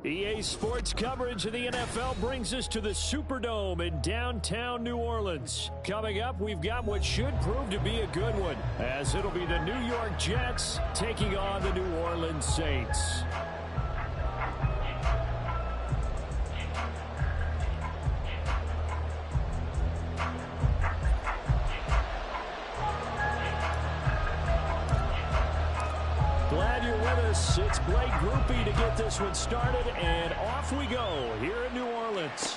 EA Sports coverage of the NFL brings us to the Superdome in downtown New Orleans. Coming up, we've got what should prove to be a good one, as it'll be the New York Jets taking on the New Orleans Saints. Glad you're with us. It's Blake Groupie to get this one started, and off we go here in New Orleans.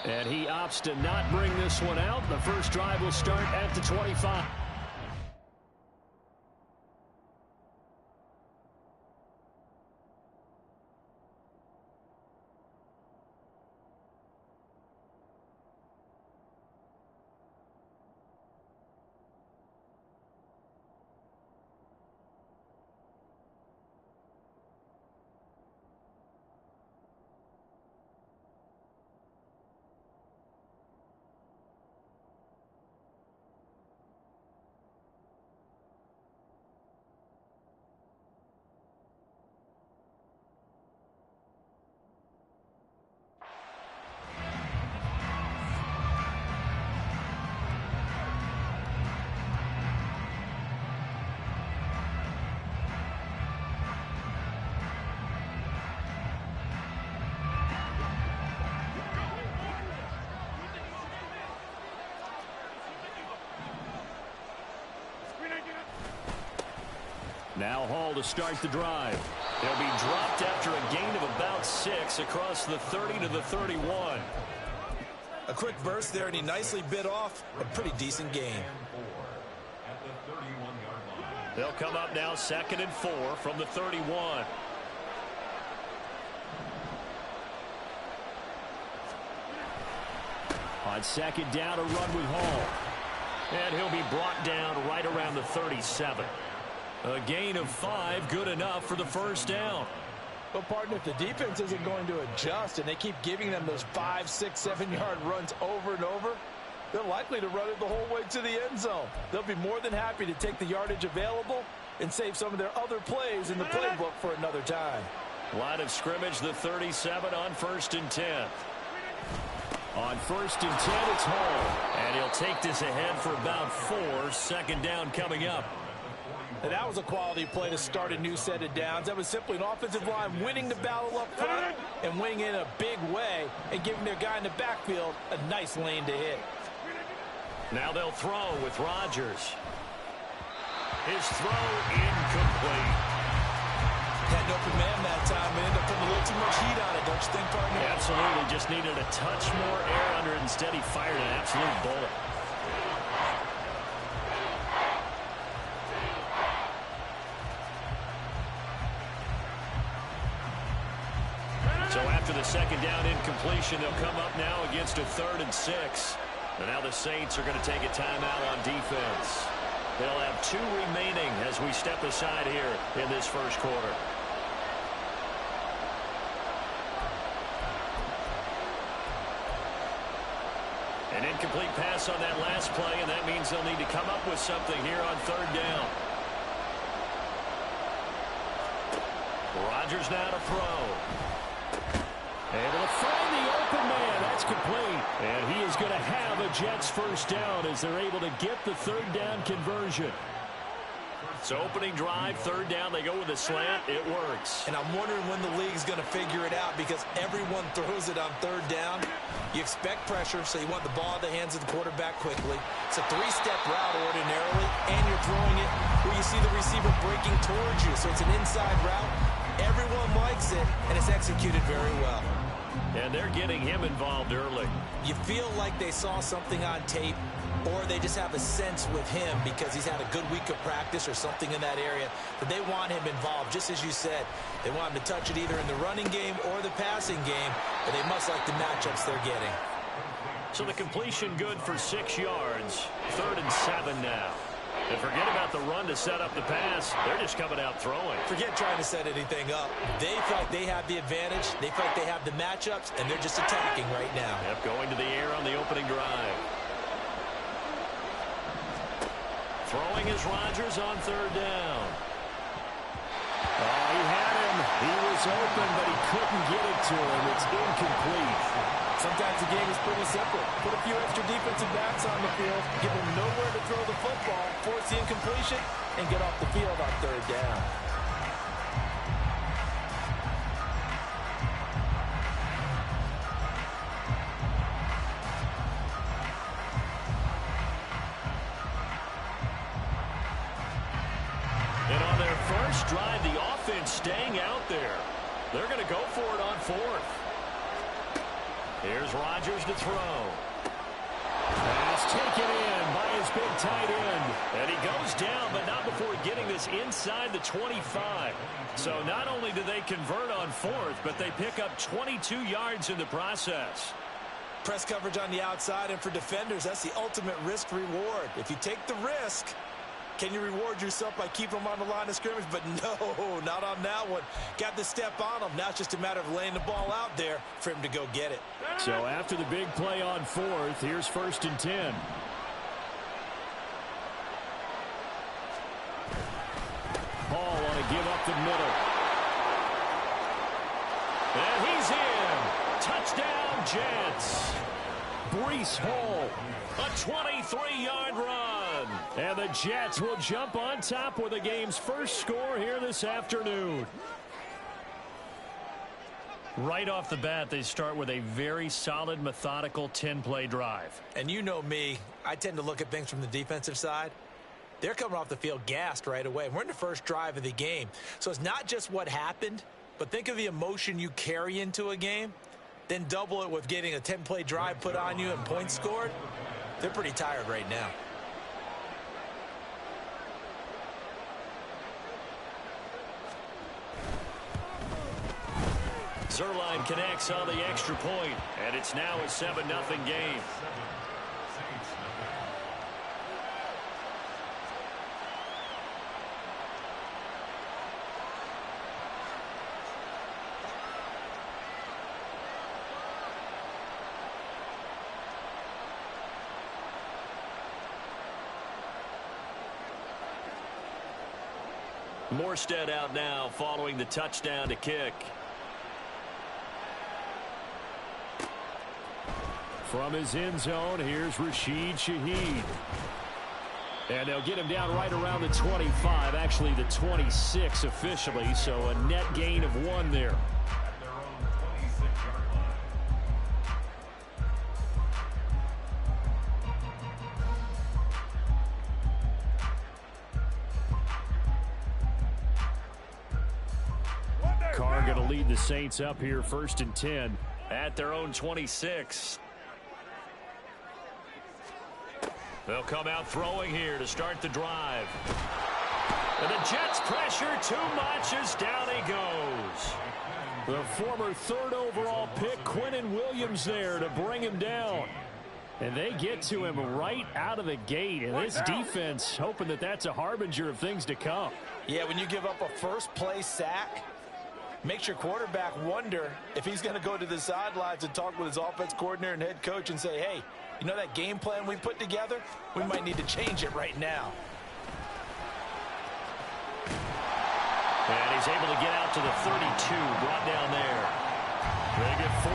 And he opts to not bring this one out. The first drive will start at the 25. Now Hall to start the drive. He'll be dropped after a gain of about 6 across the 30 to the 31. A quick burst there, and he nicely bit off a pretty decent gain. They'll come up now 2nd and 4 from the 31. On 2nd down, a run with Hall. And he'll be brought down right around the 37. A gain of 5, good enough for the first down. But, partner, if the defense isn't going to adjust and they keep giving them those 5, 6, 7-yard runs over and over, they're likely to run it the whole way to the end zone. They'll be more than happy to take the yardage available and save some of their other plays in the playbook for another time. Line of scrimmage, the 37 on 1st and 10. On 1st and 10, it's Hall. And he'll take this ahead for about 4. 2nd down coming up. And that was a quality play to start a new set of downs. That was simply an offensive line winning the battle up front and winning in a big way and giving their guy in the backfield a nice lane to hit. Now they'll throw with Rodgers. His throw incomplete. Had an open man that time and ended up putting a little too much heat on it, don't you think, partner? Absolutely. Just needed a touch more air under it. Instead, he fired an absolute bullet. So after the 2nd down incompletion, they'll come up now against a 3rd and 6. And now the Saints are going to take a timeout on defense. They'll have 2 remaining as we step aside here in this first quarter. An incomplete pass on that last play, and that means they'll need to come up with something here on 3rd down. Rodgers now to throw. Able to find the open man. That's complete. And he is going to have a Jets first down as they're able to get the 3rd down conversion. So opening drive, 3rd down, they go with a slant. It works. And I'm wondering when the league's going to figure it out because everyone throws it on 3rd down. You expect pressure, so you want the ball in the hands of the quarterback quickly. It's a 3-step route ordinarily, and you're throwing it where you see the receiver breaking towards you. So it's an inside route. Everyone likes it, and it's executed very well. And they're getting him involved early. You feel like they saw something on tape, or they just have a sense with him because he's had a good week of practice or something in that area, but they want him involved, just as you said. They want him to touch it either in the running game or the passing game, but they must like the matchups they're getting. So the completion good for 6 yards. 3rd and 7 now. And forget about the run to set up the pass. They're just coming out throwing. Forget trying to set anything up. They feel like they have the advantage. They feel like they have the matchups, and they're just attacking right now. Yep, going to the air on the opening drive. Throwing is Rodgers on 3rd down. Oh, he had him. He was open, but he couldn't get it to him. It's incomplete. Sometimes the game is pretty simple. Put a few extra defensive backs on the field, give them nowhere to throw the football, force the incompletion, and get off the field on third down. And on their first drive, the offense staying out there. They're going to go for it on fourth. Here's Rodgers to throw. Pass taken in by his big tight end. And he goes down, but not before getting this inside the 25. So not only do they convert on fourth, but they pick up 22 yards in the process. Press coverage on the outside, and for defenders, that's the ultimate risk-reward. If you take the risk, can you reward yourself by keeping them on the line of scrimmage? But no, not on that one. Got the step on them. Now it's just a matter of laying the ball out there for him to go get it. So after the big play on fourth, here's 1st and 10. Hall on a give up the middle. And he's in. Touchdown, Jets. Breece Hall, a 23-yard run. And the Jets will jump on top with the game's first score here this afternoon. Right off the bat, they start with a very solid, methodical 10-play drive. And you know me, I tend to look at things from the defensive side. They're coming off the field gassed right away. We're in the first drive of the game. So it's not just what happened, but think of the emotion you carry into a game. Then double it with getting a 10-play drive put on you and points scored. They're pretty tired right now. Zerline connects on the extra point, and it's now a 7-0 game. Morstead out now following the touchdown to kick. From his end zone, here's Rashid Shaheed. And they'll get him down right around the 25, actually the 26 officially, so a net gain of 1 there. Carr going to lead the Saints up here 1st and 10 at their own 26. They'll come out throwing here to start the drive. And the Jets pressure too much as down he goes. The former 3rd overall pick, Quinnen Williams, there to bring him down. And they get to him right out of the gate. And this defense hoping that that's a harbinger of things to come. Yeah, when you give up a first-play sack, makes your quarterback wonder if he's going to go to the sidelines and talk with his offense coordinator and head coach and say, hey, you know that game plan we put together? We might need to change it right now. And he's able to get out to the 32, brought down there. They get 14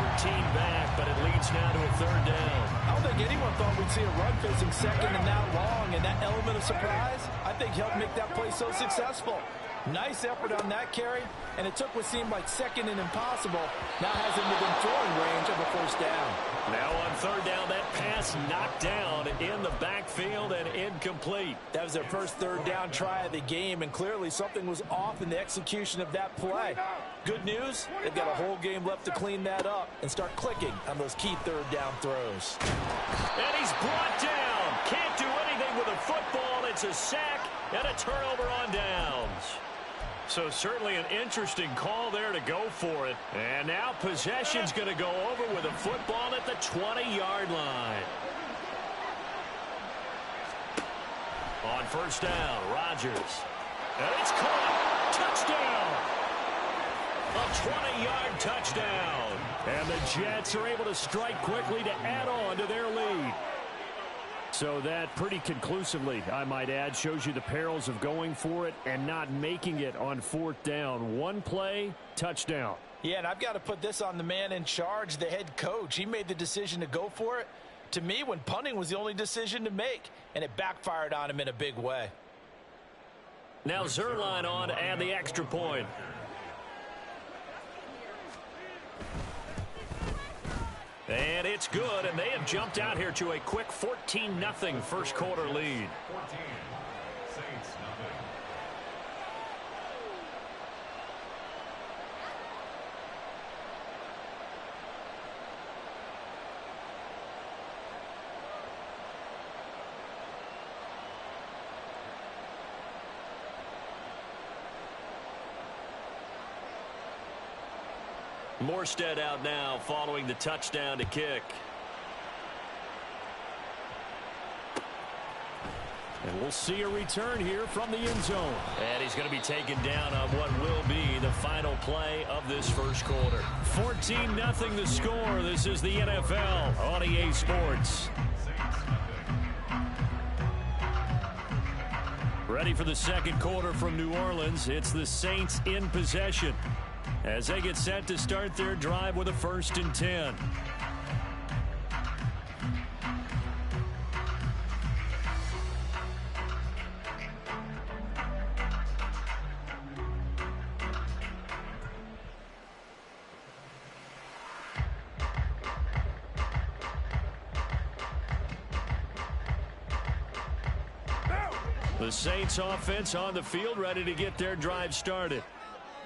back, but it leads now to a 3rd down. I don't think anyone thought we'd see a run facing second and that long, and that element of surprise, I think, helped make that play so successful. Nice effort on that carry, and it took what seemed like second and impossible. Now has him within throwing range of a 1st down. Now on 3rd down, that pass knocked down in the backfield and incomplete. That was their first 3rd down try of the game, and clearly something was off in the execution of that play. Good news, they've got a whole game left to clean that up and start clicking on those key 3rd down throws. And he's brought down. Can't do anything with a football. It's a sack and a turnover on downs. So certainly an interesting call there to go for it. And now possession's going to go over with a football at the 20-yard line. On 1st down, Rodgers. And it's caught. Touchdown. A 20-yard touchdown. And the Jets are able to strike quickly to add on to their lead. So that pretty conclusively, I might add, shows you the perils of going for it and not making it on fourth down. One play, touchdown. Yeah, and I've got to put this on the man in charge, the head coach. He made the decision to go for it. To me, when punting was the only decision to make, and it backfired on him in a big way. Now Zerline on and the extra point. And it's good, and they have jumped out here to a quick 14-0 first quarter lead. Morstead out now following the touchdown to kick. And we'll see a return here from the end zone. And he's going to be taken down on what will be the final play of this first quarter. 14-0 the score. This is the NFL on EA Sports. Ready for the second quarter from New Orleans. It's the Saints in possession as they get set to start their drive with a 1st and 10. The Saints offense on the field, ready to get their drive started.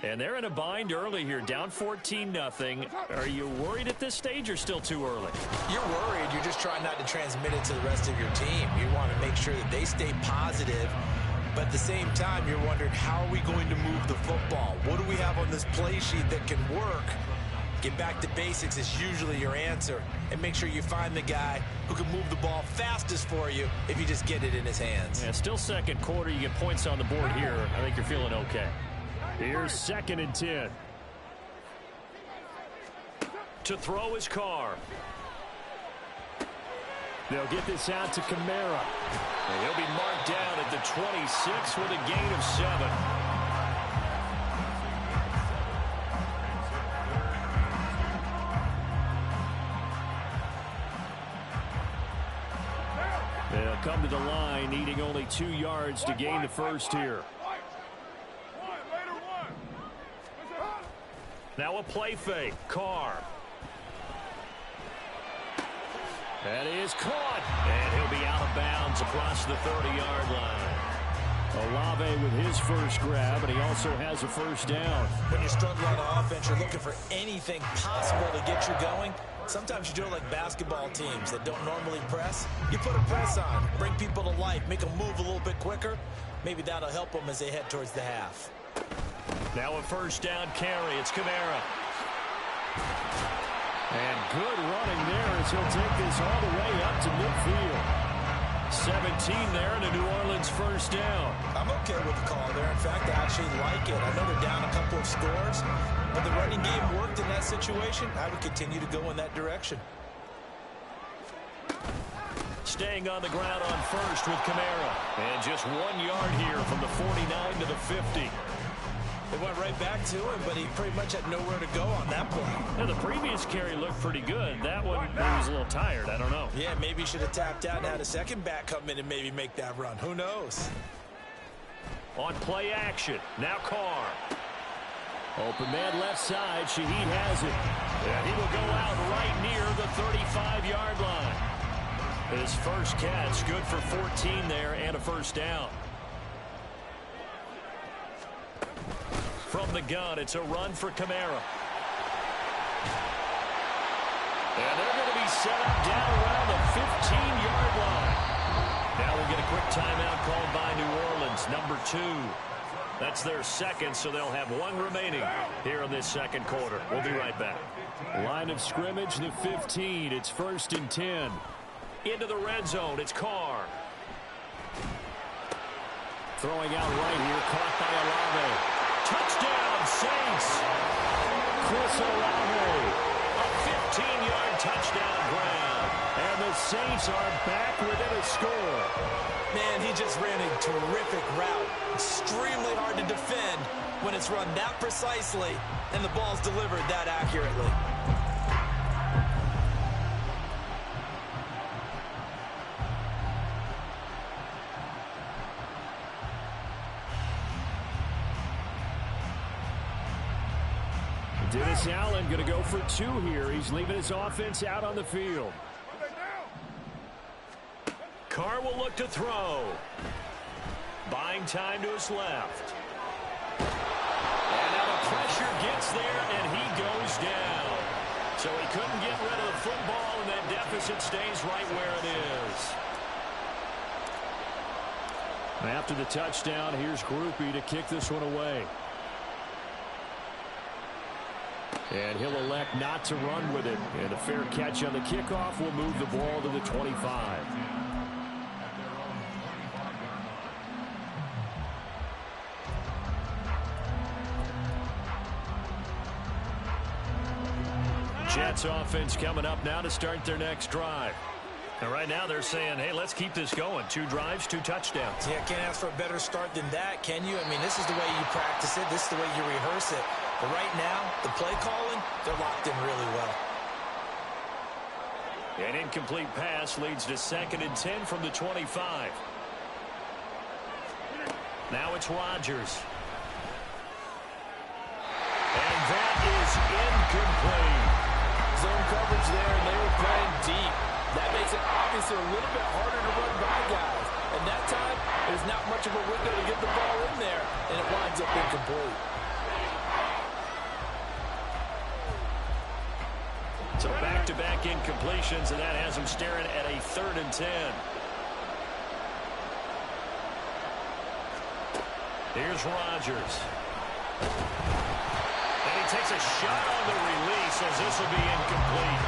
And they're in a bind early here, down 14-0. Are you worried at this stage or still too early? You're worried. You're just trying not to transmit it to the rest of your team. You want to make sure that they stay positive. But at the same time, you're wondering, how are we going to move the football? What do we have on this play sheet that can work? Get back to basics is usually your answer. And make sure you find the guy who can move the ball fastest for you if you just get it in his hands. Yeah, still second quarter. You get points on the board here. I think you're feeling okay. Here's 2nd and 10. To throw his Carr. They'll get this out to Kamara. And he'll be marked down at the 26 with a gain of 7. They'll come to the line, needing only 2 yards to gain the first here. Now a play fake. Carr. That is caught. And he'll be out of bounds across the 30-yard line. Olave with his first grab, and he also has a first down. When you struggle on offense, you're looking for anything possible to get you going. Sometimes you do it like basketball teams that don't normally press. You put a press on, bring people to life, make them move a little bit quicker. Maybe that'll help them as they head towards the half. Now a first down carry. It's Kamara. And good running there as he'll take this all the way up to midfield. 17 there and a New Orleans first down. I'm okay with the call there. In fact, I actually like it. I know they're down a couple of scores, but the running game worked in that situation. I would continue to go in that direction. Staying on the ground on first with Kamara. And just 1 yard here from the 49 to the 50. They went right back to him, but he pretty much had nowhere to go on that play. Now, the previous carry looked pretty good. That one, he was a little tired. I don't know. Yeah, maybe he should have tapped out and had a second back come in and maybe make that run. Who knows? On play action. Now Carr. Open man left side. Shaheed has it. And he will go out right near the 35-yard line. His first catch, good for 14 there and a first down. From the gun, it's a run for Kamara. And they're going to be set up down around the 15-yard line. Now we'll get a quick timeout called by New Orleans, number 2. That's their second, so they'll have 1 remaining here in this second quarter. We'll be right back. Line of scrimmage, the 15. It's 1st and 10. Into the red zone, it's Carr. Throwing out right here, caught by Olave. Touchdown, Saints. Chris Olave, a 15-yard touchdown grab. And the Saints are back within a score. Man, he just ran a terrific route. Extremely hard to defend when it's run that precisely and the ball's delivered that accurately. Dennis Allen going to go for 2 here. He's leaving his offense out on the field. Carr will look to throw. Buying time to his left. And now the pressure gets there, and he goes down. So he couldn't get rid of the football, and that deficit stays right where it is. After the touchdown, here's Groupie to kick this one away. And he'll elect not to run with it. And a fair catch on the kickoff will move the ball to the 25. Jets offense coming up now to start their next drive. And right now they're saying, hey, let's keep this going. 2 drives, 2 touchdowns. Yeah, can't ask for a better start than that, can you? I mean, this is the way you practice it. This is the way you rehearse it. But right now, the play calling, they're locked in really well. An incomplete pass leads to 2nd and 10 from the 25. Now it's Rodgers. And that is incomplete. Zone coverage there, and they were playing deep. That makes it obviously a little bit harder to run by guys. And that time, there's not much of a window to get the ball in there, and it winds up incomplete. So back-to-back incompletions, and that has him staring at a 3rd and 10. Here's Rodgers. And he takes a shot on the release as this will be incomplete.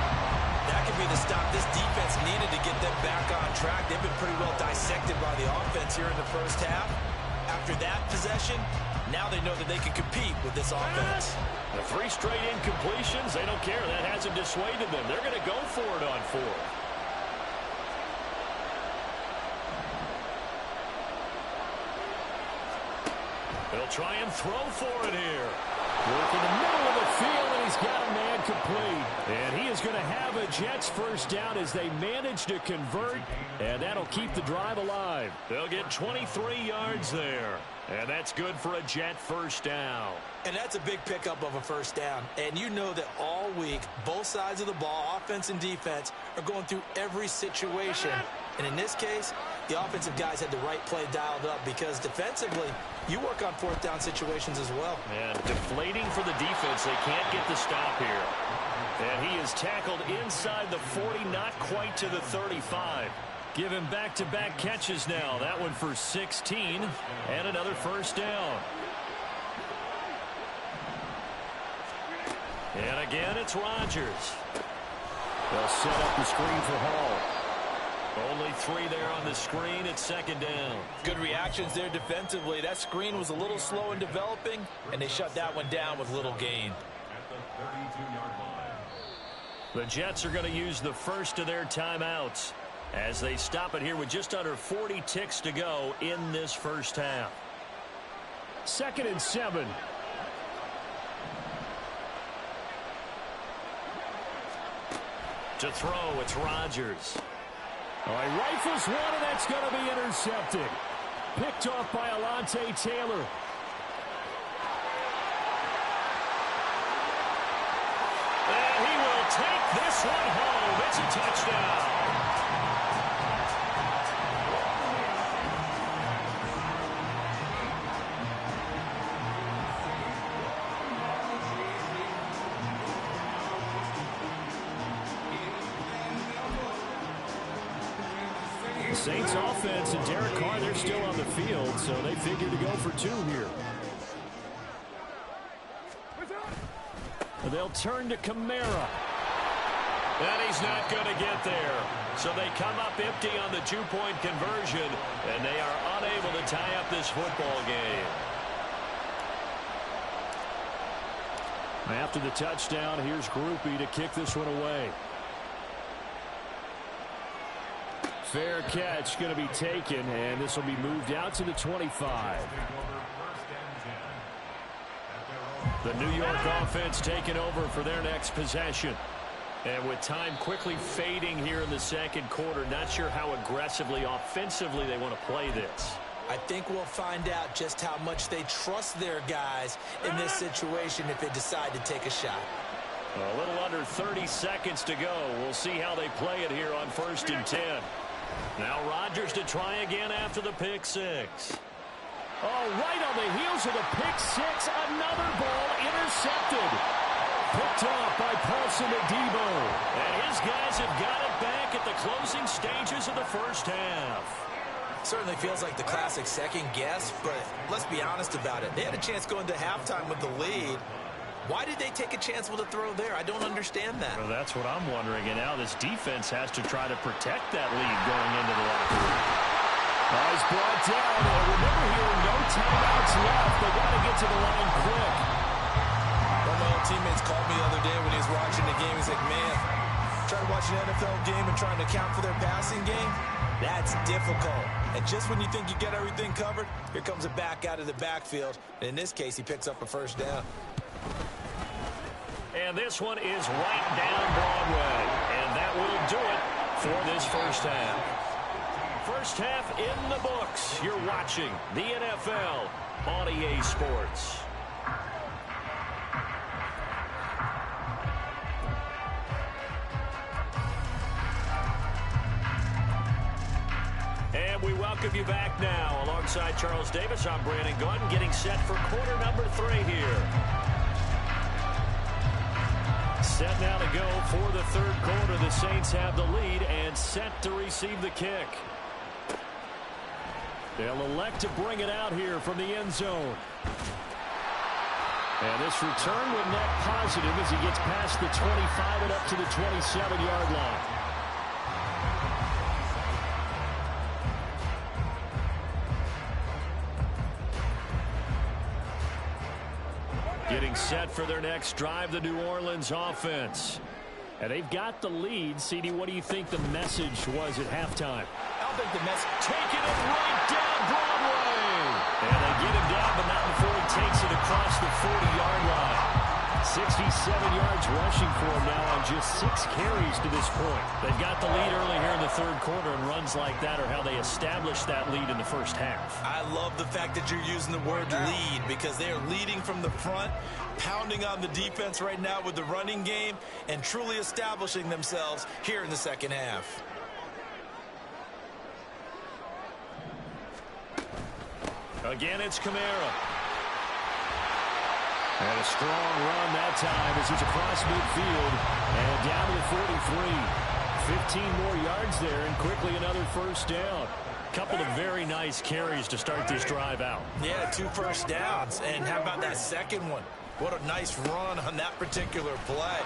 That could be the stop this defense needed to get them back on track. They've been pretty well dissected by the offense here in the first half. After that possession, now they know that they can compete with this offense. The 3 straight incompletions, they don't care. That hasn't dissuaded them. They're going to go for it on 4th. They'll try and throw for it here. Work in the middle of the field, and he's got a man complete. And he is going to have a Jets first down as they manage to convert, and that'll keep the drive alive. They'll get 23 yards there, and that's good for a Jet first down. And that's a big pickup of a first down. And you know that all week, both sides of the ball, offense and defense, are going through every situation. And in this case, the offensive guys had the right play dialed up because defensively, you work on 4th down situations as well. And deflating for the defense. They can't get the stop here. And he is tackled inside the 40, not quite to the 35. Give him back-to-back catches now. That one for 16 and another first down. And again, it's Rodgers. They'll set up the screen for Hall. Only 3 there on the screen. It's 2nd down. Good reactions there defensively. That screen was a little slow in developing, and they shut that one down with little gain. The Jets are going to use the first of their timeouts as they stop it here with just under 40 ticks to go in this first half. 2nd and 7. To throw, it's Rodgers. He rifles one, and that's going to be intercepted. Picked off by Alontae Taylor. And he will take this one home. It's a touchdown. Saints offense and Derek Carr, they're still on the field, so they figure to go for 2 here. They'll turn to Kamara. And he's not going to get there. So they come up empty on the 2-point conversion, and they are unable to tie up this football game. After the touchdown, here's Groupie to kick this one away. Fair catch going to be taken, and this will be moved out to the 25. The New York offense taking over for their next possession. And with time quickly fading here in the second quarter, not sure how aggressively, offensively they want to play this. I think we'll find out just how much they trust their guys in this situation if they decide to take a shot. A little under 30 seconds to go. We'll see how they play it here on 1st and 10. Now Rodgers to try again after the pick six. Oh, right on the heels of the pick six, another ball intercepted. Picked off by Paulson Adebo. And his guys have got it back at the closing stages of the first half. Certainly feels like the classic second guess, but let's be honest about it. They had a chance going to halftime with the lead. Why did they take a chance with a throw there? I don't understand that. Well, that's what I'm wondering. And now this defense has to try to protect that lead going into the locker room. He's brought down. Remember here, no timeouts left. They got to get to the line quick. One of my old teammates called me the other day when he was watching the game. He's like, man, trying to watch an NFL game and trying to account for their passing game, that's difficult. And just when you think you get everything covered, here comes a back out of the backfield. In this case, he picks up a first down. And this one is right down Broadway. And that will do it for this first half. First half in the books. You're watching the NFL on EA Sports. And we welcome you back now. Alongside Charles Davis, I'm Brandon Gunn, getting set for quarter number 3 here. Set now to go for the third quarter. The Saints have the lead and set to receive the kick. They'll elect to bring it out here from the end zone. And this return will net positive as he gets past the 25 and up to the 27-yard line. Getting set for their next drive, the New Orleans offense. And they've got the lead. CD, what do you think the message was at halftime? I don't think the message... Taking it right down Broadway. And they get him down, but not before he takes it across the 40-yard line. 67 yards rushing for him now on just 6 carries to this point. They've got the lead early here in the third quarter, and runs like that are how they establish that lead in the first half. I love the fact that you're using the word lead because they are leading from the front, pounding on the defense right now with the running game, and truly establishing themselves here in the second half. Again, it's Kamara. And a strong run that time as he's across midfield and down to the 43. 15 more yards there and quickly another first down. Couple of very nice carries to start this drive out. Yeah, 2 first downs. And how about that second one? What a nice run on that particular play.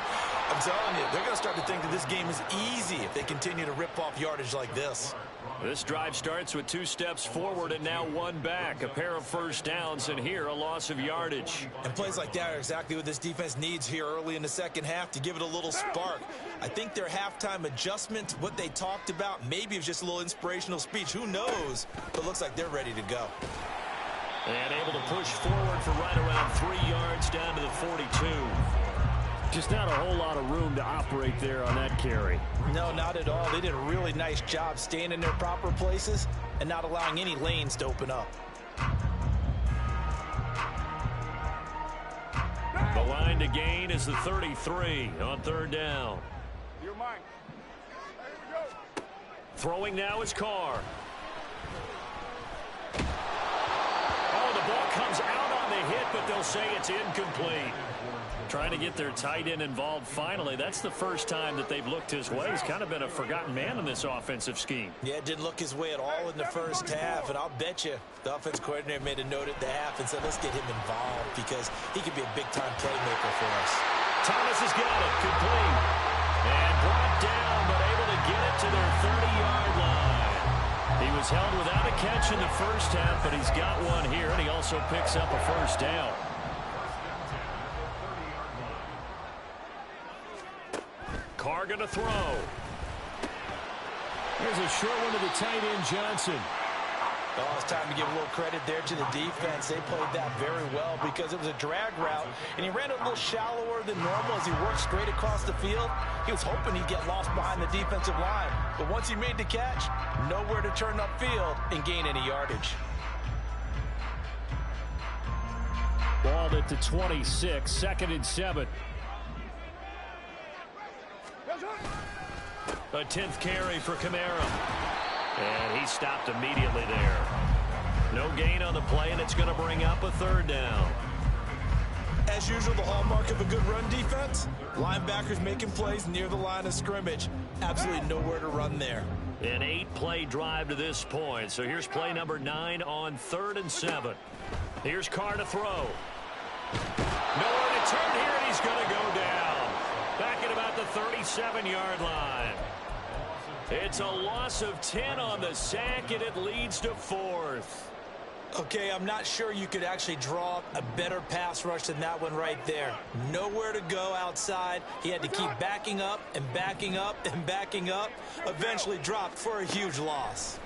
I'm telling you, they're going to start to think that this game is easy if they continue to rip off yardage like this. This drive starts with 2 steps forward and now 1 back. A pair of first downs, and here a loss of yardage. And plays like that are exactly what this defense needs here early in the second half to give it a little spark. I think their halftime adjustment, what they talked about, maybe it was just a little inspirational speech. Who knows? But it looks like they're ready to go. And able to push forward for right around 3 yards down to the 42. Just not a whole lot of room to operate there on that carry. No, not at all. They did a really nice job staying in their proper places and not allowing any lanes to open up. The line to gain is the 33 on third down. Your mic. There we go. Throwing now is Carr. Oh, the ball comes out on the hit, but they'll say it's incomplete. Trying to get their tight end involved finally. That's the first time that they've looked his way. He's kind of been a forgotten man in this offensive scheme. Yeah, didn't look his way at all in the first half, and I'll bet you the offense coordinator made a note at the half and said, let's get him involved because he could be a big-time playmaker for us. Thomas has got it, complete. And brought down, but able to get it to their 30-yard line. He was held without a catch in the first half, but he's got one here, and he also picks up a first down. Carr going to throw. There's a short one to the tight end, Johnson. Oh, it's time to give a little credit there to the defense. They played that very well because it was a drag route, and he ran it a little shallower than normal as he worked straight across the field. He was hoping he'd get lost behind the defensive line, but once he made the catch, nowhere to turn upfield and gain any yardage. Ball at the 26, 2nd and 7. A 10th carry for Kamara. And he stopped immediately there. No gain on the play, and it's going to bring up a 3rd down. As usual, the hallmark of a good run defense, linebackers making plays near the line of scrimmage. Absolutely nowhere to run there. An 8-play drive to this point. So here's play number 9 on 3rd and 7. Here's Carr to throw. Nowhere to turn here, and he's going to go down. Back at about the 37-yard line. It's a loss of 10 on the sack, and it leads to 4th. Okay, I'm not sure you could actually draw a better pass rush than that one right there. Nowhere to go outside. He had to keep backing up and backing up and backing up. Eventually dropped for a huge loss.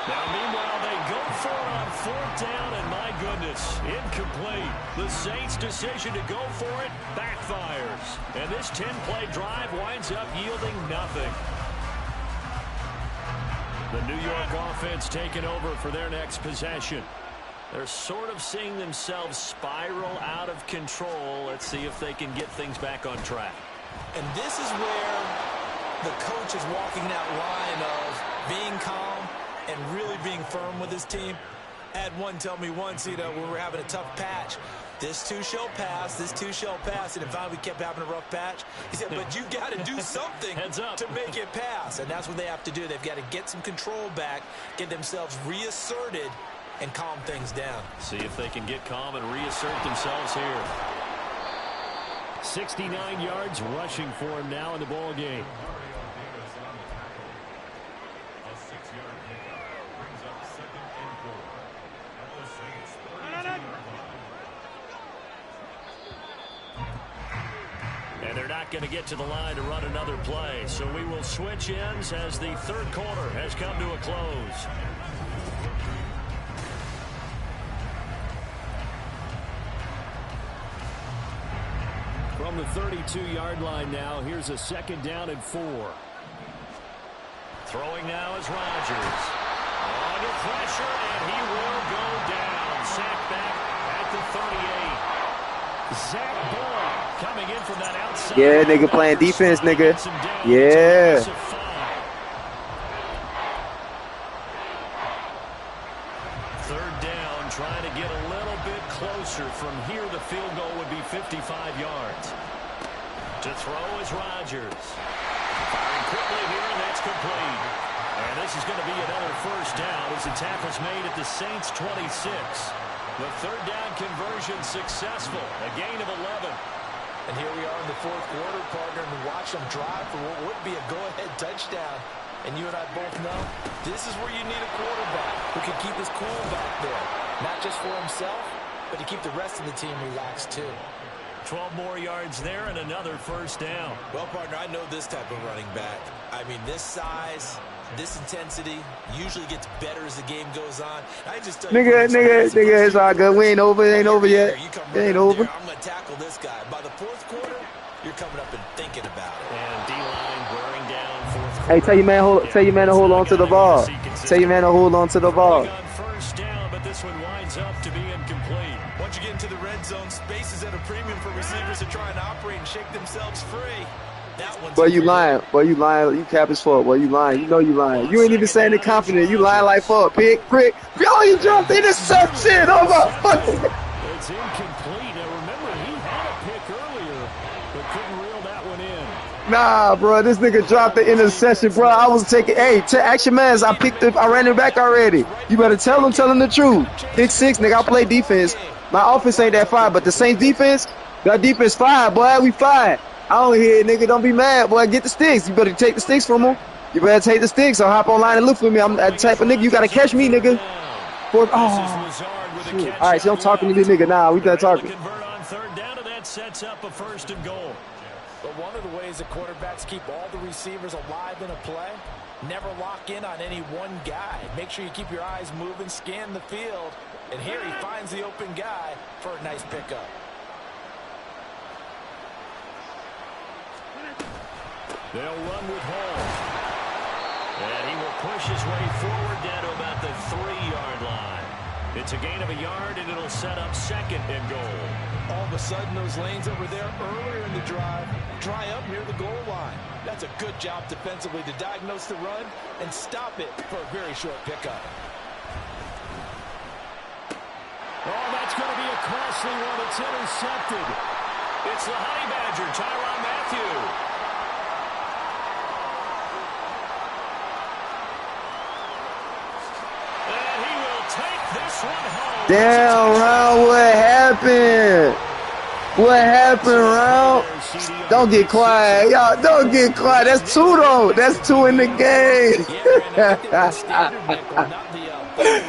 Now, meanwhile, they go for it on 4th down, and my goodness, incomplete. The Saints' decision to go for it backfires. And this 10-play drive winds up yielding nothing. The New York offense taking over for their next possession. They're sort of seeing themselves spiral out of control. Let's see if they can get things back on track. And this is where the coach is walking that line of being calm and really being firm with his team. I had one tell me once, when we were having a tough patch, this too shall pass, this too shall pass. And if we kept having a rough patch, he said, but you got to do something to make it pass. And that's what they have to do. They've got to get some control back, get themselves reasserted, and calm things down. See if they can get calm and reassert themselves here. 69 yards rushing for him now in the ball game. And they're not going to get to the line to run another play. So we will switch ends as the 3rd quarter has come to a close. From the 32-yard line now, here's a 2nd down and 4. Throwing now is Rodgers. Under pressure, and he will go down. Sacked back at the 38. Zach Boyd coming in from that outside. Yeah, nigga playing defense, nigga. Yeah. Third down, trying to get a little bit closer. From here, the field goal would be 55 yards. To throw is Rodgers. Firing quickly here, and that's complete. And this is going to be another 1st down as the tackle's made at the Saints' 26. The 3rd down conversion successful. A gain of 11. And here we are in the 4th quarter, partner, and watch them drive for what would be a go-ahead touchdown. And you and I both know this is where you need a quarterback who can keep his cool back there. Not just for himself, but to keep the rest of the team relaxed too. 12 more yards there and another 1st down. Well, partner, I know this type of running back. I mean, this size, this intensity usually gets better as the game goes on. I just tell you, nigga, it's all good. We ain't over. It ain't over yet. It ain't over. I'm going to tackle this guy. By the 4th quarter, you're coming up and thinking about it. And D-line wearing down 4th quarter. Hey, tell your man to hold on to the ball. Tell your man to hold on to the ball. On 1st down, but this one winds up to be incomplete. Once you get into the red zone, space is at a premium for receivers to try and operate and shake themselves free. That one's Boy, you lying. Boy, you lying. You cap as fuck. Boy, you lying. You know you lying. You ain't even saying it confident. You lying like fuck. Prick. Oh, you dropped the interception. Oh, my fuck. It's incomplete. Now, remember, he had a pick earlier, but couldn't reel that one in. Nah, bro. This nigga dropped the interception, bro. I was taking, hey, to action man, I ran it back already. You better tell him the truth. Pick 6, nigga. I play defense. My offense ain't that fire, but the Saints defense, that defense fire, boy. We fire. I don't hear it, nigga. Don't be mad, boy. Get the sticks. You better take the sticks from him. You better take the sticks or hop online and look for me. I'm that type of nigga. You got to catch me, nigga. Oh, shoot. All right, so I'm talking to this nigga. Nah, we done talking. Convert on 3rd down, and that sets up a 1st and goal. But one of the ways that quarterbacks keep all the receivers alive in a play, never lock in on any one guy. Make sure you keep your eyes moving, scan the field. And here he finds the open guy for a nice pickup. They'll run with Hall. And he will push his way forward down to about the 3-yard line. It's a gain of a yard, and it'll set up 2nd and goal. All of a sudden, those lanes that were there earlier in the drive dry up near the goal line. That's a good job defensively to diagnose the run and stop it for a very short pickup. Oh, that's going to be a costly one. It's intercepted. It's the Honey Badger, Tyrann Mathieu. Damn, Round, what happened? What happened, Round? Don't get quiet. Y'all, don't get quiet. That's 2, though. That's 2 in the game.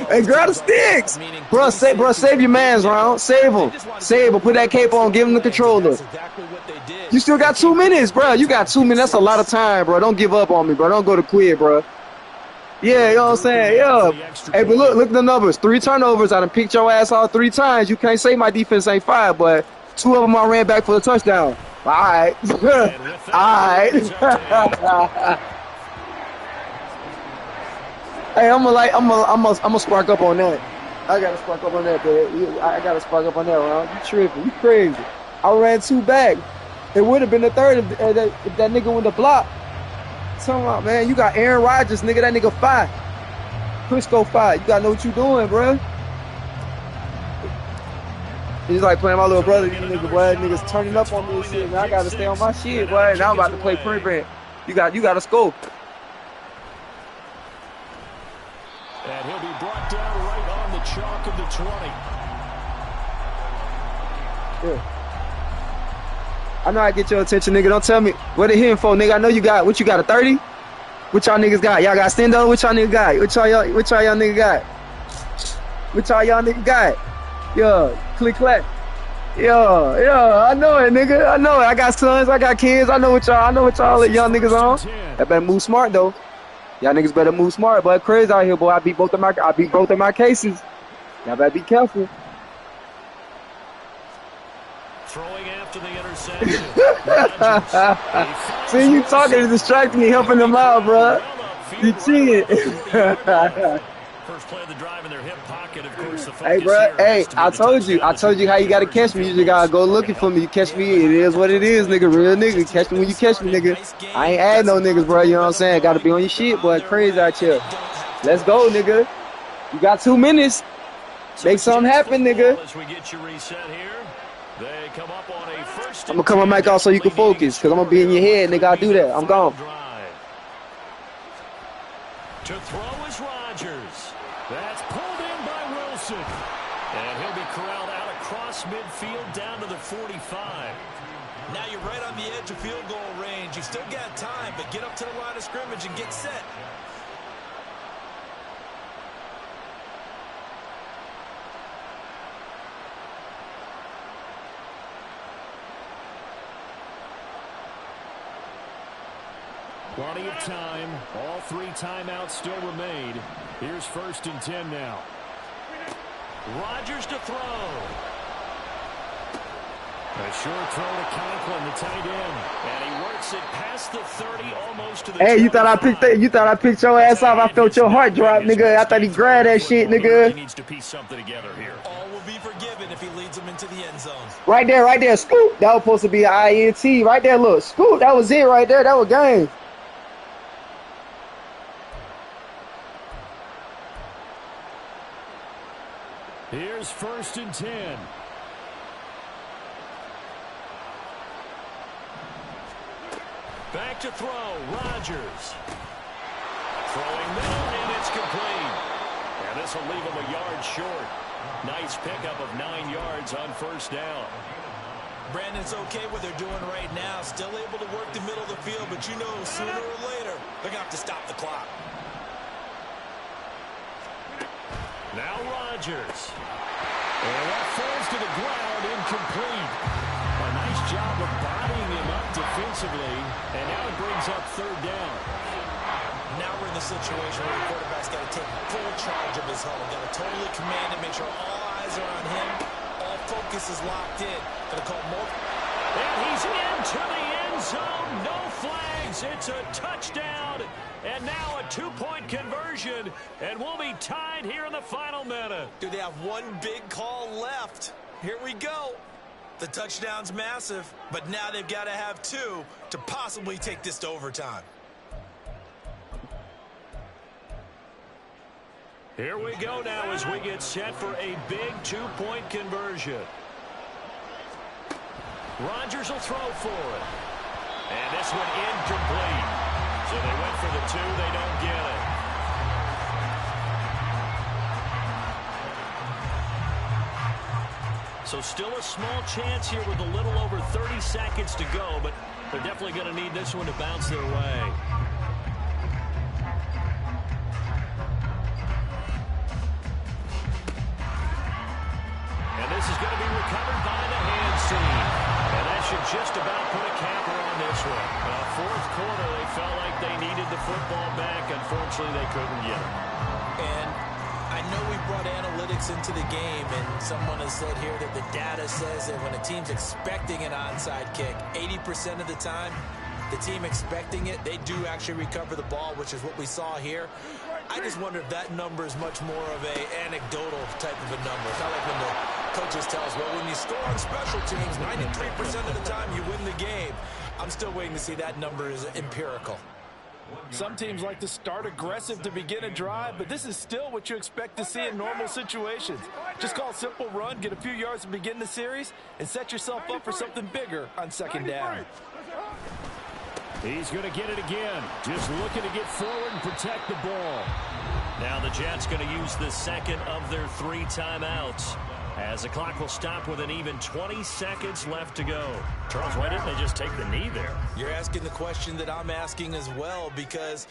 Hey, grab the sticks. Bro, save your mans, Round. Save him. Save him. Put that cape on. Give him the controller. You still got 2 minutes, bro. You got 2 minutes. That's a lot of time, bro. Don't give up on me, bro. Don't go to quit, bro. Yeah, you know what I'm saying? Yeah. Hey, but look at the numbers. 3 turnovers. I done picked your ass all 3 times. You can't say my defense ain't fire, but 2 of them I ran back for the touchdown. All right. All right. Hey, I'm gonna spark up on that. I gotta spark up on that, man. I gotta spark up on that, Round. You tripping? You crazy? I ran 2 back. It would have been the 3rd if that nigga went to block. Talking about, man, you got Aaron Rodgers, nigga. That nigga 5. Crisco 5. You gotta know what you doing, bro. He's like playing my little brother, you nigga, boy. Niggas turning up on me and shit, man. I gotta stay on my shit, boy. Now I'm about to play prevent. You gotta score. And he'll be brought down right on the chalk of the 20. Yeah. I know I get your attention, nigga. Don't tell me what they hitting for, nigga. I know you got what you got, a 30? What y'all niggas got? Y'all got Stendo? What y'all niggas got? What y'all niggas got? What y'all niggas got? Yeah, click clack. Yeah, I know it, nigga. I know it. I got sons, I got kids. I know what y'all young niggas on. That better move smart though. Y'all niggas better move smart, boy. Crazy out here, boy. I beat both of my cases. Y'all better be careful. Throwing after the interception. See, you talking to distract me, helping them out, bro. You cheating. First play of the drive in their hip pocket, of course. The hey, bro. Hey, I told you how you gotta catch me. You just gotta go looking for me. You catch me, it is what it is, nigga. Real nigga. Catch me when you catch me, nigga. I ain't add no niggas, bro. You know what I'm saying? Gotta be on your shit, boy. Crazy out here. Let's go, nigga. You got 2 minutes. Make something happen, nigga. As we get you reset here, they come up on a first. I'm gonna come on mic off so you can focus, cause I'm gonna be in your head, nigga. I'll do that. I'm gone. To throw is Rodgers. That's pulled in by Wilson. And he'll be corralled out across midfield down to the 45. Now you're right on the edge of field goal range. You've still got time, but get up to the line of scrimmage and get set. Plenty of time. All 3 timeouts still remain. Here's 1st and 10 now. Rodgers to throw. A short throw to Conklin, the tight end. And he works it past the 30, almost to the 25. Hey, you thought I picked your ass off. I felt your heart drop, nigga. I thought he grabbed that shit, nigga. He needs to piece something together here. All will be forgiven if he leads them into the end zone. Right there. Scoop. That was supposed to be an INT. Right there, look. Scoop. That was it right there. That was game. Here's 1st and 10. Back to throw, Rodgers. Throwing middle, and it's complete. And this will leave him a yard short. Nice pickup of 9 yards on 1st down. Brandon's okay what they're doing right now. Still able to work the middle of the field, but you know sooner or later they're going to have to stop the clock. Now Rodgers. And that falls to the ground, incomplete. A nice job of bodying him up to defensively, and now it brings up third down. Now we're in the situation where the quarterback's got to take full charge of his huddle. Got to totally command it, make sure all eyes are on him. All focus is locked in. Going to call multiple. And he's into the end zone. No flags. It's a touchdown. And now a two-point conversion. And we'll be tied here in the final minute. Do they have one big call left? Here we go. The touchdown's massive, but now they've got to have two to possibly take this to overtime. Here we go now as we get set for a big two-point conversion. Rodgers will throw for it. And this one incomplete. So they went for the two. They don't get it. So still a small chance here with a little over 30 seconds to go, but they're definitely going to need this one to bounce their way. And this is going to be recovered by the hands team. And that should just about put a capper on this one. Fourth quarter, they felt like they needed the football back. Unfortunately, they couldn't get it. And I know we brought analytics into the game, and someone has said here that the data says that when a team's expecting an onside kick, 80% of the time, the team expecting it, they do actually recover the ball, which is what we saw here. I just wonder if that number is much more of a anecdotal type of a number. It's not like when the coaches tell us, well, when you score on special teams, 93% of the time you win the game. I'm still waiting to see that number is empirical. Some teams like to start aggressive to begin a drive, but this is still what you expect to see in normal situations. Just call a simple run, get a few yards to begin the series, and set yourself up for something bigger on second down. He's going to get it again. Just looking to get forward and protect the ball. Now the Jets going to use the second of their 3 timeouts, as the clock will stop with an even 20 seconds left to go. Charles, why didn't they just take the knee there? You're asking the question that I'm asking as well, because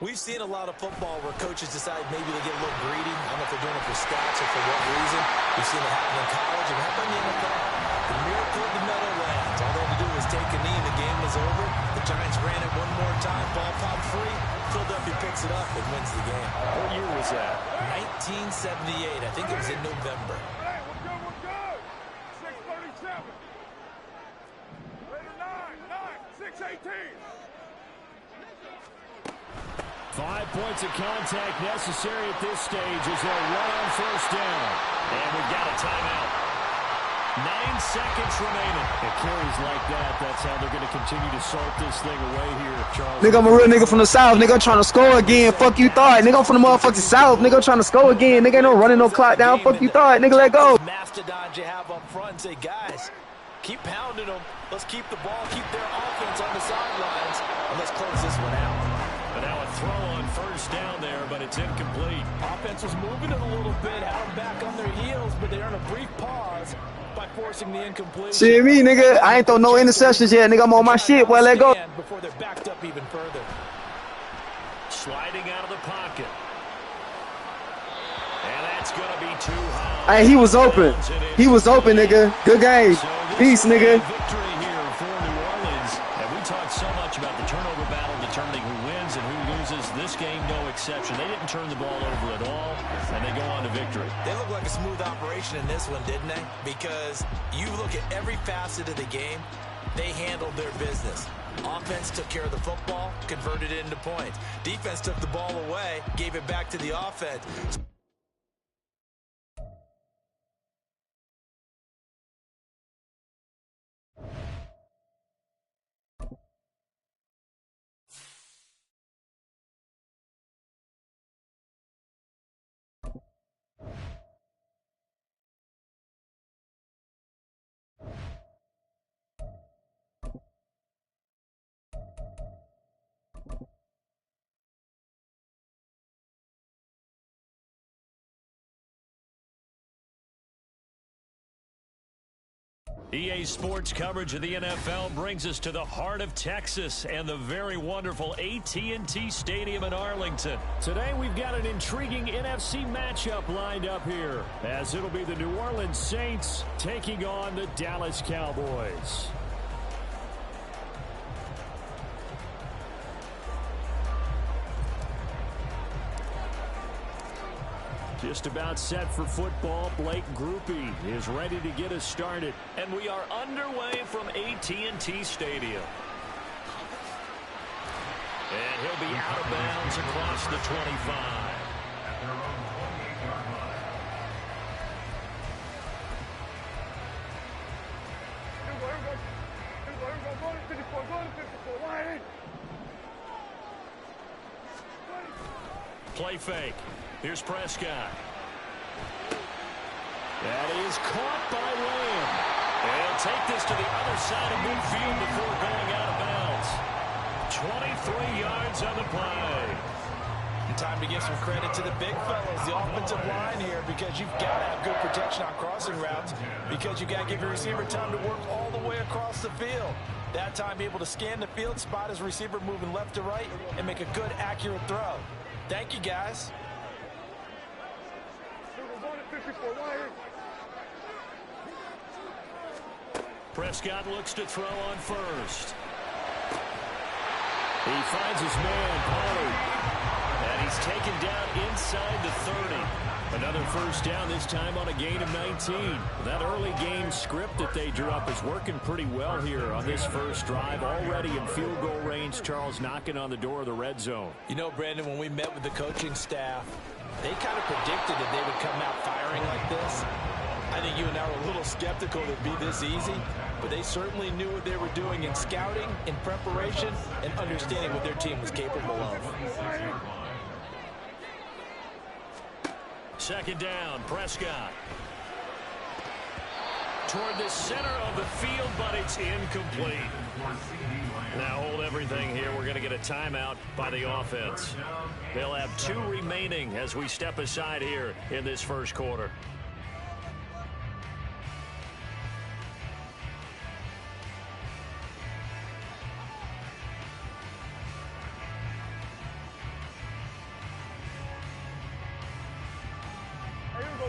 we've seen a lot of football where coaches decide maybe they get a little greedy. I don't know if they're doing it for stats or for what reason. We've seen it happen in college and happen in the NFL. The miracle of the Meadowlands. All they had to do was take a knee and the game was over. The Giants ran it one more time. Ball popped free. Philadelphia picks it up and wins the game. What year was that? 1978. I think it was in November. Hey, we're good. 6:37. Later 9, 6:18. 5 points of contact necessary at this stage as they'll run on first down. And we've got a timeout. 9 seconds remaining. It carries like that. That's how they're going to continue to salt this thing away here, Charles. Nigga, I'm a real nigga from the South. Nigga, I'm trying to score again. Fuck you thought. Nigga, I'm from the motherfucking South. Nigga, I'm trying to score again. Nigga, ain't no running no clock down. Fuck you thought. Nigga, let go. Mastodons you have up front and say, guys, keep pounding them. Let's keep the ball, keep their offense on the sidelines, and let's close this one out. But now a throw on first down there, but it's incomplete. Offense was moving it a little bit, had them back on their heels, but they earned a brief pause by forcing the incompletion. Shit, me, nigga. I ain't throw no interceptions yet. Nigga, I'm on my shit. Boy, let go. Before they're backed up even further. Sliding out of the pocket. And that's going to be too high. Hey, he was open. He was open, nigga. Good game. Peace, nigga. Victory here for New Orleans. And we talked so much about the turnover battle determining who wins and who loses. This game, no exception. They didn't turn the ball over at all, and they go on to victory. They look like a smooth operation in this one, didn't they? Because you look at every facet of the game, they handled their business. Offense took care of the football, converted it into points. Defense took the ball away, gave it back to the offense. EA Sports coverage of the NFL brings us to the heart of Texas and the very wonderful AT&T Stadium in Arlington. Today we've got an intriguing NFC matchup lined up here, as it'll be the New Orleans Saints taking on the Dallas Cowboys. Just about set for football. Blake Groupie is ready to get us started. And we are underway from AT&T Stadium. And he'll be out of bounds across the 25. Play fake. Here's Prescott. That is caught by Lamb. And take this to the other side of midfield before going out of bounds. 23 yards on the play. Time to give some credit to the big fellas, the offensive line here, because you've got to have good protection on crossing routes, because you've got to give your receiver time to work all the way across the field. That time, be able to scan the field, spot his receiver moving left to right, and make a good, accurate throw. Thank you, guys. Prescott looks to throw on first. He finds his man, Pollard. And he's taken down inside the 30. Another first down, this time on a gain of 19. That early game script that they drew up is working pretty well here on this first drive. Already in field goal range, Charles knocking on the door of the red zone. You know, Brandon, when we met with the coaching staff, they kind of predicted that they would come out firing like this. I think you and I were a little skeptical that it'd be this easy, but they certainly knew what they were doing in scouting, in preparation, and understanding what their team was capable of. Second down, Prescott. Toward the center of the field, but it's incomplete. Now hold everything here. We're going to get a timeout by the offense. They'll have 2 remaining as we step aside here in this first quarter.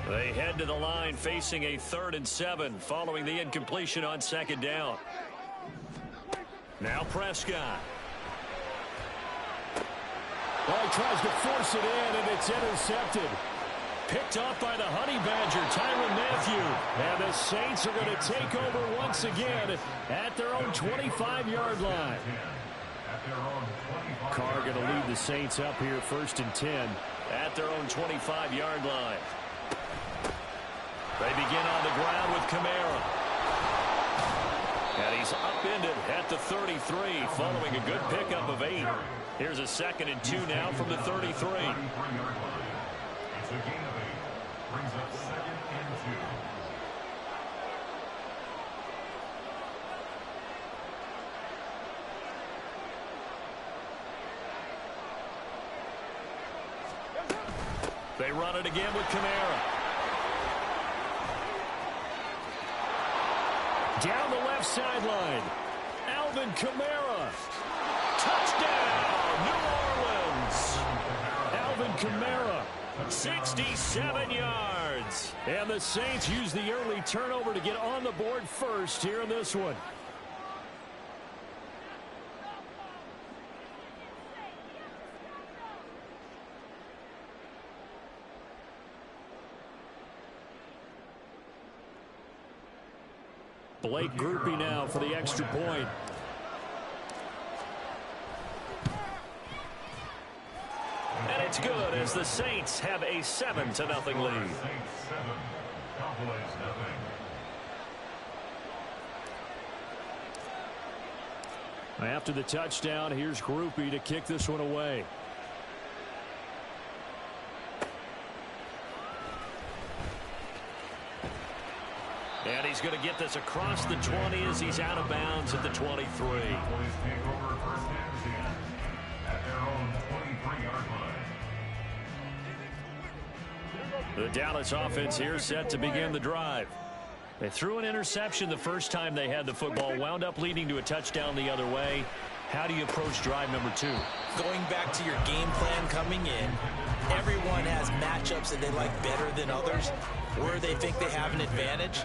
They head to the line facing a 3rd and 7 following the incompletion on second down. Now Prescott. Well, he tries to force it in, and it's intercepted. Picked off by the Honey Badger, Tyrann Mathieu. And the Saints are going to take over once again at their own 25-yard line. Carr going to lead the Saints up here 1st and 10 at their own 25-yard line. They begin on the ground with Kamara. And he's upended at the 33 following a good pickup of 8. Here's a 2nd and 2 now from the 33. It's a gain of 8. Brings up 2nd and 2. They run it again with Kamara. Down the left sideline. Alvin Kamara. Touchdown, New Orleans. Alvin Kamara, 67 yards. And the Saints use the early turnover to get on the board first here in this one. Blake Groupie now for the extra point. And it's good as the Saints have a 7-0 lead. After the touchdown, here's Groupie to kick this one away. And he's going to get this across the 20 as he's out of bounds at the 23. The Dallas offense here set to begin the drive. They threw an interception the first time they had the football, wound up leading to a touchdown the other way. How do you approach drive number 2? Going back to your game plan coming in, everyone has matchups that they like better than others. Where they think they have an advantage,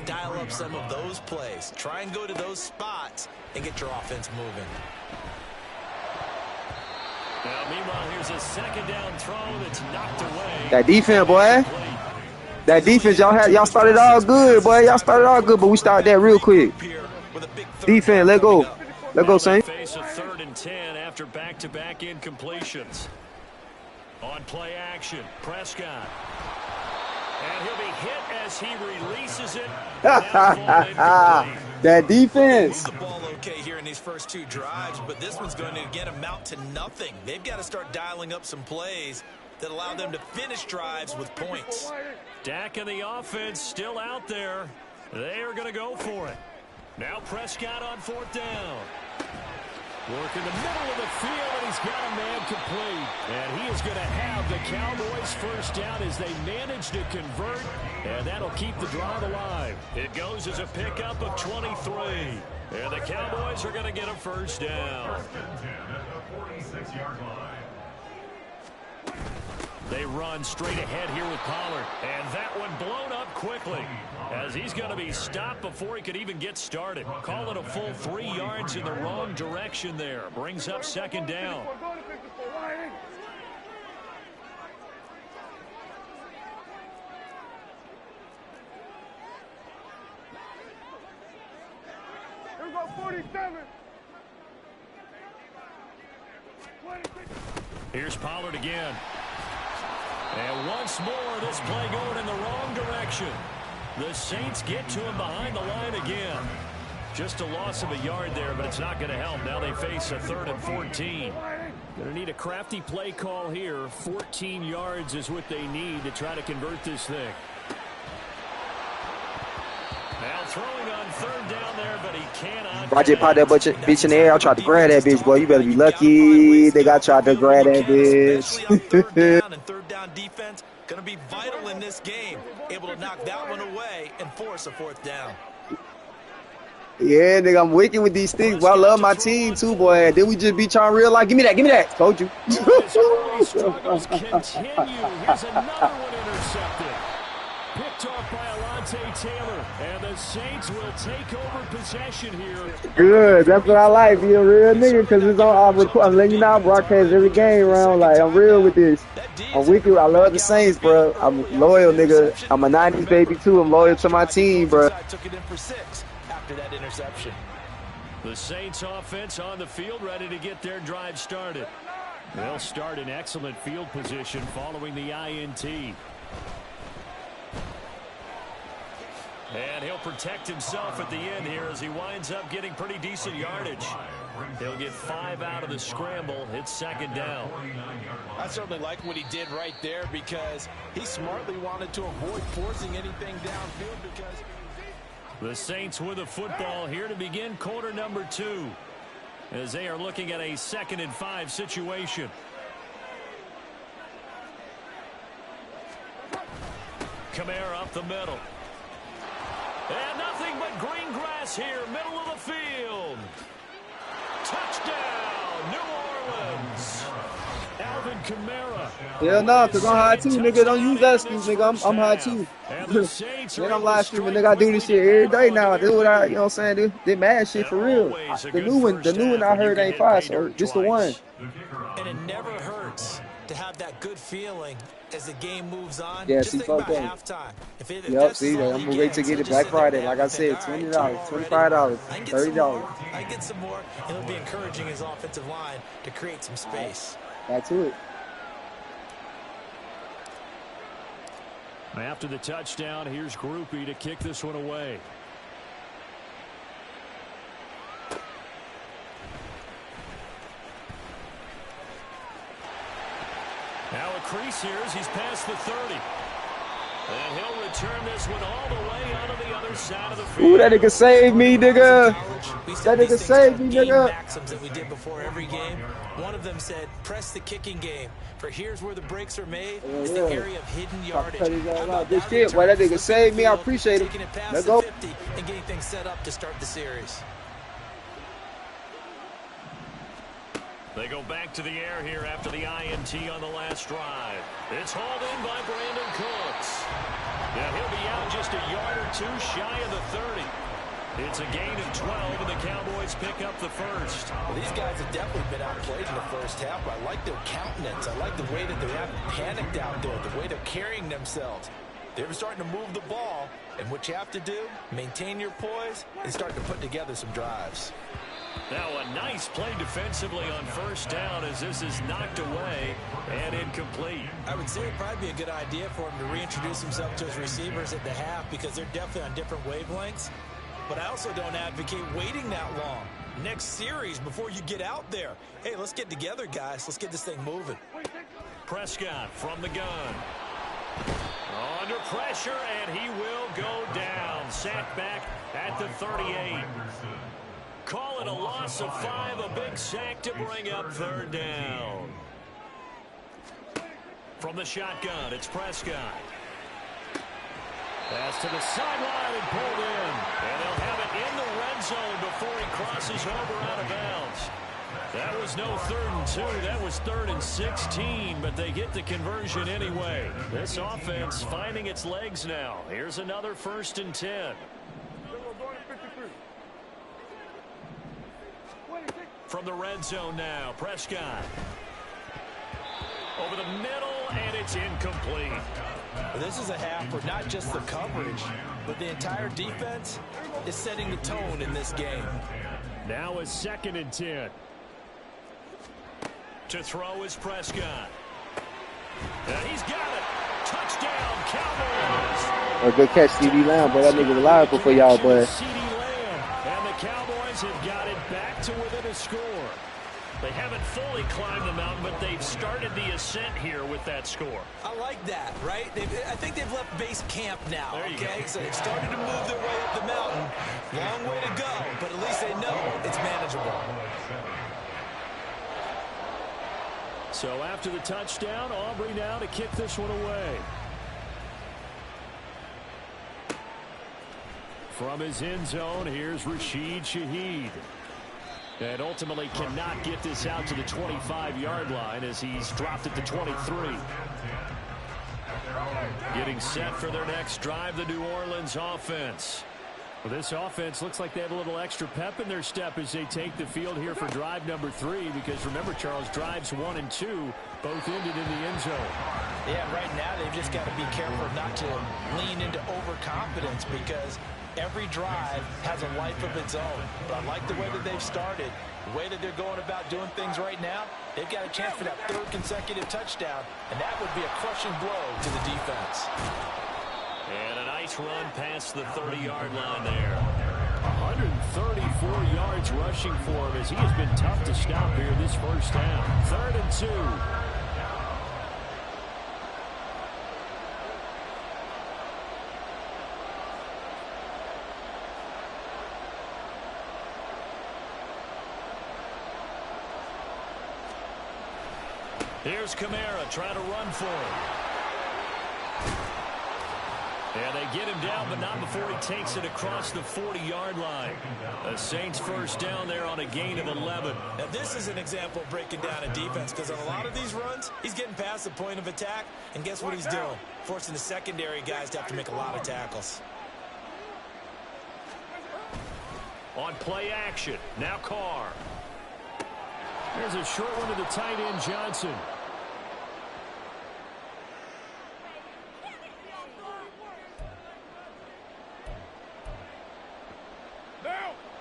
dial up some of those plays. Try and go to those spots and get your offense moving. Now, meanwhile, here's a second down throw that's knocked away. That defense, boy. That defense, y'all started all good, boy. Y'all started all good, but we started that real quick. Defense, let go. Let go, Saint. Face a 3rd and 10 after back-to-back incompletions. On play action, Prescott. And he'll be hit as he releases it. That defense. The ball okay here in these first 2 drives, but this one's going to again amount to nothing. They've got to start dialing up some plays that allow them to finish drives with points. Dak and the offense still out there. They are going to go for it. Now Prescott on 4th down. Work in the middle of the field, and he's got a man complete. And he is going to have the Cowboys first down as they manage to convert, and that'll keep the drive alive. It goes as a pickup of 23. And the Cowboys are going to get a first down. First and 10 at the 46-yard line. They run straight ahead here with Pollard. And that one blown up quickly as he's going to be stopped before he could even get started. Call it a full 3 yards in the wrong direction there. Brings up second down. Here we go, 47. Here's Pollard again. And once more, this play going in the wrong direction. The Saints get to him behind the line again. Just a loss of a yard there, but it's not going to help. Now they face a 3rd and 14. Going to need a crafty play call here. 14 yards is what they need to try to convert this thing. Now throwing on 3rd down there, but he cannot. Roger popped that bitch in the air. I tried to grab that bitch, boy. You better be lucky. They got tried to grab that bitch. 3rd down defense going to be vital in this game. Able to knock that one away and force a 4th down. Yeah, nigga, I'm wicked with these things. But I love my team too, boy. Then we just beat y'all real life. Give me that. Give me that. Told you. His early struggles continue. Here's another one intercepted. Picked off by Alontae Taylor. And the Saints will take over possession here. Good. That's what I like. Be a real nigga because it's on. I'm letting you know I broadcast every game around. Like, I'm real with this. I'm wicked. I love the Saints, bro. I'm loyal, nigga. I'm a 90s baby too. I'm loyal to my team, bro. Took it in for 6 after that interception. The Saints offense on the field, ready to get their drive started. They'll start in excellent field position following the INT. And he'll protect himself at the end here as he winds up getting pretty decent yardage. He'll get 5 out of the scramble. It's second down. I certainly like what he did right there because he smartly wanted to avoid forcing anything downfield because... The Saints with the football here to begin quarter number 2 as they are looking at a 2nd and 5 situation. Kamara up the middle. And nothing but green grass here, middle of the field. Touchdown, New Orleans. Alvin Kamara. Hell no, because I'm high too, nigga. Don't use that excuse, nigga. I'm high too. Nigga, I'm live streaming, nigga. I do this shit every day now. This is what I, you know what I'm saying, dude? They mad shit for real. The new one I heard ain't fire, so just the one. And it never hurts to have that good feeling as the game moves on. Yeah, just see, think about fuck halftime. Yep, see, I'm gonna wait to get it Black Friday. Like I said, $20, $25, $30. I get some more, and it'll be encouraging his offensive line to create some space. Back to it. After the touchdown, here's Groupie to kick this one away. Now a crease here as he's past the 30. And he'll return this one all the way onto the other side of the field. Ooh, that nigga saved me, nigga. That nigga saved me, nigga. Maxims that we did before every game. One of them said, press the kicking game. For here's where the breaks are made. It's the area of hidden yardage. This shit, boy, that nigga saved me. I appreciate it. Let's go. And getting things set up to start the series. They go back to the air here after the INT on the last drive. It's hauled in by Brandon Cooks. Now he'll be out just a yard or two shy of the 30. It's a gain of 12, and the Cowboys Cowboys pick up the first. Well, these guys have definitely been outplayed in the first half, but I like their countenance. I like the way that they haven't panicked out there, the way they're carrying themselves. They're starting to move the ball, and what you have to do, maintain your poise and start to put together some drives. Now a nice play defensively on first down as this is knocked away and incomplete. I would say it'd probably be a good idea for him to reintroduce himself to his receivers at the half because they're definitely on different wavelengths. But I also don't advocate waiting that long. Next series before you get out there. Hey, let's get together, guys. Let's get this thing moving. Prescott from the gun. Under pressure, and he will go down. Sacked back at the 38. Call it a loss of 5, a big sack to bring up third down. From the shotgun, it's Prescott. Pass to the sideline and pulled in. And they'll have it in the red zone before he crosses over out of bounds. That was no 3rd and 2. That was 3rd and 16, but they get the conversion anyway. This offense finding its legs now. Here's another 1st and 10. From the red zone now, Prescott. Over the middle, and it's incomplete. This is a half where not just the coverage, but the entire defense is setting the tone in this game. Now a 2nd and 10. To throw is Prescott. And he's got it. Touchdown, Cowboys. A good catch, CD Lamb, but that nigga reliable for y'all, but CD Lamb, and the Cowboys have got it back to within a score. They haven't fully climbed the mountain, but they've started the ascent here with that score. I like that, right? I think they've left base camp now, There you okay? go. So they've started to move their way up the mountain. Long way to go, but at least they know it's manageable. So after the touchdown, Aubrey now to kick this one away. From his end zone, here's Rashid Shaheed. And ultimately cannot get this out to the 25-yard line as he's dropped at the 23. Getting set for their next drive, the New Orleans offense. Well, this offense looks like they have a little extra pep in their step as they take the field here for drive number 3. Because remember, Charles, drives 1 and 2 both ended in the end zone. Yeah, right now they've just got to be careful not to lean into overconfidence because every drive has a life of its own. But I like the way that they've started, the way that they're going about doing things right now. They've got a chance for that 3rd consecutive touchdown, and that would be a crushing blow to the defense. And a nice run past the 30-yard line there. 134 yards rushing for him as he has been tough to stop here this first half. 3rd and 2. Here's Kamara trying to run for him. And they get him down, but not before he takes it across the 40-yard line. The Saints first down there on a gain of 11. Now, this is an example of breaking down a defense because on a lot of these runs, he's getting past the point of attack, and guess what he's doing? Forcing the secondary guys to have to make a lot of tackles. On play action, now Carr. There's a short one to the tight end, Johnson.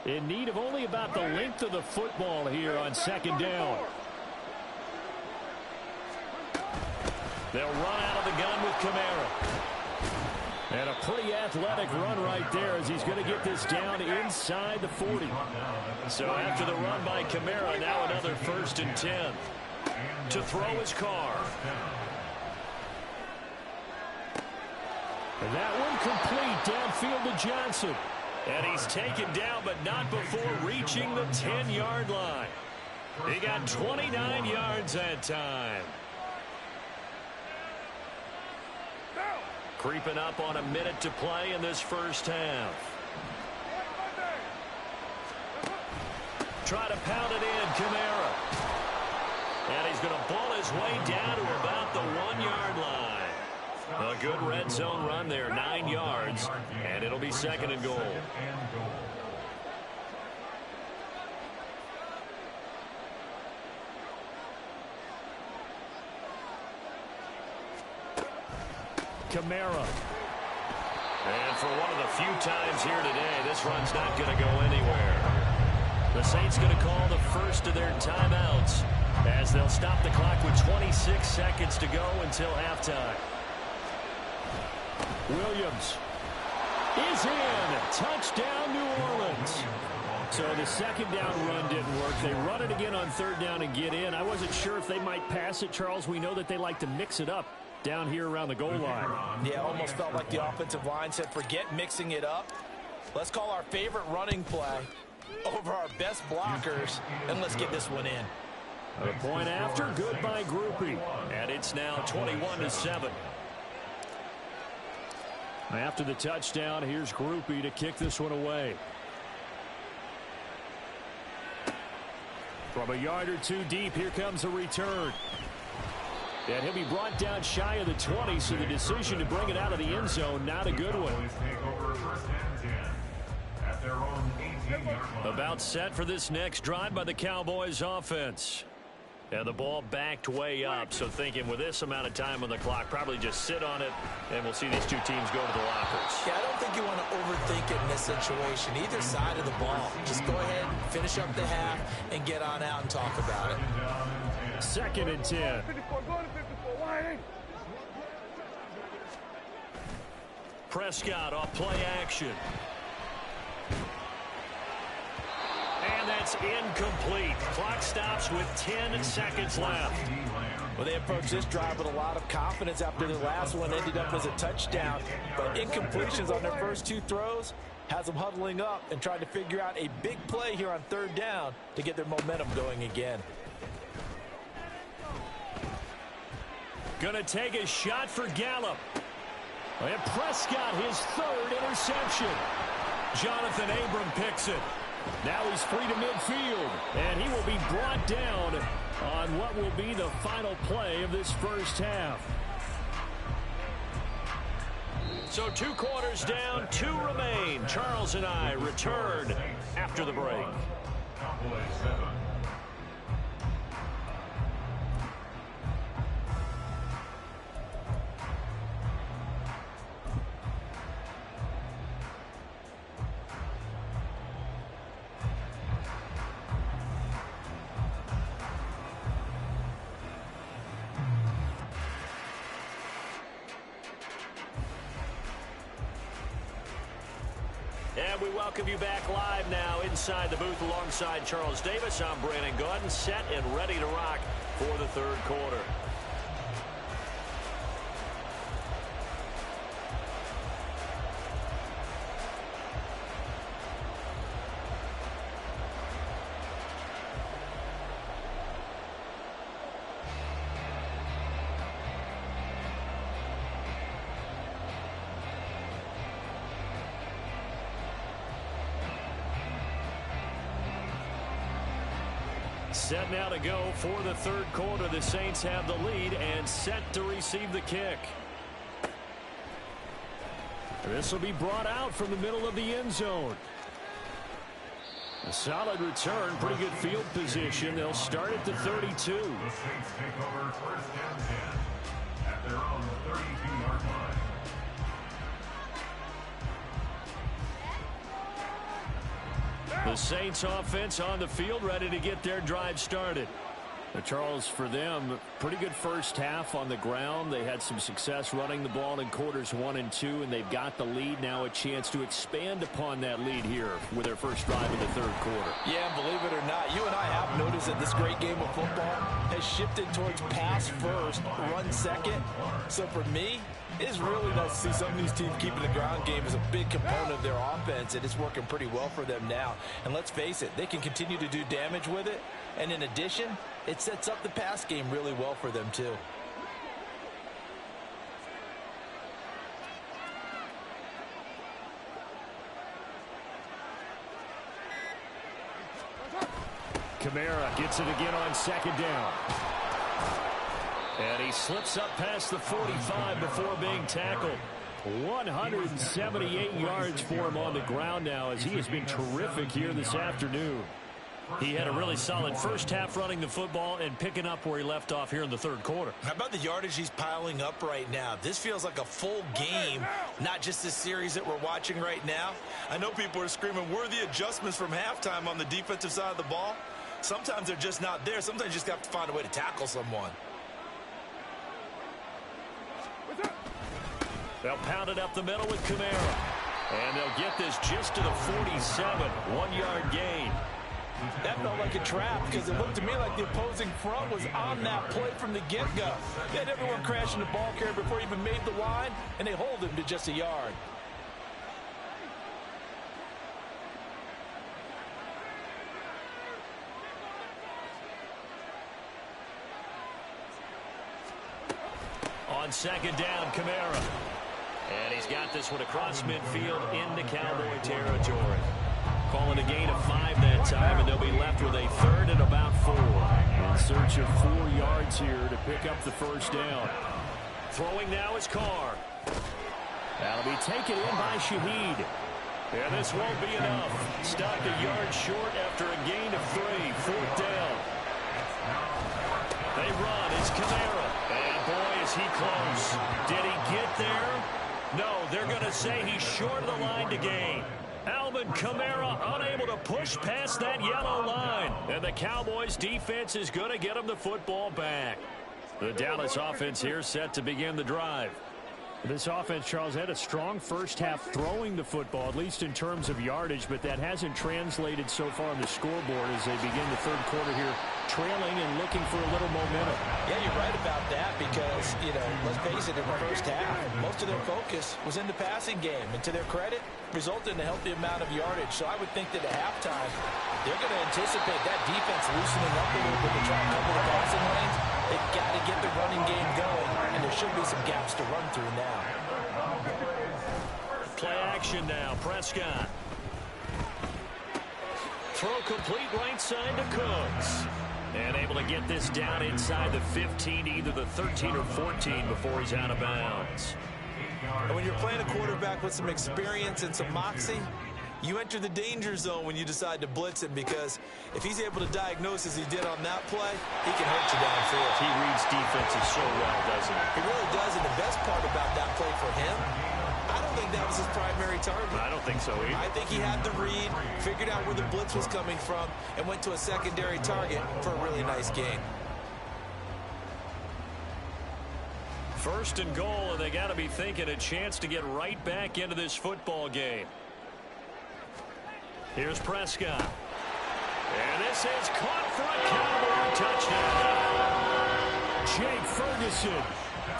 In need of only about the length of the football here on 2nd down. They'll run out of the gun with Kamara. And a pretty athletic run right there as he's going to get this down inside the 40. So after the run by Kamara, now another 1st and 10. To throw his Carr. And that one complete downfield to Johnson. And he's taken down, but not before reaching the 10-yard line. He got 29 yards that time. Creeping up on a minute to play in this first half. Try to pound it in, Kamara. And he's going to ball his way down to about the 1-yard line. A good red zone run there, 9 yards, and it'll be 2nd and goal. Kamara. And for one of the few times here today, this run's not going to go anywhere. The Saints going to call the first of their timeouts as they'll stop the clock with 26 seconds to go until halftime. Williams is in. Touchdown, New Orleans. So the second down run didn't work. They run it again on third down and get in. I wasn't sure if they might pass it, Charles. We know that they like to mix it up down here around the goal line. Yeah, almost felt like the offensive line said, forget mixing it up. Let's call our favorite running play over our best blockers, and let's get this one in. A point after, good by Groupie. And it's now 21-7. After the touchdown, here's Groupie to kick this one away. From a yard or two deep, here comes a return. And he'll be brought down shy of the 20, so the decision to bring it out of the end zone, not a good one. About set for this next drive by the Cowboys offense. And the ball backed way up, so thinking with this amount of time on the clock, probably just sit on it, and we'll see these two teams go to the lockers. Yeah, I don't think you want to overthink it in this situation. Either side of the ball. Just go ahead, finish up the half, and get on out and talk about it. 2nd and 10. 54, go to 54, wide. Prescott off play action. And that's incomplete. Clock stops with 10 seconds left. Well, they approached this drive with a lot of confidence after the last one ended up as a touchdown. But incompletions on their first two throws has them huddling up and trying to figure out a big play here on third down to get their momentum going again. Gonna take a shot for Gallup. And Prescott, his third interception. Jonathan Abram picks it. Now he's free to midfield, and he will be brought down on what will be the final play of this first half. So 2 quarters down, 2 remain. Charles and I return after the break. And we welcome you back live now inside the booth alongside Charles Davis. I'm Brandon Gordon, set and ready to rock for the third quarter. Set now to go for the third quarter. The Saints have the lead and set to receive the kick. This will be brought out from the middle of the end zone. A solid return, pretty good field position. They'll start at the 32. The Saints take over first and 10 at their own 32-yard line. The Saints offense on the field, ready to get their drive started. Charles, for them, pretty good first half on the ground. They had some success running the ball in quarters 1 and 2, and they've got the lead now, a chance to expand upon that lead here with their first drive in the third quarter. Yeah, and believe it or not, you and I have noticed that this great game of football has shifted towards pass first, run second. So for me, it's really nice to see some of these teams keeping the ground game as a big component of their offense, and it's working pretty well for them now. And let's face it, they can continue to do damage with it. And in addition, it sets up the pass game really well for them too. Kamara gets it again on second down. And he slips up past the 45 before being tackled. 178 yards for him on the ground now, as he has been terrific here this afternoon. He had a really solid first half running the football and picking up where he left off here in the third quarter. How about the yardage he's piling up right now? This feels like a full game, not just this series that we're watching right now. I know people are screaming, worthy adjustments from halftime on the defensive side of the ball. Sometimes they're just not there. Sometimes you just have to find a way to tackle someone. They'll pound it up the middle with Kamara. And they'll get this just to the 47, 1-yard gain. That felt like a trap because it looked to me like the opposing front was on that play from the get-go. They had everyone crashing the ball carrier before he even made the line, and they hold him to just a yard. On second down, Kamara. And he's got this one across midfield into Cowboy territory. Calling a gain of 5 that time, and they'll be left with a third and about 4. In search of 4 yards here to pick up the first down. Throwing now is Carr. That'll be taken in by Shaheed. And this won't be enough. Stopped a yard short after a gain of 3. 4th down. They run. It's Kamara. And boy, is he close. Did he get there? No, they're going to say he's short of the line to gain. Alvin Kamara unable to push past that yellow line. And the Cowboys defense is going to get him the football back. The Dallas offense here set to begin the drive. This offense, Charles, had a strong first half throwing the football, at least in terms of yardage, but that hasn't translated so far on the scoreboard as they begin the third quarter here, trailing and looking for a little momentum. Yeah, you're right about that because, let's face it, in the first half, most of their focus was in the passing game. And to their credit, resulted in a healthy amount of yardage. So I would think that at halftime, they're going to anticipate that defense loosening up a little bit to try and cover the passing lanes. They've got to get the running game going, and there should be some gaps to run through now. Play action now, Prescott. Throw complete right side to Cooks. And able to get this down inside the 15, either the 13 or 14 before he's out of bounds. And when you're playing a quarterback with some experience and some moxie, you enter the danger zone when you decide to blitz him, because if he's able to diagnose as he did on that play, he can hurt you downfield. He reads defenses so well, doesn't he? He really does, and the best part about that play for him, I don't think that was his primary target. I don't think so either. I think he had the read, figured out where the blitz was coming from, and went to a secondary target for a really nice gain. First and goal, and they got to be thinking a chance to get right back into this football game. Here's Prescott. And this is caught for a Cowboy touchdown. Jake Ferguson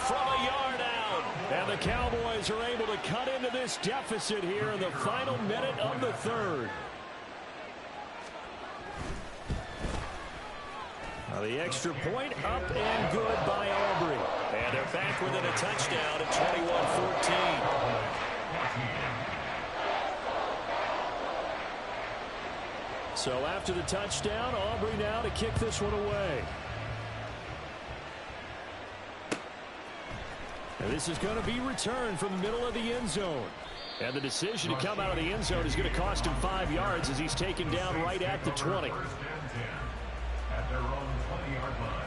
from a yard out. And the Cowboys are able to cut into this deficit here in the final minute of the third. Now the extra point up and good by Aubrey. And they're back within a touchdown at 21-14. So after the touchdown, Aubrey now to kick this one away. And this is going to be returned from the middle of the end zone. And the decision to come out of the end zone is going to cost him 5 yards as he's taken down right at the 20. At their own 20-yard line.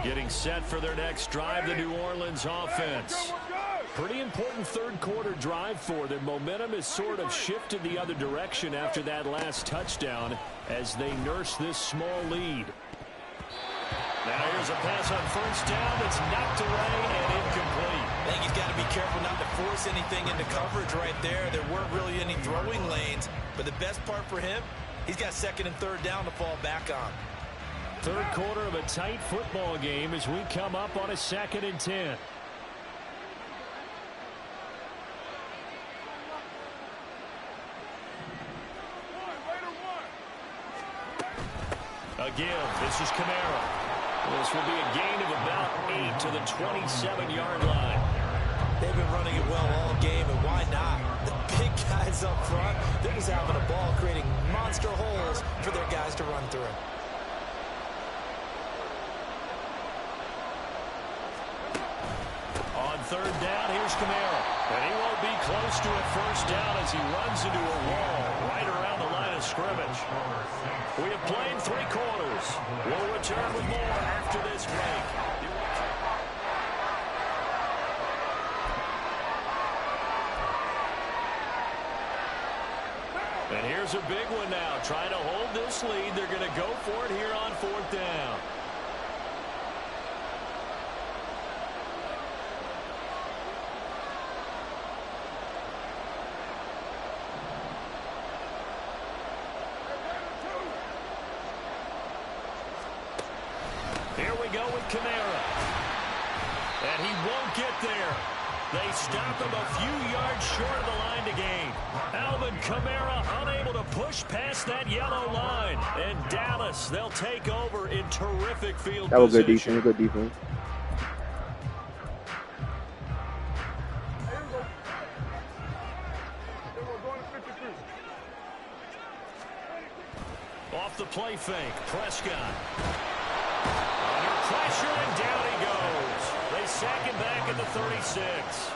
Getting set for their next drive, the New Orleans offense. Pretty important third quarter drive for them. Momentum has sort of shifted the other direction after that last touchdown as they nurse this small lead. Now here's a pass on first down that's knocked away and incomplete. I think he's got to be careful not to force anything into coverage right there. There weren't really any throwing lanes, but the best part for him, he's got second and third down to fall back on. Third quarter of a tight football game as we come up on a 2nd and 10. Again, this is Kamara. This will be a gain of about 8 to the 27-yard line. They've been running it well all game, and why not? The big guys up front, they're just having a ball, creating monster holes for their guys to run through. On third down, here's Kamara. And he won't be close to a first down as he runs into a wall right around the line of scrimmage. We have played 3 quarters. We'll return with more after this break. And here's a big one now. Trying to hold this lead. They're going to go for it here on 4th down. Here we go with Kamara. And he won't get there. They stop him a few yards short of the line to gain. Alvin Kamara unable to push past that yellow line. And Dallas, they'll take over in terrific field position. That was good defense. Good defense. Off the play fake, Prescott. Under pressure, and down he goes. They sack him back at the 36.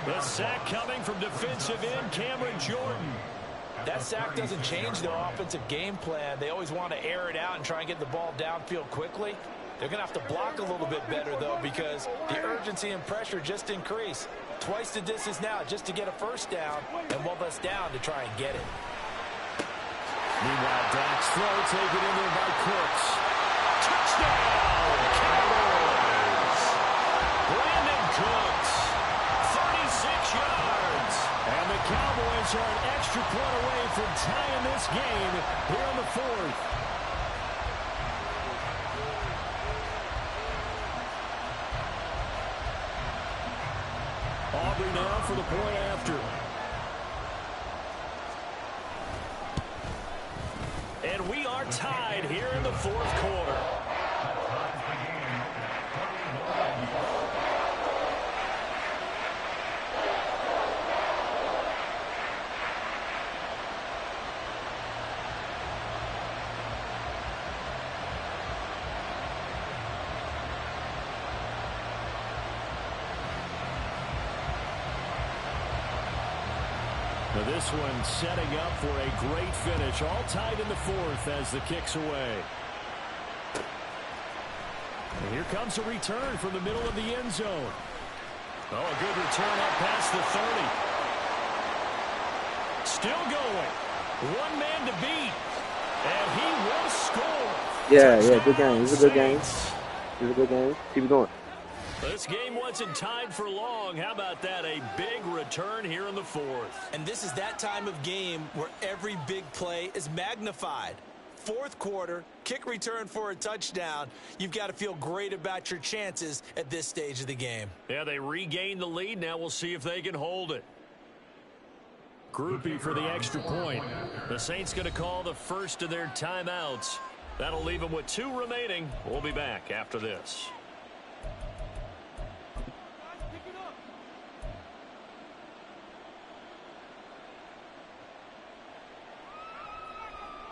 The sack coming from defensive end Cameron Jordan. That sack doesn't change their offensive game plan. They always want to air it out and try and get the ball downfield quickly. They're going to have to block a little bit better, though, because the urgency and pressure just increase. Twice the distance now just to get a first down, and one less down to try and get it. Meanwhile, Dak's throw taken in there by Cooks. Touchdown, Cowboys! Brandon Cooks, 36 yards. And the Cowboys are an extra point away from tying this game here in the 4th. Aubrey now for the point after. And we are tied here in the 4th quarter. Now this one setting up for a great finish. All tied in the 4th as the kick's away. And here comes a return from the middle of the end zone. Oh, a good return up past the 30. Still going. One man to beat. And he will score. Yeah, good game. It was a good game. It was a good game. Keep it going. This game wasn't tied for long. How about that? A big return here in the 4th. And this is that time of game where every big play is magnified. 4th quarter, kick return for a touchdown. You've got to feel great about your chances at this stage of the game. Yeah, they regained the lead. Now we'll see if they can hold it. Groupie for the extra point. The Saints going to call the first of their timeouts. That'll leave them with 2 remaining. We'll be back after this.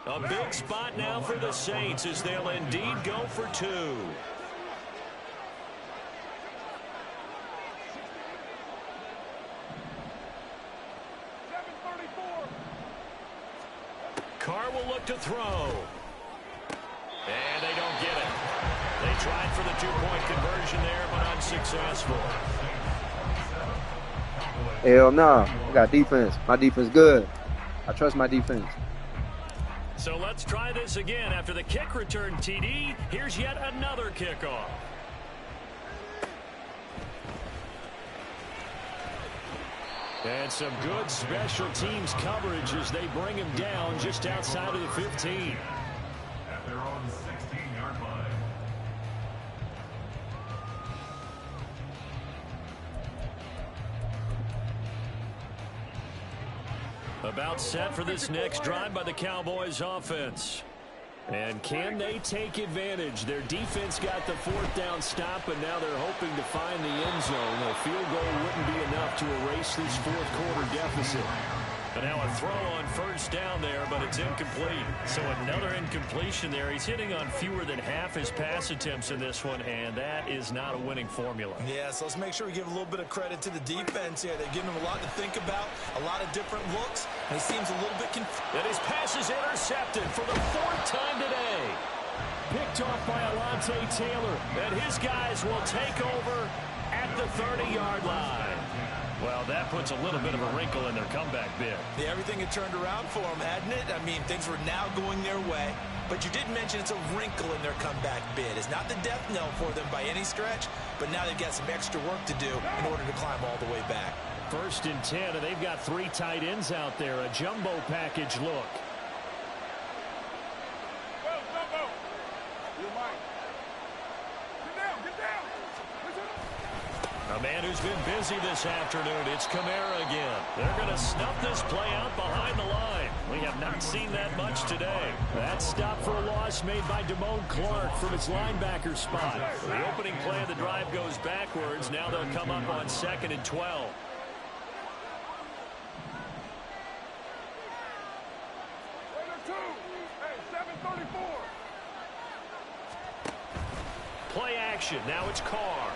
A big spot now for the Saints as they'll indeed go for 2. Carr will look to throw. And they don't get it. They tried for the 2-point conversion there, but unsuccessful. Hell no. I got defense. My defense good. I trust my defense. So let's try this again. After the kick return, TD, here's yet another kickoff. And some good special teams coverage as they bring him down just outside of the 15. At their own 16-yard line. About set for this next drive by the Cowboys offense. And can they take advantage? Their defense got the 4th down stop, and now they're hoping to find the end zone. A field goal wouldn't be enough to erase this 4th quarter deficit. And now a throw on first down there, but it's incomplete. So another incompletion there. He's hitting on fewer than half his pass attempts in this one, and that is not a winning formula. Yeah, so let's make sure we give a little bit of credit to the defense here. They're giving him a lot to think about, a lot of different looks, and he seems a little bit confused. And his pass is intercepted for the 4th time today. Picked off by Alontae Taylor, and his guys will take over at the 30-yard line. Well, that puts a little bit of a wrinkle in their comeback bid. Yeah, everything had turned around for them, hadn't it? I mean, things were now going their way. But you did mention it's a wrinkle in their comeback bid. It's not the death knell for them by any stretch, but now they've got some extra work to do in order to climb all the way back. 1st and 10, and they've got 3 tight ends out there. A jumbo package look. Well, jumbo. You might. Get down, get down. A man who's been busy this afternoon. It's Kamara again. They're going to snuff this play out behind the line. We have not seen that much today. That stop for a loss made by Damone Clark from his linebacker spot. The opening play of the drive goes backwards. Now they'll come up on 2nd and 12. Hey, 734. Play action. Now it's Carr.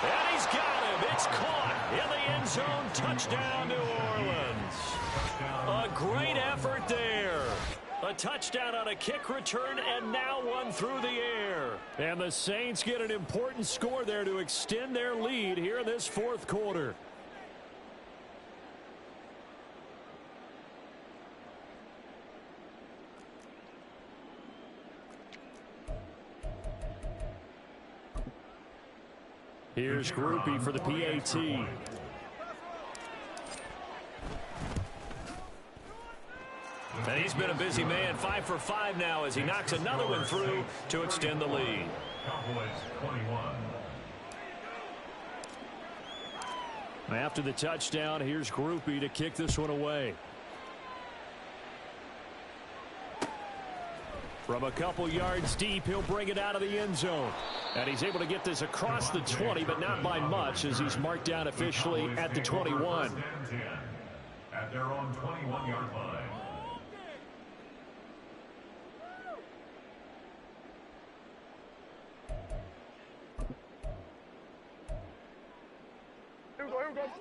And he's got him. It's caught in the end zone. Touchdown, New Orleans. A great effort there. A touchdown on a kick return, and now one through the air. And the Saints get an important score there to extend their lead here in this 4th quarter. Here's Groupie for the PAT. And he's been a busy man, 5 for 5 now as he knocks another one through to extend the lead. After the touchdown, here's Groupie to kick this one away. From a couple yards deep, he'll bring it out of the end zone. And he's able to get this across the 20, but not by much as he's marked down officially at the 21. At their own 21-yard line.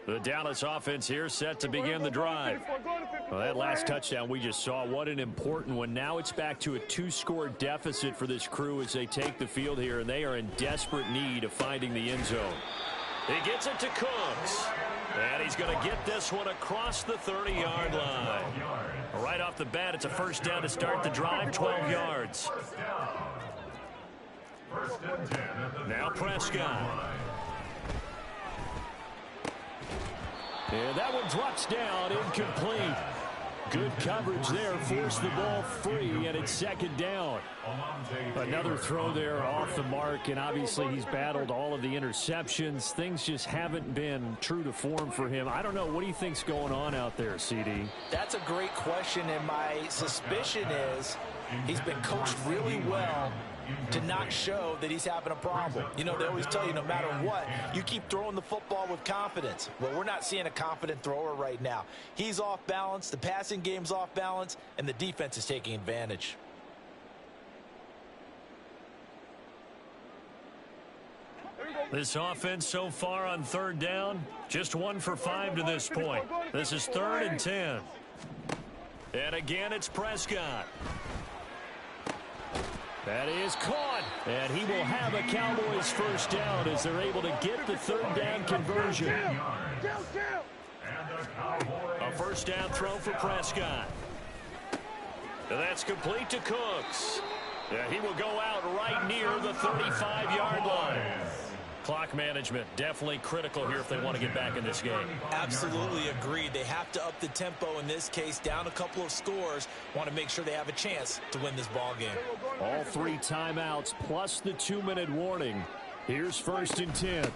The Dallas offense here set to begin the drive. Well, that last touchdown we just saw, what an important one. Now it's back to a 2-score deficit for this crew as they take the field here, and they are in desperate need of finding the end zone. He gets it to Cooks, and he's going to get this one across the 30-yard line. Right off the bat, it's a 1st down to start the drive, 12 yards. Now Prescott. And that one drops down, incomplete. Good coverage there, forced the ball free, and it's 2nd down. Another throw there off the mark, and obviously he's battled all of the interceptions. Things just haven't been true to form for him. I don't know, what do you think's going on out there, CD? That's a great question, and my suspicion is he's been coached really well to not show that he's having a problem. You know, they always tell you no matter what, you keep throwing the football with confidence. Well, we're not seeing a confident thrower right now. He's off balance, the passing game's off balance, and the defense is taking advantage. This offense so far on 3rd down, just 1 for 5 to this point. This is 3rd and 10. And again, it's Prescott. That is caught, and he will have a Cowboys 1st down as they're able to get the 3rd down conversion. A 1st down throw for Prescott. And that's complete to Cooks. He will go out right near the 35-yard line. Clock management definitely critical here if they want to get back in this game. Absolutely agreed. They have to up the tempo in this case, down a couple of scores. Want to make sure they have a chance to win this ball game. All 3 timeouts plus the 2-minute warning. Here's 1st and 10.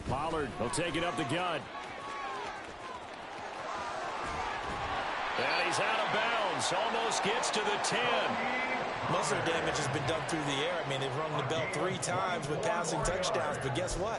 Pollard will take it up the gut. And he's out of bounds. Almost gets to the 10. Most of the damage has been done through the air. I mean, they've rung the bell 3 times with passing touchdowns, but guess what?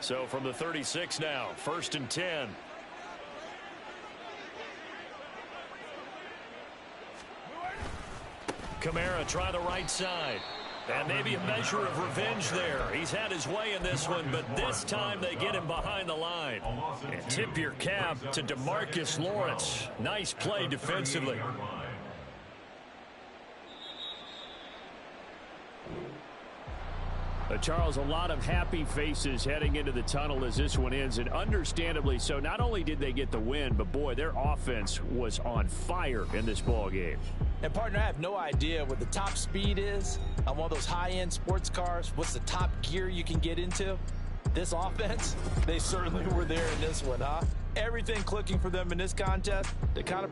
So from the 36 now, 1st and 10. Kamara try the right side. And maybe a measure of revenge there. He's had his way in this one, but this time they get him behind the line. And tip your cap to DeMarcus Lawrence. Nice play defensively. Charles, a lot of happy faces heading into the tunnel as this one ends, and understandably so. Not only did they get the win, but boy, their offense was on fire in this ball game. And partner, I have no idea what the top speed is on one of those high-end sports cars. What's the top gear you can get into? This offense, they certainly were there in this one, huh? Everything clicking for them in this contest. They kind of...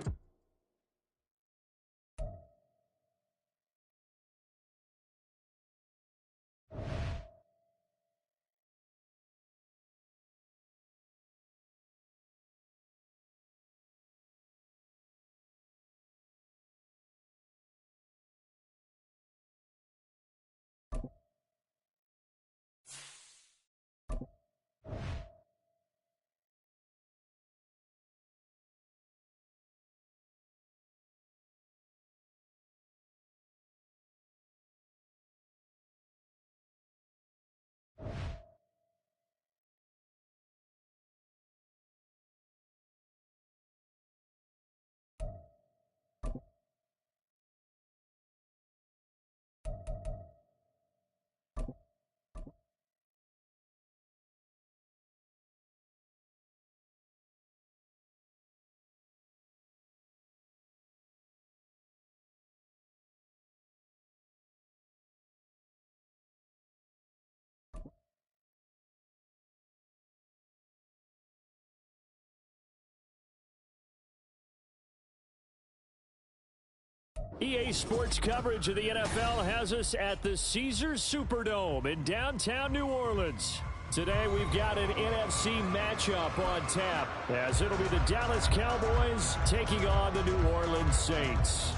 EA Sports coverage of the NFL has us at the Caesars Superdome in downtown New Orleans. Today we've got an NFC matchup on tap, as it'll be the Dallas Cowboys taking on the New Orleans Saints.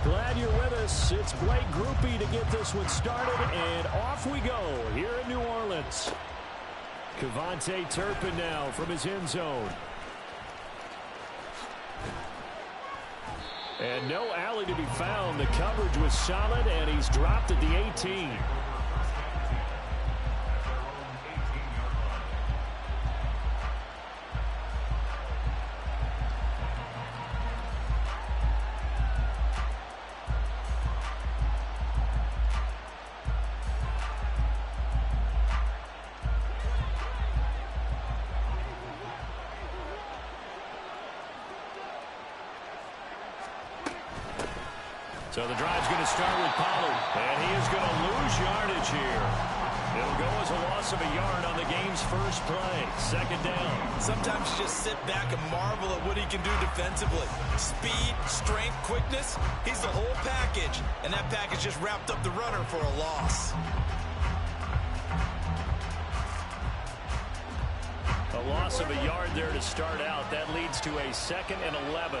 Glad you're with us. It's Blake Groupie to get this one started, and off we go here in New Orleans. Kevontae Turpin now from his end zone. And no alley to be found. The coverage was solid, and he's dropped at the 18. So the drive's going to start with Pollard, and he is going to lose yardage here. It'll go as a loss of a yard on the game's first play. 2nd down. Sometimes you just sit back and marvel at what he can do defensively. Speed, strength, quickness, he's the whole package. And that package just wrapped up the runner for a loss. A loss of a yard there to start out. That leads to a 2nd and 11.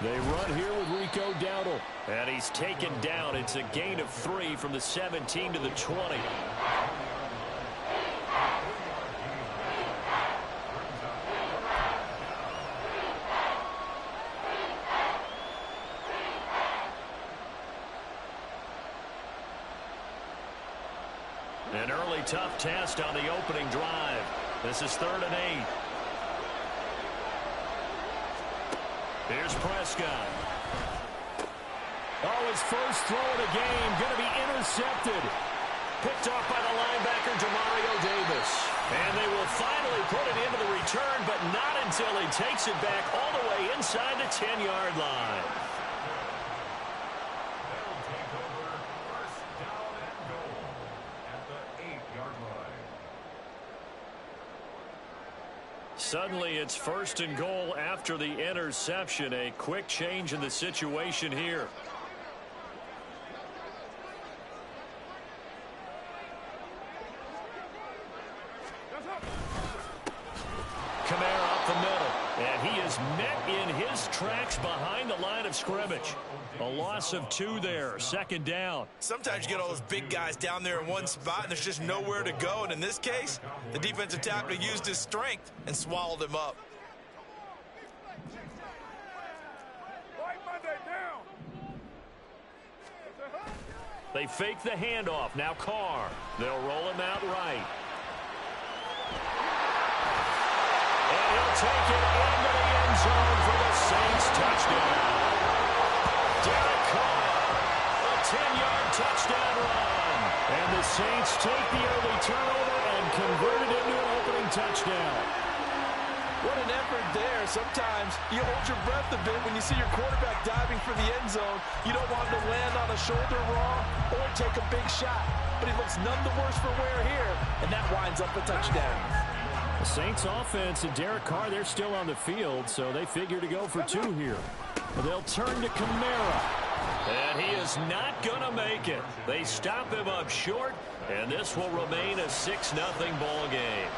They run here with Rico Dowdle. And he's taken down. It's a gain of 3 from the 17 to the 20. An early tough test on the opening drive. This is 3rd and 8. Here's Prescott. Oh, his first throw of the game going to be intercepted. Picked off by the linebacker, Demario Davis. And they will finally put it into the return, but not until he takes it back all the way inside the 10-yard line. They'll take over 1st down and goal at the 8-yard line. Suddenly it's 1st and goal after the interception. A quick change in the situation here. Kamara up the middle. And he is met in his tracks behind the line of scrimmage. A loss of 2 there, 2nd down. Sometimes you get all those big guys down there in one spot, and there's just nowhere to go. And in this case, the defensive tackle used his strength and swallowed him up. They fake the handoff. Now Carr. They'll roll him out right. And he'll take it into the end zone for the Saints touchdown. Derek Carr, a 10-yard touchdown run. And the Saints take the early turnover and convert it into an opening touchdown. What an effort there. Sometimes you hold your breath a bit when you see your quarterback diving for the end zone. You don't want him to land on a shoulder wrong or take a big shot. But he looks none the worse for wear here, and that winds up a touchdown. The Saints offense and Derek Carr, they're still on the field, so they figure to go for 2 here. They'll turn to Kamara. And he is not going to make it. They stop him up short, and this will remain a 6-0 ball game.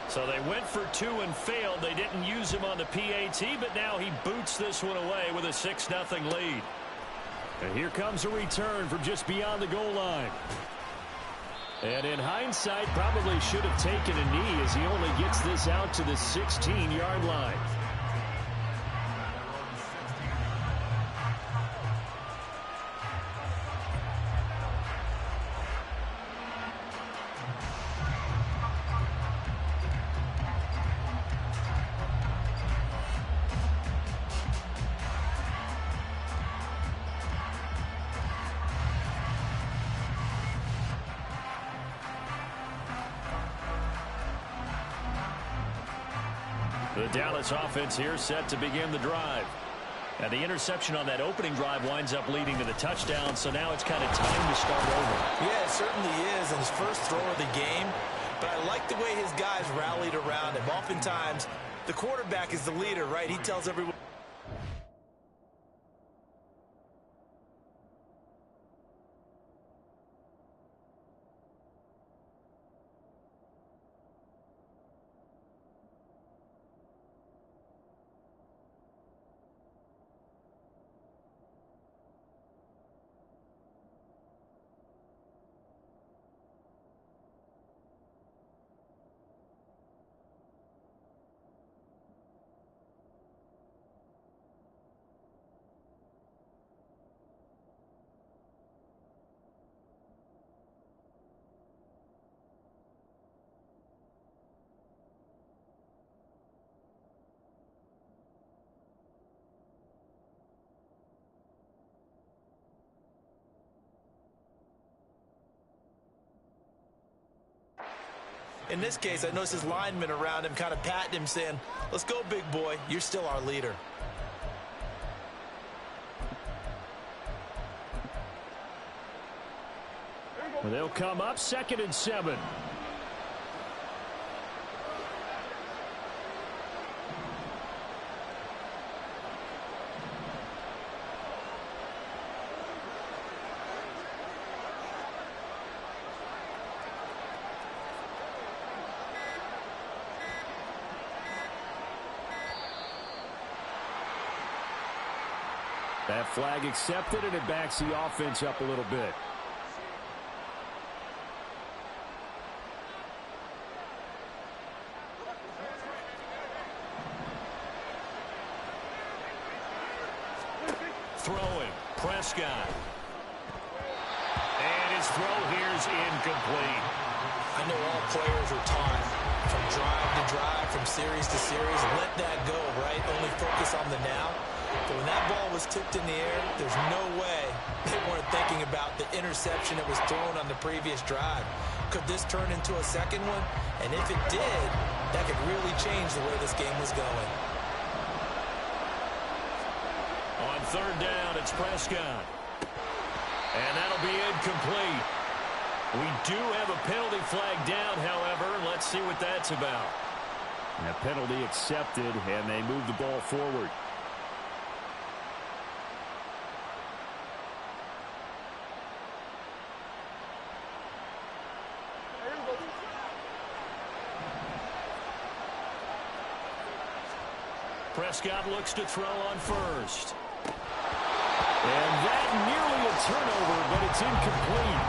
So they went for 2 and failed. They didn't use him on the PAT, but now he boots this one away with a 6-0 lead. And here comes a return from just beyond the goal line. And in hindsight, probably should have taken a knee as he only gets this out to the 16-yard line. The Dallas offense here set to begin the drive. And the interception on that opening drive winds up leading to the touchdown, so now it's kind of time to start over. Yeah, it certainly is, and his first throw of the game. But I like the way his guys rallied around him. Oftentimes, the quarterback is the leader, right? He tells everyone. In this case, I noticed his linemen around him kind of patting him, saying, "Let's go, big boy. You're still our leader." Well, they'll come up 2nd and 7. That flag accepted, and it backs the offense up a little bit. Throwing, Prescott. And his throw here is incomplete. I know all players are taught from drive to drive, from series to series. Let that go, right? Only focus on the now. But when that ball was tipped in the air, there's no way they weren't thinking about the interception that was thrown on the previous drive. Could this turn into a second one? And if it did, that could really change the way this game was going. On 3rd down, it's Prescott. And that'll be incomplete. We do have a penalty flag down, however. Let's see what that's about. And a penalty accepted, and they move the ball forward. Prescott looks to throw on first. And that nearly a turnover, but it's incomplete.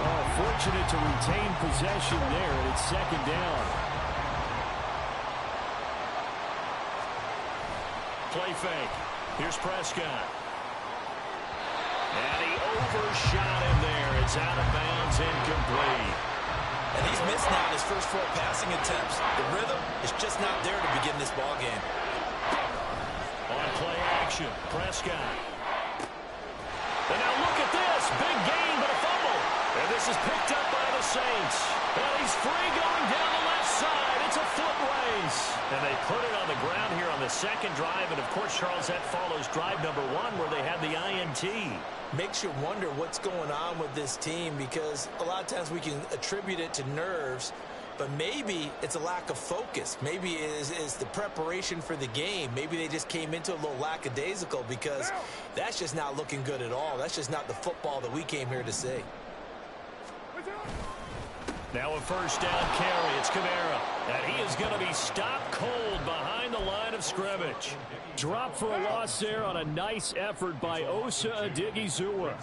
Oh, fortunate to retain possession there, and it's second down. Play fake. Here's Prescott. And he overshot him there. It's out of bounds, incomplete. And he's missed now his first 4 passing attempts. The rhythm is just not there to begin this ball game. On play action, Prescott. And now look at this. Big gain, but a fumble. And this is picked up by the Saints. And he's free going down the left side. It's a foot race. And they put it on the ground here on the second drive. And, of course, Charles, that follows drive number 1 where they had the INT. Makes you wonder what's going on with this team, because a lot of times we can attribute it to nerves, but maybe it's a lack of focus. Maybe it is the preparation for the game. Maybe they just came into a little lackadaisical, because that's just not looking good at all. That's just not the football that we came here to see. Now a first down carry. It's Kamara. And he is going to be stopped cold behind the line of scrimmage. Drop for a loss there on a nice effort by Osa Odighizuwa.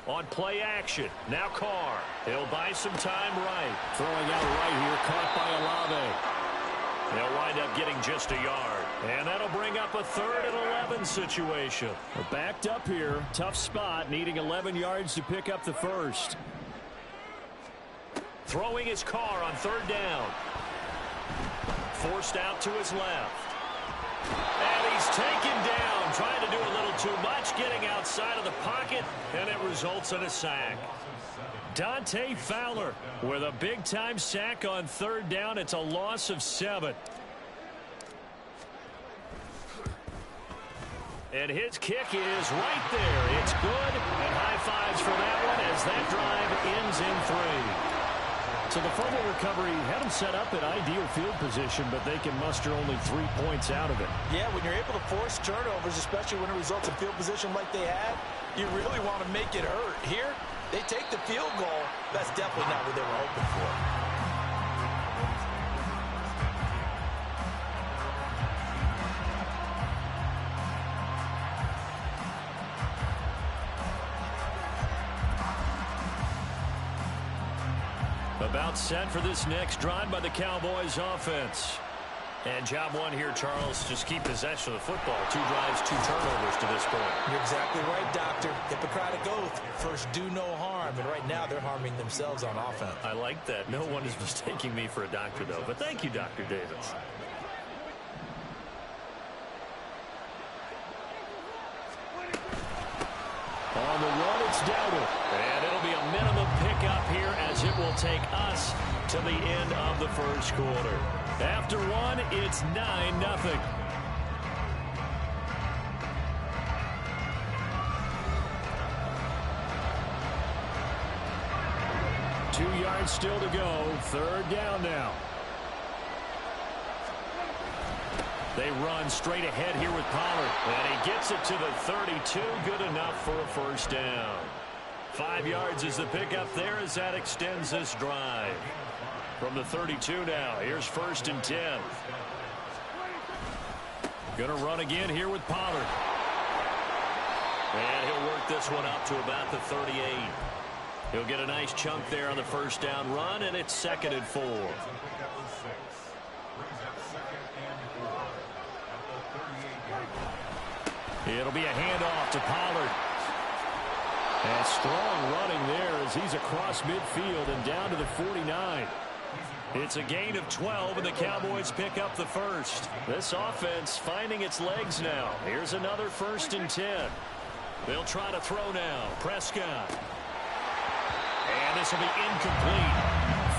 On play action. Now Carr. He'll buy some time right. Throwing out right here. Caught by Olave. They'll wind up getting just a yard. And that'll bring up a 3rd and 11 situation. We're backed up here. Tough spot. Needing 11 yards to pick up the first. Throwing his Carr on 3rd down. Forced out to his left. And he's taken down. Trying to do a little too much. Getting outside of the pocket. And it results in a sack. Dante Fowler with a big-time sack on 3rd down. It's a loss of 7. And his kick is right there. It's good. And high fives for that one as that drive ends in 3. So the fumble recovery had them set up in ideal field position, but they can muster only 3 points out of it. Yeah, when you're able to force turnovers, especially when it results in field position like they had, you really want to make it hurt. Here, they take the field goal. That's definitely not what they were hoping for. About set for this next drive by the Cowboys offense. And job 1 here, Charles, just keep possession of the football. 2 drives, 2 turnovers to this point. You're exactly right, Doctor. Hippocratic oath. First, do no harm. And right now, they're harming themselves on offense. I like that. No one is mistaking me for a doctor, though. But thank you, Dr. Davis. On the run, it's Dowdle. And it'll be a minimum pickup here as it will take us to the end of the first quarter. After 1, it's 9-0. Two yards still to go. 3rd down now. They run straight ahead here with Pollard. And he gets it to the 32. Good enough for a first down. 5 yards is the pickup there as that extends this drive. From the 32 now. Here's 1st and 10. Gonna run again here with Pollard. And he'll work this one up to about the 38. He'll get a nice chunk there on the first down run, and it's 2nd and 4. It'll be a handoff to Pollard. And strong running there as he's across midfield and down to the 49. It's a gain of 12, and the Cowboys pick up the first. This offense finding its legs now. Here's another 1st and 10. They'll try to throw now. Prescott. And this will be incomplete.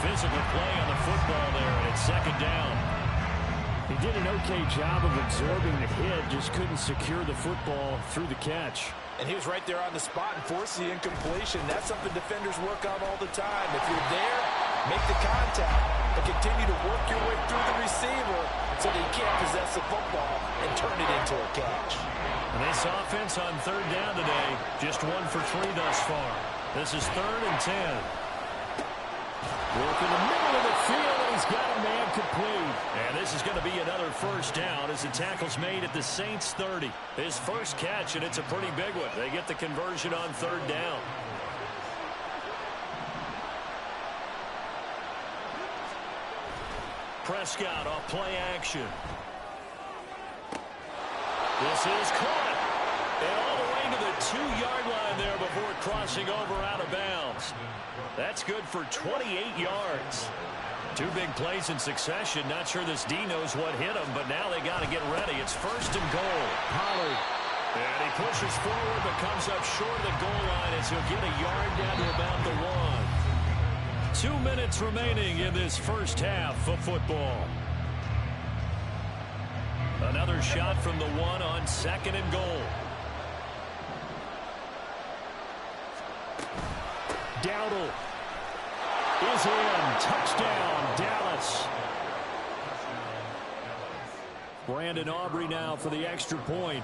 Physical play on the football there, and it's 2nd down. He did an okay job of absorbing the hit, just couldn't secure the football through the catch. And he was right there on the spot and forced the incompletion. That's something defenders work on all the time. If you're there, make the contact, but continue to work your way through the receiver so that you can't possess the football and turn it into a catch. And this offense on 3rd down today, just 1 for 3 thus far. This is 3rd and 10. Working the middle of the field, and he's got a man complete. And this is going to be another first down as the tackle's made at the Saints 30. His first catch, and it's a pretty big one. They get the conversion on third down. Prescott off play action. This is caught. And all the way to the 2-yard line there before crossing over out of bounds. That's good for 28 yards. 2 big plays in succession. Not sure this D knows what hit him, but now they got to get ready. It's first and goal. Pollard. And he pushes forward but comes up short of the goal line as he'll get a yard down to about the 1. 2 minutes remaining in this first half of football. Another shot from the 1 on second and goal. Dowdle is in. Touchdown, Dallas. Brandon Aubrey now for the extra point.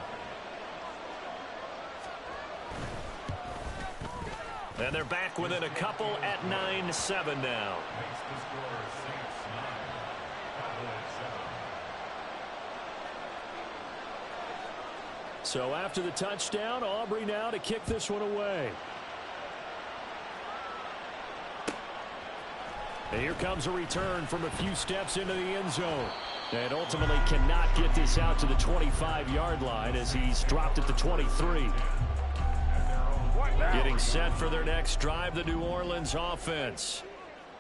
And they're back within a couple at 9-7 now. So after the touchdown, Aubrey now to kick this one away. And here comes a return from a few steps into the end zone. And ultimately cannot get this out to the 25-yard line as he's dropped at the 23. Getting set for their next drive, the New Orleans offense.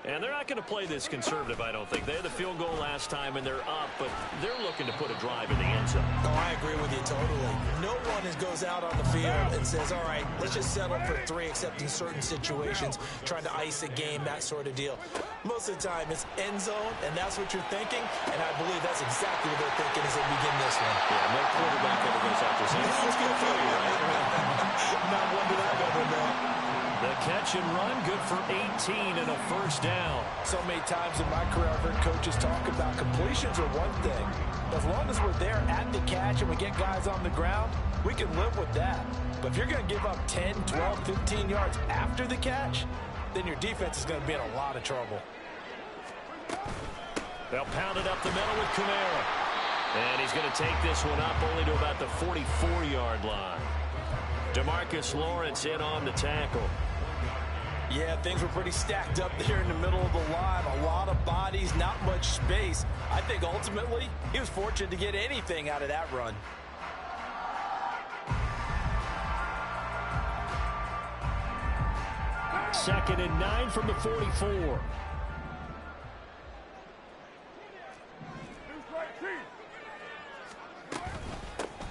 And they're not going to play this conservative, I don't think. They had the field goal last time, and they're up, but they're looking to put a drive in the end zone. Oh, I agree with you totally. No one goes out on the field and says, all right, let's just settle for 3, except in certain situations, trying to ice a game, that sort of deal. Most of the time, it's end zone, and that's what you're thinking, and I believe that's exactly what they're thinking as they begin this one. Yeah, no quarterback ever goes out there saying, It's good for you, right? Not one that I've ever known. The catch and run, good for 18 and a first down. So many times in my career, I've heard coaches talk about completions are one thing. As long as we're there at the catch and we get guys on the ground, we can live with that. But if you're going to give up 10, 12, 15 yards after the catch, then your defense is going to be in a lot of trouble. They'll pound it up the middle with Kamara. And he's going to take this one up only to about the 44-yard line. DeMarcus Lawrence in on the tackle. Yeah, things were pretty stacked up there in the middle of the line. A lot of bodies, not much space. I think ultimately he was fortunate to get anything out of that run. Second and 9 from the 44.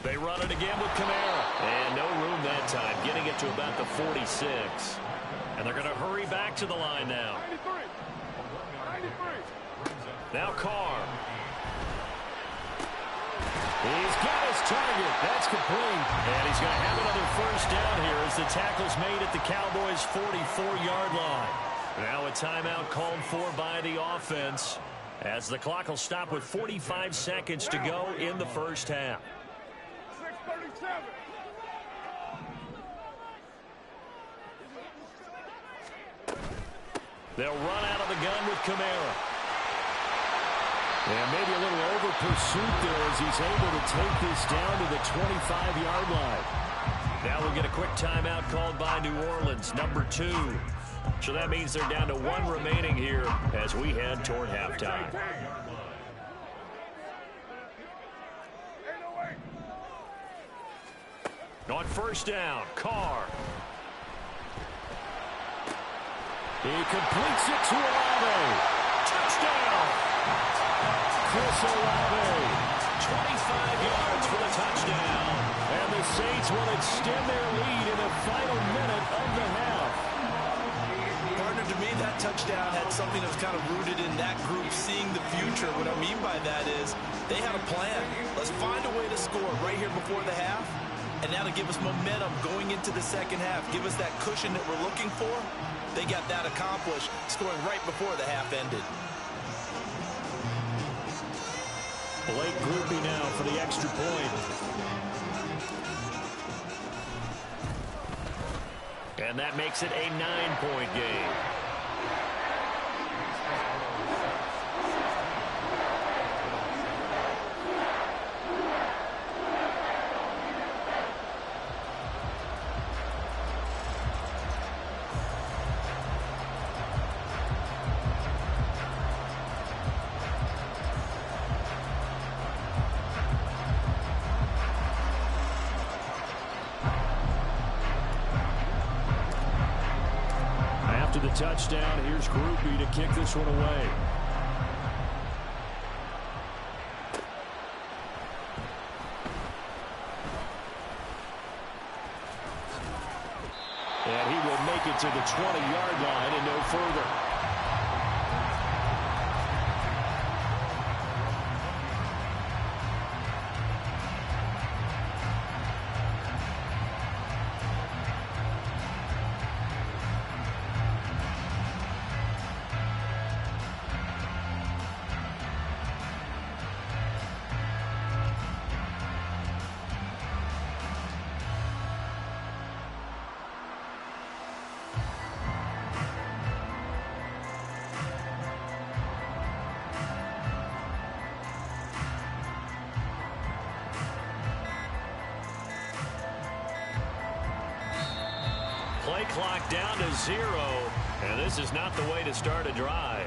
They run it again with Kamara. And no room that time, getting it to about the 46. And they're going to hurry back to the line now. 93. Now Carr. He's got his target. That's complete. And he's going to have another first down here as the tackle's made at the Cowboys' 44-yard line. Now a timeout called for by the offense as the clock will stop with 45 seconds to go in the first half. 6:37. They'll run out of the gun with Kamara. And maybe a little over pursuit there as he's able to take this down to the 25-yard line. Now we'll get a quick timeout called by New Orleans, number 2. So that means they're down to 1 remaining here as we head toward halftime. On first down, Carr. He completes it to Olave. Touchdown! Chris Olave. 25 yards for the touchdown. And the Saints will extend their lead in the final minute of the half. Partner, to me, that touchdown had something that was kind of rooted in that group seeing the future. What I mean by that is they had a plan. Let's find a way to score right here before the half. And now to give us momentum going into the second half, give us that cushion that we're looking for. They got that accomplished, scoring right before the half ended. Blake Groupie now for the extra point. And that makes it a 9-point game. to the touchdown. Here's Groupie to kick this one away. And he will make it to the 20-yard line and no further. Play clock down to 0, and this is not the way to start a drive.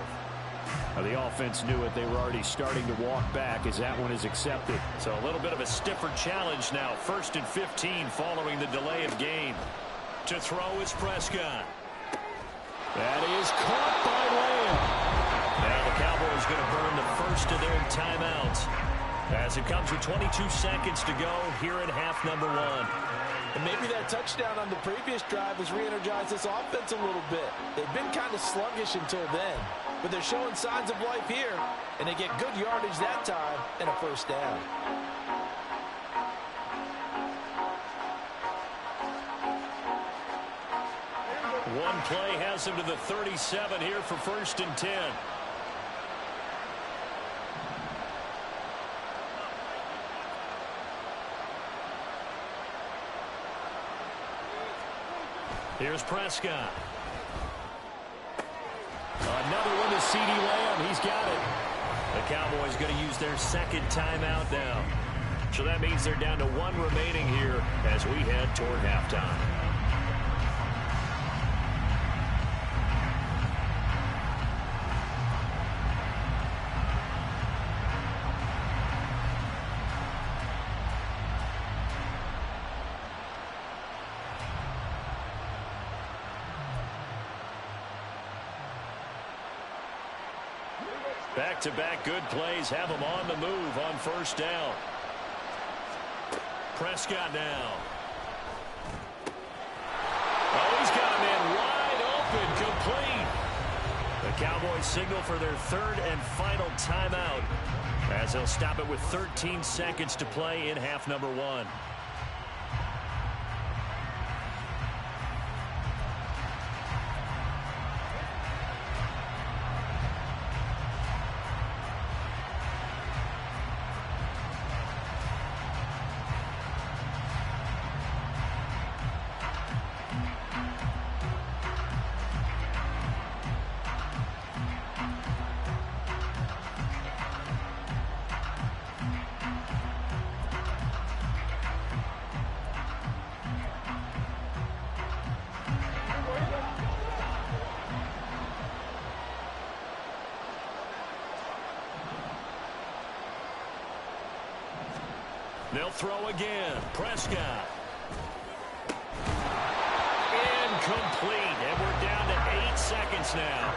Now, the offense knew it. They were already starting to walk back as that one is accepted. So a little bit of a stiffer challenge now. 1st and 15 following the delay of game. To throw is Prescott. That is caught by Lamb. Now the Cowboys going to burn the first of their timeouts as it comes with 22 seconds to go here in half number 1. And maybe that touchdown on the previous drive has re-energized this offense a little bit. They've been kind of sluggish until then, but they're showing signs of life here, and they get good yardage that time and a first down. One play has him to the 37 here for 1st and 10. Here's Prescott. Another one to CeeDee Lamb. He's got it. The Cowboys going to use their second timeout now. So that means they're down to 1 remaining here as we head toward halftime. Back-to-back good plays have them on the move on 1st down. Prescott now. Oh, he's got him in wide open, complete. The Cowboys signal for their 3rd and final timeout as they'll stop it with 13 seconds to play in half number 1. They'll throw again. Prescott. Incomplete. And we're down to 8 seconds now.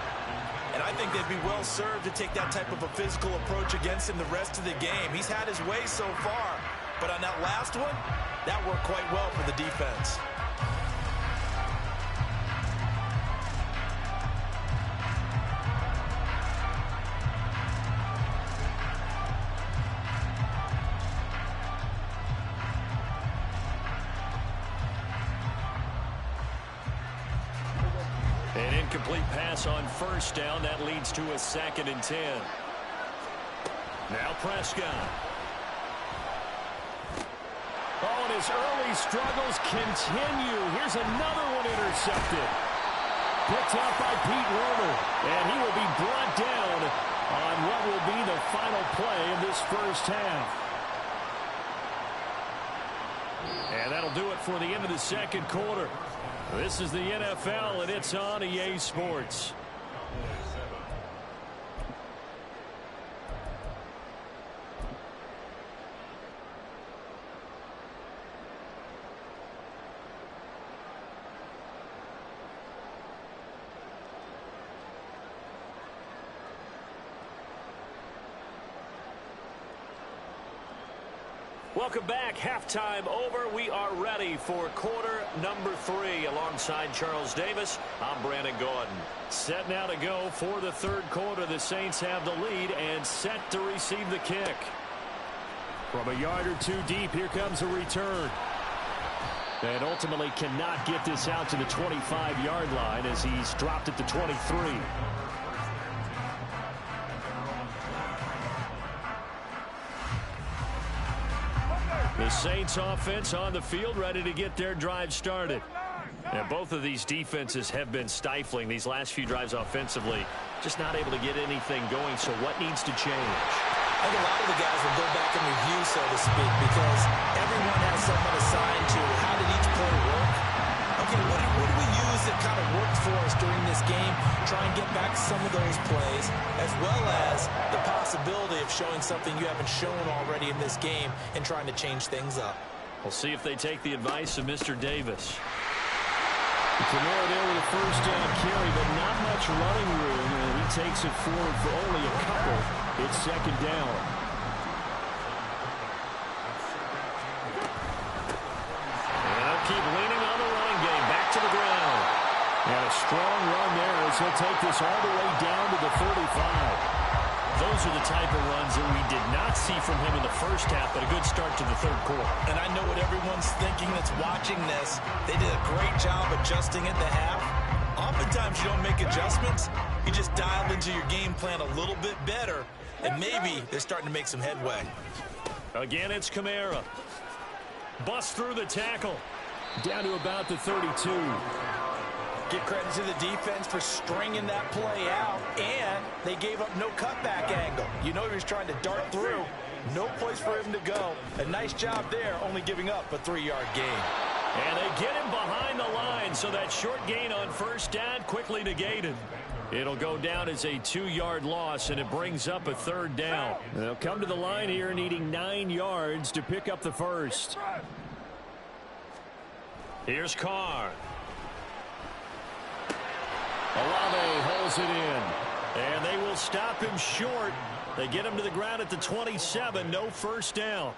And I think they'd be well served to take that type of a physical approach against him the rest of the game. He's had his way so far. But on that last one, that worked quite well for the defense. Incomplete pass on 1st down. That leads to a 2nd and 10. Now Prescott. Oh, and his early struggles continue. Here's another one intercepted. Picked up by Pete Werner. And he will be brought down on what will be the final play of this 1st half. And that'll do it for the end of the 2nd quarter. This is the NFL, and it's on EA Sports. Welcome back. Halftime over. We are ready for quarter number 3. Alongside Charles Davis, I'm Brandon Gordon. Set now to go for the third quarter. The Saints have the lead and set to receive the kick. From a yard or two deep, here comes a return. And ultimately cannot get this out to the 25-yard line as he's dropped at the 23. The Saints offense on the field, ready to get their drive started. And both of these defenses have been stifling these last few drives offensively. Just not able to get anything going, so what needs to change? I think a lot of the guys will go back and review, so to speak, because everyone has someone assigned to how did each play work. Okay, what do we use that kind of worked for us during this game? Try and get back some of those plays, as well as the possibility of showing something you haven't shown already in this game and trying to change things up. We'll see if they take the advice of Mr. Davis. Camaro there with a first down carry, but not much running room, and he takes it forward for only a couple. It's second down. And they'll keep leaning on the running game. Back to the ground. And a strong run there as he'll take this all the way down to the 35. Those are the type of runs that we did not see from him in the first half, but a good start to the third quarter. And I know what everyone's thinking that's watching this. They did a great job adjusting at the half. Oftentimes you don't make adjustments. You just dial into your game plan a little bit better, and maybe they're starting to make some headway. Again, it's Kamara. Bust through the tackle. Down to about the 32. Give credit to the defense for stringing that play out, and they gave up no cutback angle. You know he was trying to dart through. No place for him to go. A nice job there, only giving up a 3-yard gain. And they get him behind the line, so that short gain on first down quickly negated. It'll go down as a 2-yard loss, and it brings up a third down. They'll come to the line here needing 9 yards to pick up the first. Here's Carr. Olave holds it in, and they will stop him short. They get him to the ground at the 27, no first down.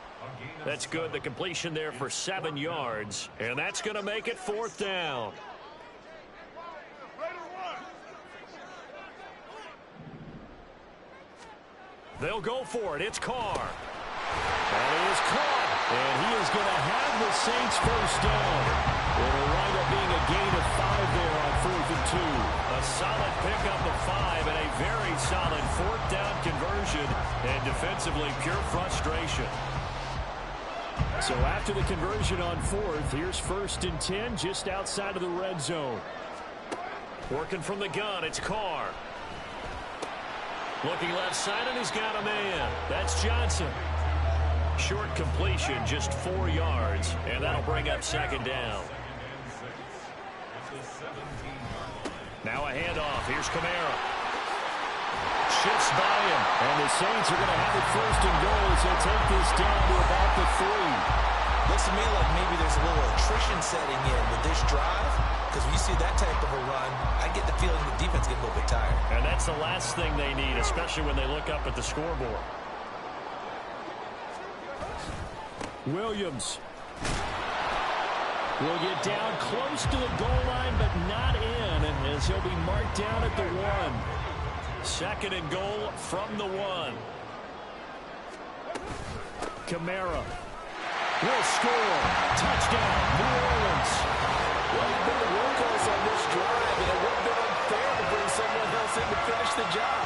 That's good, the completion there for 7 yards, and that's going to make it fourth down. They'll go for it. It's Carr. And he is caught, and he is going to have the Saints first down. It'll wind up being a gain of 5 there on 4th and 2. A solid pickup of 5 and a very solid fourth down conversion. And defensively, pure frustration. So after the conversion on 4th, here's 1st and 10 just outside of the red zone. Working from the gun, it's Carr. Looking left side, and he's got a man. That's Johnson. Short completion, just 4 yards, and that'll bring up second down. Now a handoff. Here's Kamara. Shifts by him, and the Saints are going to have it first and goal as they take this down to about the 3. Looks to me like maybe there's a little attrition setting in with this drive, because when you see that type of a run, I get the feeling the defense gets a little bit tired. And that's the last thing they need, especially when they look up at the scoreboard. Williams will get down close to the goal line, but not in, as he'll be marked down at the 1. Second and goal from the 1. Kamara will score. Touchdown, New Orleans. Well, he's been the workhorse on this drive, and it would have been unfair to bring someone else in to finish the job.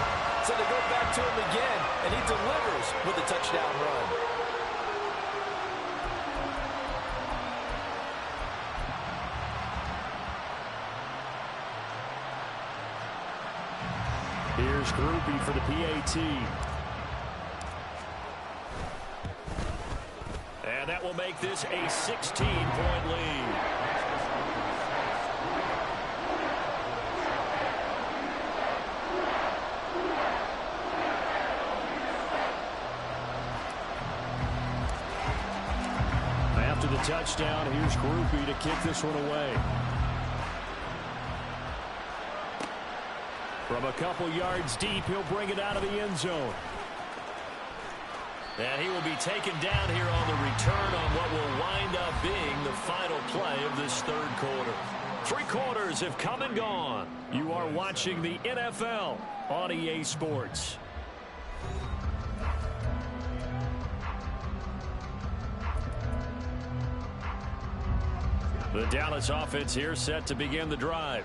So they go back to him again, and he delivers with a touchdown run. Here's Groupie for the PAT. And that will make this a 16-point lead. After the touchdown, here's Groupie to kick this one away. From a couple yards deep, he'll bring it out of the end zone. And he will be taken down here on the return on what will wind up being the final play of this third quarter. 3 quarters have come and gone. You are watching the NFL on EA Sports. The Dallas offense here set to begin the drive.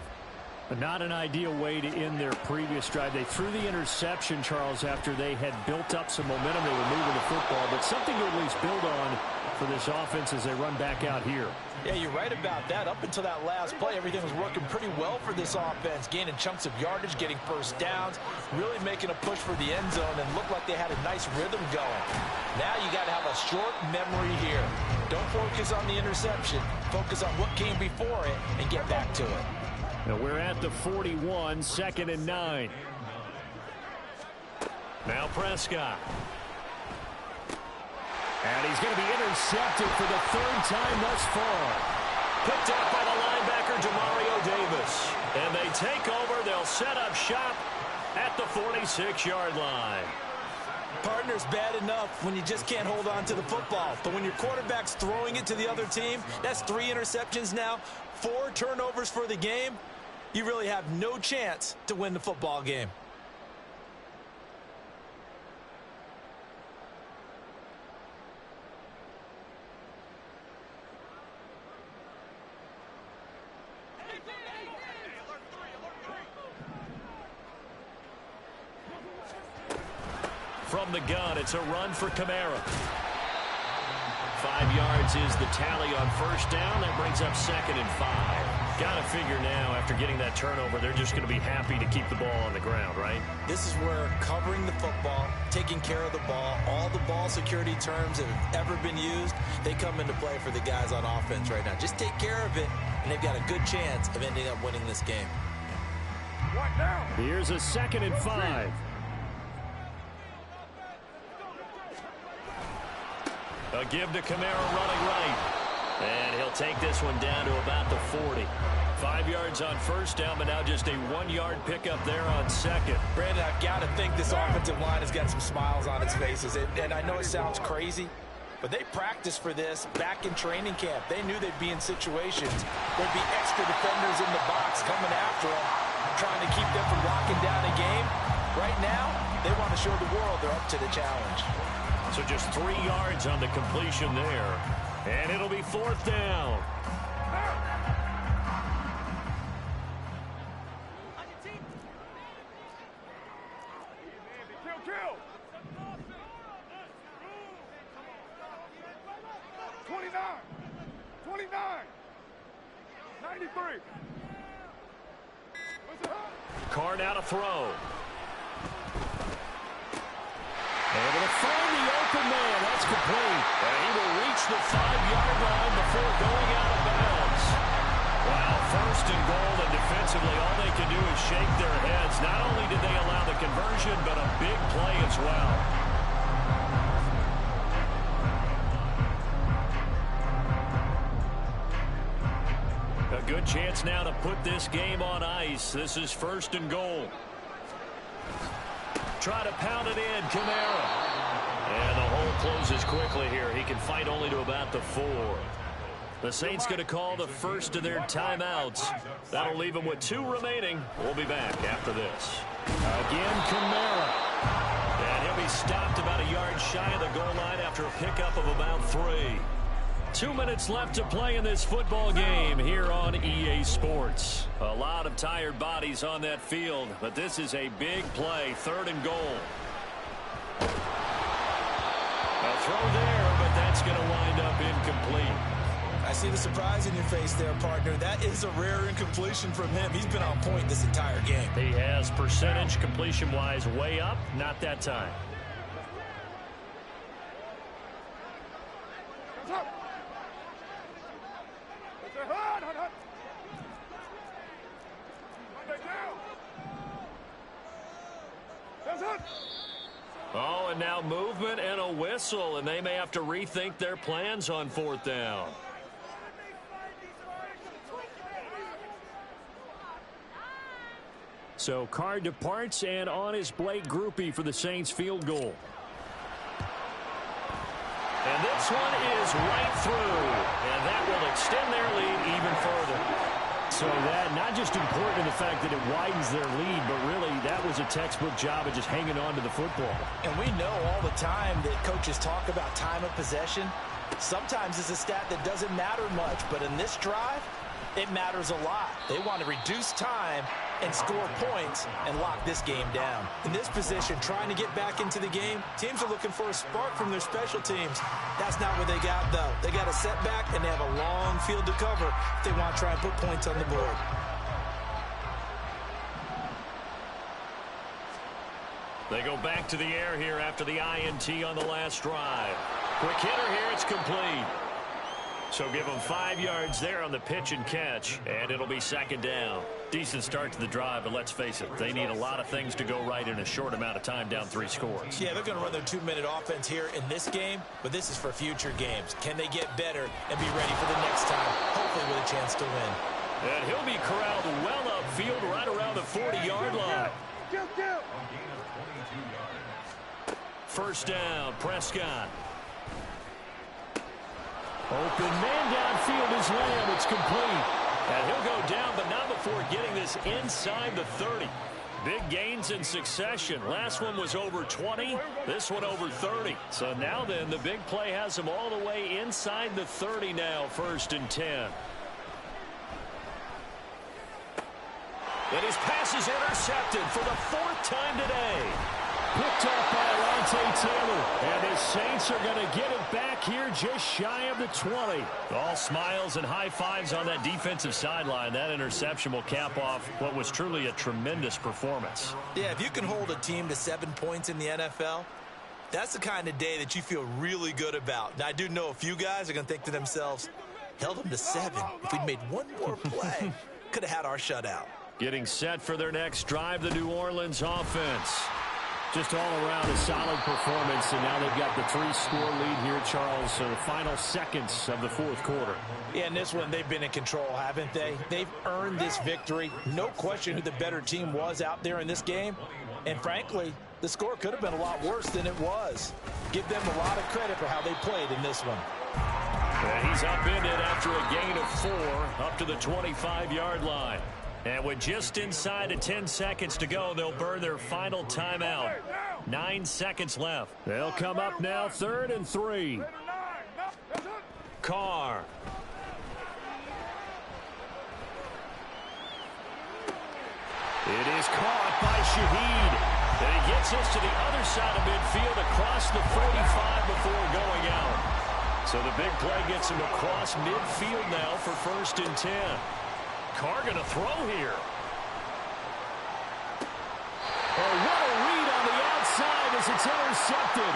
Not an ideal way to end their previous drive. They threw the interception, Charles, after they had built up some momentum. They were moving the football, but something to at least build on for this offense as they run back out here. Yeah, you're right about that. Up until that last play, everything was working pretty well for this offense, gaining chunks of yardage, getting first downs, really making a push for the end zone, and looked like they had a nice rhythm going. Now you got to have a short memory here. Don't focus on the interception. Focus on what came before it and get back to it. Now we're at the 41, 2nd and 9. Now Prescott. And he's going to be intercepted for the 3rd time thus far. Picked up by the linebacker, Demario Davis. And they take over. They'll set up shop at the 46-yard line. Partner's bad enough when you just can't hold on to the football. But when your quarterback's throwing it to the other team, that's 3 interceptions now, 4 turnovers for the game. You really have no chance to win the football game. From the gun, it's a run for Kamara. 5 yards is the tally on first down. That brings up 2nd and 5. Got to figure now, after getting that turnover, they're just going to be happy to keep the ball on the ground, right? This is where covering the football, taking care of the ball, all the ball security terms that have ever been used, they come into play for the guys on offense right now. Just take care of it, and they've got a good chance of ending up winning this game. Here's a 2nd and 5. A give to Kamara running right. And he'll take this one down to about the 40. 5 yards on first down, but now just a 1-yard pickup there on 2nd. Brandon, I've got to think this offensive line has got some smiles on its faces. And I know it sounds crazy, but they practiced for this back in training camp. They knew they'd be in situations. There'd be extra defenders in the box coming after them, trying to keep them from locking down a game. Right now, they want to show the world they're up to the challenge. So just 3 yards on the completion there. And it'll be 4th down. Kill. 29. 93. Carr now to throw. Able to find the open man. That's complete. And he will reach the 5-yard line before going out of bounds. Wow, 1st and goal, and defensively all they can do is shake their heads. Not only did they allow the conversion, but a big play as well. A good chance now to put this game on ice. This is 1st and goal. Try to pound it in, Kamara. And the hole closes quickly here. He can fight only to about the 4. The Saints going to call the first of their timeouts. That'll leave them with 2 remaining. We'll be back after this. Again, Kamara. And he'll be stopped about a yard shy of the goal line after a pickup of about 3. 2 minutes left to play in this football game here on EA Sports. A lot of tired bodies on that field, but this is a big play, 3rd and goal. A throw there, but that's going to wind up incomplete. I see the surprise in your face there, partner. That is a rare incompletion from him. He's been on point this entire game. He has percentage completion-wise way up, not that time. Oh, and now movement and a whistle, and they may have to rethink their plans on 4th down. So Carr departs, and on is Blake Grupe for the Saints field goal. this one is right through, and that will extend their lead even further. So that not just important in the fact that it widens their lead, but really that was a textbook job of just hanging on to the football. And we know all the time that coaches talk about time of possession. Sometimes it's a stat that doesn't matter much, but in this drive, it matters a lot. They want to reduce time and score points and lock this game down. In this position, trying to get back into the game, teams are looking for a spark from their special teams. That's not what they got, though. They got a setback, and they have a long field to cover if they want to try and put points on the board. They go back to the air here after the INT on the last drive. Quick hitter here, it's complete. So give them 5 yards there on the pitch and catch, and it'll be second down. Decent start to the drive, but let's face it, they need a lot of things to go right in a short amount of time, down 3 scores. Yeah, they're going to run their 2-minute offense here in this game, but this is for future games. Can they get better and be ready for the next time, hopefully with a chance to win? And he'll be corralled well upfield right around the 40-yard line. First down, Prescott. Open man downfield is Lamb. It's complete. And he'll go down, but not before getting this inside the 30. Big gains in succession. Last one was over 20. This one over 30. So now then, the big play has him all the way inside the 30 now, 1st and 10. And his pass is intercepted for the 4th time today. Picked off by Alontae Taylor. And the Saints are going to get it back here just shy of the 20. All smiles and high fives on that defensive sideline. That interception will cap off what was truly a tremendous performance. Yeah, if you can hold a team to 7 points in the NFL, that's the kind of day that you feel really good about. Now, I do know a few guys are going to think to themselves, held them to 7. If we'd made one more play, could have had our shutout. Getting set for their next drive, the New Orleans offense. Just all around a solid performance, and now they've got the 3-score lead here, Charles, so the final seconds of the 4th quarter. Yeah, in this one, they've been in control, haven't they? They've earned this victory. No question who the better team was out there in this game. And frankly, the score could have been a lot worse than it was. Give them a lot of credit for how they played in this one. And he's upended after a gain of 4 up to the 25-yard line. And with just inside of 10 seconds to go, they'll burn their final timeout. 9 seconds left. They'll come up now, 3rd and 3. Carr. It is caught by Shaheed. And he gets us to the other side of midfield across the 45 before going out. So the big play gets him across midfield now for 1st and 10. Carr going to throw here. Oh, what a read on the outside as it's intercepted.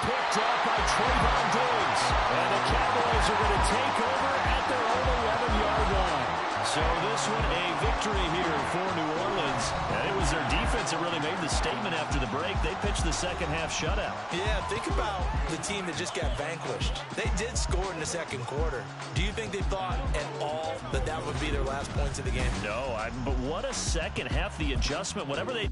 Picked up by Trayvon Diggs. And the Cowboys are going to take over at their own 11-yard line. So this one a victory here for New Orleans. And it was their defense that really made the statement after the break. They pitched the second-half shutout. Yeah, think about the team that just got vanquished. They did score in the 2nd quarter. Do you think they thought at all that that would be their last points of the game? No, but what a second half, the adjustment, whatever they...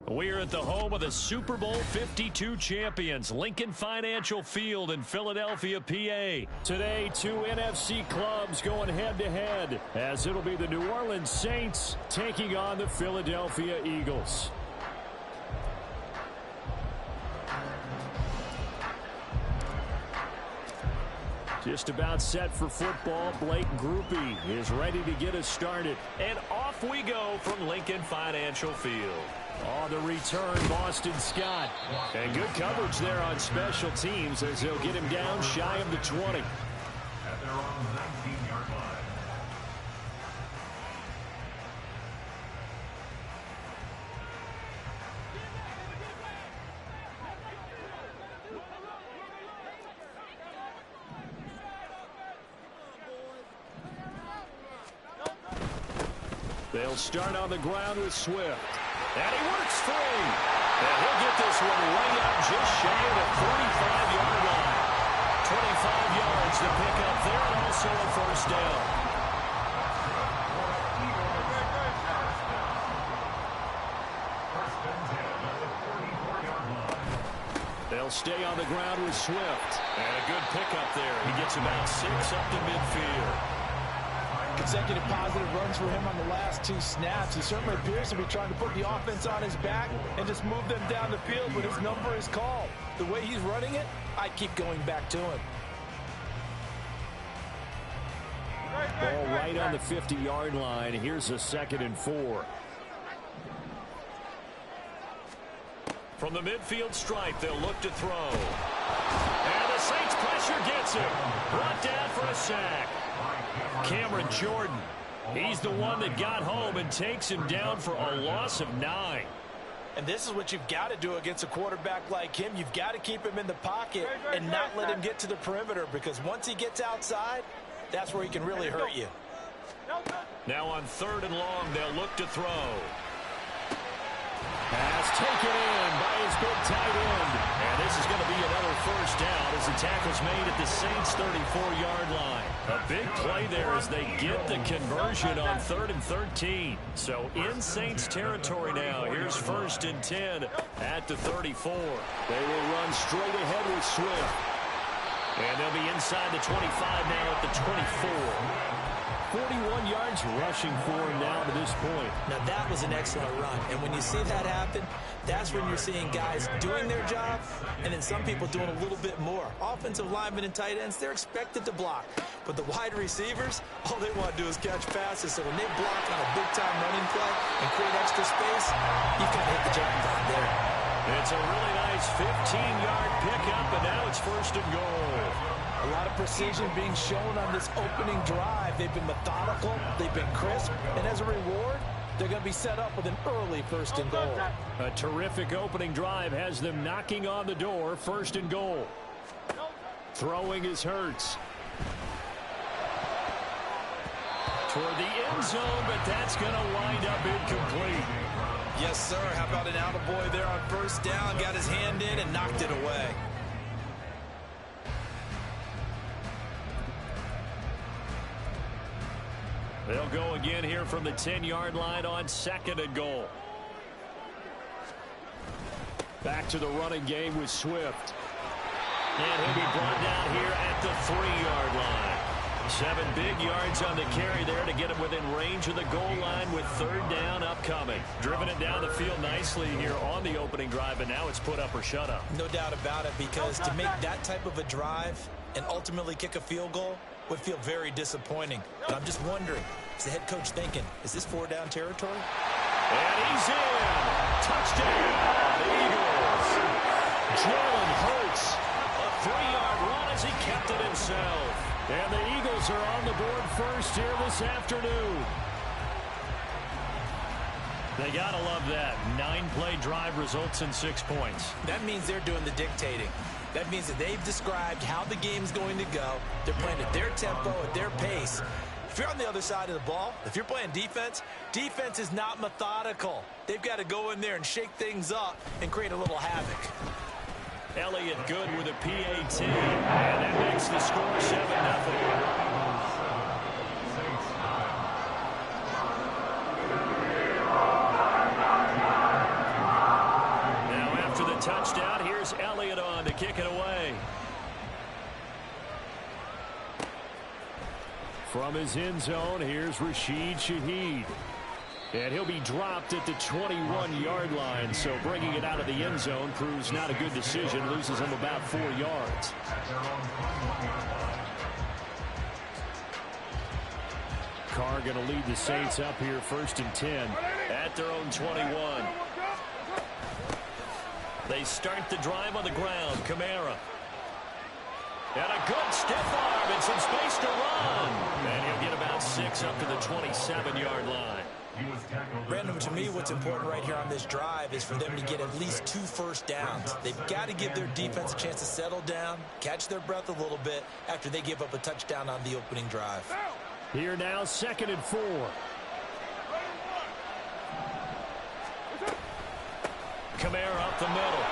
We're at the home of the Super Bowl 52 champions, Lincoln Financial Field in Philadelphia, PA. Today, two NFC clubs going head-to-head, as it'll be the New Orleans Saints taking on the Philadelphia Eagles. Just about set for football. Blake Groupie is ready to get us started. And off we go from Lincoln Financial Field. On the return, Boston Scott. And good coverage there on special teams as they'll get him down shy of the 20. At their own 19-yard line. They'll start on the ground with Swift. And he works free. And he'll get this one way up just shy of the 45-yard line. 25 yards to pick up there, and also a first down. They'll stay on the ground with Swift. And a good pickup there. He gets about 6 up to midfield. Consecutive positive runs for him on the last 2 snaps. He certainly appears to be trying to put the offense on his back and just move them down the field, but his number is called. The way he's running it, I'd keep going back to him. Ball right on the 50-yard line. Here's a 2nd and 4. From the midfield stripe, they'll look to throw. And the Saints pressure gets him. Brought down for a sack. Cameron Jordan, he's the one that got home and takes him down for a loss of 9. And this is what you've got to do against a quarterback like him. You've got to keep him in the pocket and not let him get to the perimeter, because once he gets outside, that's where he can really hurt you. Now on 3rd and long, they'll look to throw. Pass taken in by his big tight end. And this is going to be another first down as the tackle's made at the Saints' 34-yard line. A big play there as they get the conversion on 3rd and 13. So in Saints territory now. Here's 1st and 10 at the 34. They will run straight ahead with Swift. And they'll be inside the 25 now at the 24. 41 yards rushing for him now to this point. Now that was an excellent run, and when you see that happen, that's when you're seeing guys doing their job and then some people doing a little bit more. Offensive linemen and tight ends, they're expected to block, but the wide receivers, all they want to do is catch passes. So when they block on a big-time running play and create extra space, you've got to hit the jackpot there. It's a really nice 15-yard pickup, and now it's 1st and goal. A lot of precision being shown on this opening drive. They've been methodical, they've been crisp, and as a reward, they're going to be set up with an early 1st and goal. A terrific opening drive has them knocking on the door. 1st and goal. Throwing is Hurts. Toward the end zone, but that's going to wind up incomplete. Yes, sir. How about an attaboy there on 1st down? Got his hand in and knocked it away. They'll go again here from the 10-yard line on 2nd and goal. Back to the running game with Swift. And he'll be brought down here at the 3-yard line. 7 big yards on the carry there to get him within range of the goal line with 3rd down upcoming. Driven it down the field nicely here on the opening drive, and now it's put up or shut up. No doubt about it, because to make that type of a drive and ultimately kick a field goal would feel very disappointing. But I'm just wondering, is the head coach thinking, is this 4-down territory? And he's in. Touchdown, the Eagles. Jalen Hurts, a 3-yard run as he kept it himself. And the Eagles are on the board first here this afternoon. They gotta love that. 9-play drive results in 6 points. That means they're doing the dictating. That means that they've described how the game's going to go. They're playing at their tempo, at their pace. If you're on the other side of the ball, if you're playing defense, defense is not methodical. They've got to go in there and shake things up and create a little havoc. Elliott good with a PAT, and that makes the score 7-0. touchdown. Here's Elliott on to kick it away. From his end zone, here's Rashid Shaheed. And he'll be dropped at the 21-yard line. So bringing it out of the end zone proves not a good decision. Loses him about 4 yards. Carr going to lead the Saints up here 1st and 10 at their own 21. They start the drive on the ground. Kamara. And a good stiff arm and some space to run. And he'll get about 6 up to the 27-yard line. Brandon, to me, what's important right here on this drive is for them to get at least 2 first downs. They've got to give their defense a chance to settle down, catch their breath a little bit after they give up a touchdown on the opening drive. Here now, 2nd and 4. Kamara up the middle.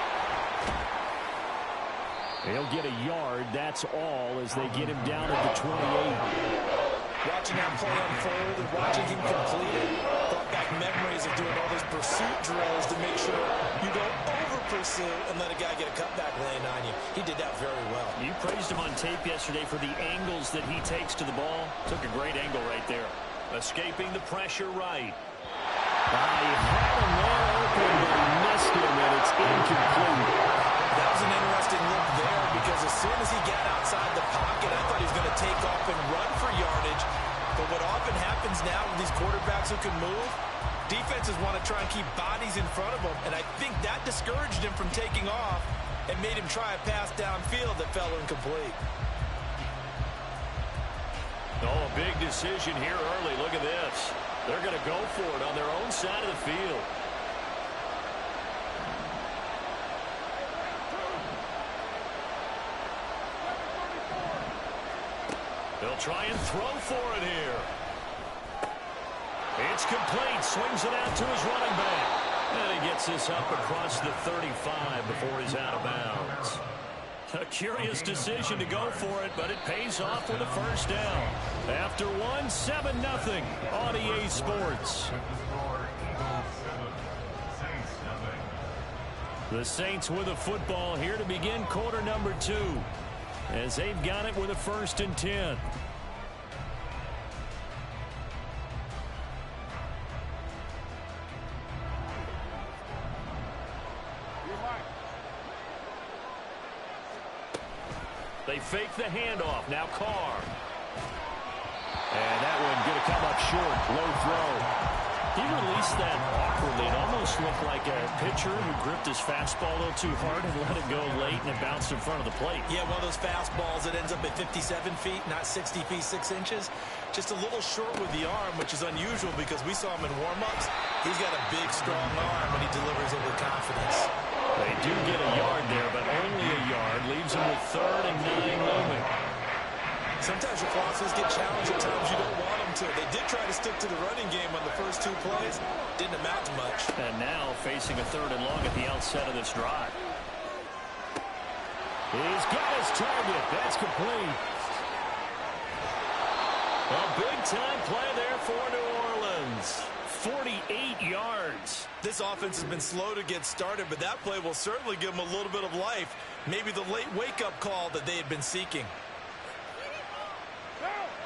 He'll get a yard, that's all, as they get him down at the 28. Watching that play unfold and watching him complete it, brought back memories of doing all those pursuit drills to make sure you don't over-pursue and let a guy get a cutback lane on you. He did that very well. You praised him on tape yesterday for the angles that he takes to the ball. Took a great angle right there. Escaping the pressure right. He had him there open, but he missed him, and it's incomplete. That was an interesting look there because as soon as he got outside the pocket, I thought he was going to take off and run for yardage. But what often happens now with these quarterbacks who can move, defenses want to try and keep bodies in front of them. And I think that discouraged him from taking off and made him try a pass downfield that fell incomplete. Oh, a big decision here early. Look at this. They're going to go for it on their own side of the field. They'll try and throw for it here. It's complete. Swings it out to his running back. And he gets this up across the 35 before he's out of bounds. A curious decision to go for it, but it pays off with a first down. After 7-0 on EA Sports. The Saints with a football here to begin quarter number 2. As they've got it with a 1st and 10. They fake the handoff. Now Carr. And that one going to come up short. Low throw. He released that awkwardly. It almost looked like a pitcher who gripped his fastball a little too hard and let it go late, and it bounced in front of the plate. Yeah, one of those fastballs that ends up at 57 feet, not 60 feet, 6 inches. Just a little short with the arm, which is unusual because we saw him in warm-ups. He's got a big, strong arm, and he delivers it with confidence. They do get a yard there, but only a yard. Leaves him with 3rd and 9 looming. Sometimes your crosses get challenged at times you don't want them to. They did try to stick to the running game on the first 2 plays. Didn't amount to much. And now facing a 3rd and long at the outset of this drive. He's got his target. That's complete. A big-time play there for New Orleans. 48 yards. This offense has been slow to get started, but that play will certainly give them a little bit of life. Maybe the late wake-up call that they had been seeking.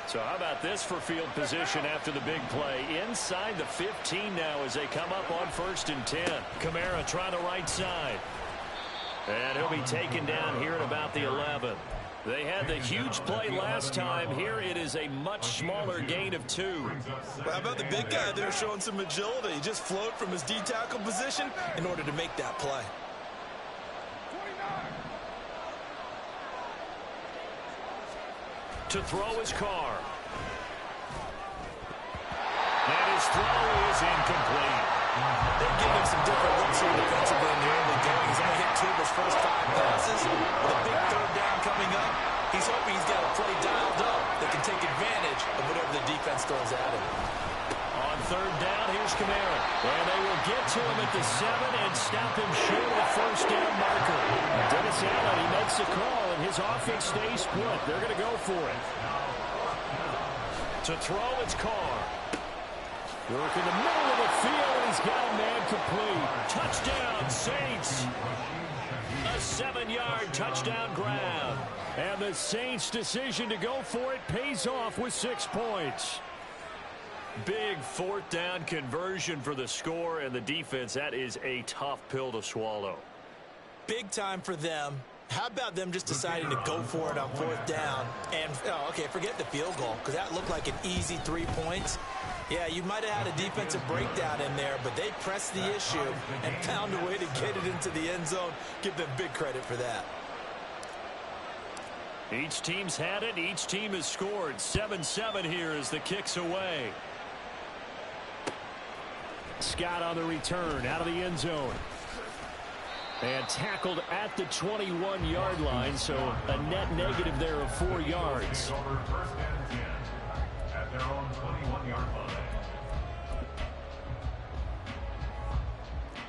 So how about this for field position after the big play? Inside the 15 now as they come up on 1st and 10. Kamara trying the right side. And he'll be taken down here at about the 11. They had the huge play last time. Here it is a much smaller gain of 2. Well, how about the big guy there showing some agility? He just flowed from his D-tackle position in order to make that play. To throw his Carr. And his throw is incomplete. They're giving him some different looks here defensively in the early going. He's only hit 2 of his first 5 passes. With a big 3rd down coming up, he's hoping he's got a play dialed up that can take advantage of whatever the defense throws at him. On 3rd down, here's Kamara. And they will get to him at the 7 and stop him short of the first down marker. Dennis Allen, he makes the call, and his offense stays put. They're going to go for it. To throw, it's Carr. Work in the middle of the field, and he's got a man complete. Touchdown, Saints. A 7-yard touchdown grab. And the Saints' decision to go for it pays off with 6 points. Big 4th down conversion for the score, and the defense, that is a tough pill to swallow. Big time for them. How about them just deciding to go for it on 4th down? And, okay, forget the field goal, because that looked like an easy 3 points. Yeah, you might have had a defensive breakdown in there, but they pressed the issue and found a way to get it into the end zone. Give them big credit for that. Each team's had it. Each team has scored. 7-7 here as the kick's away. Scott on the return out of the end zone. And tackled at the 21-yard line, so a net negative there of 4 yards. At their own 21-yard line.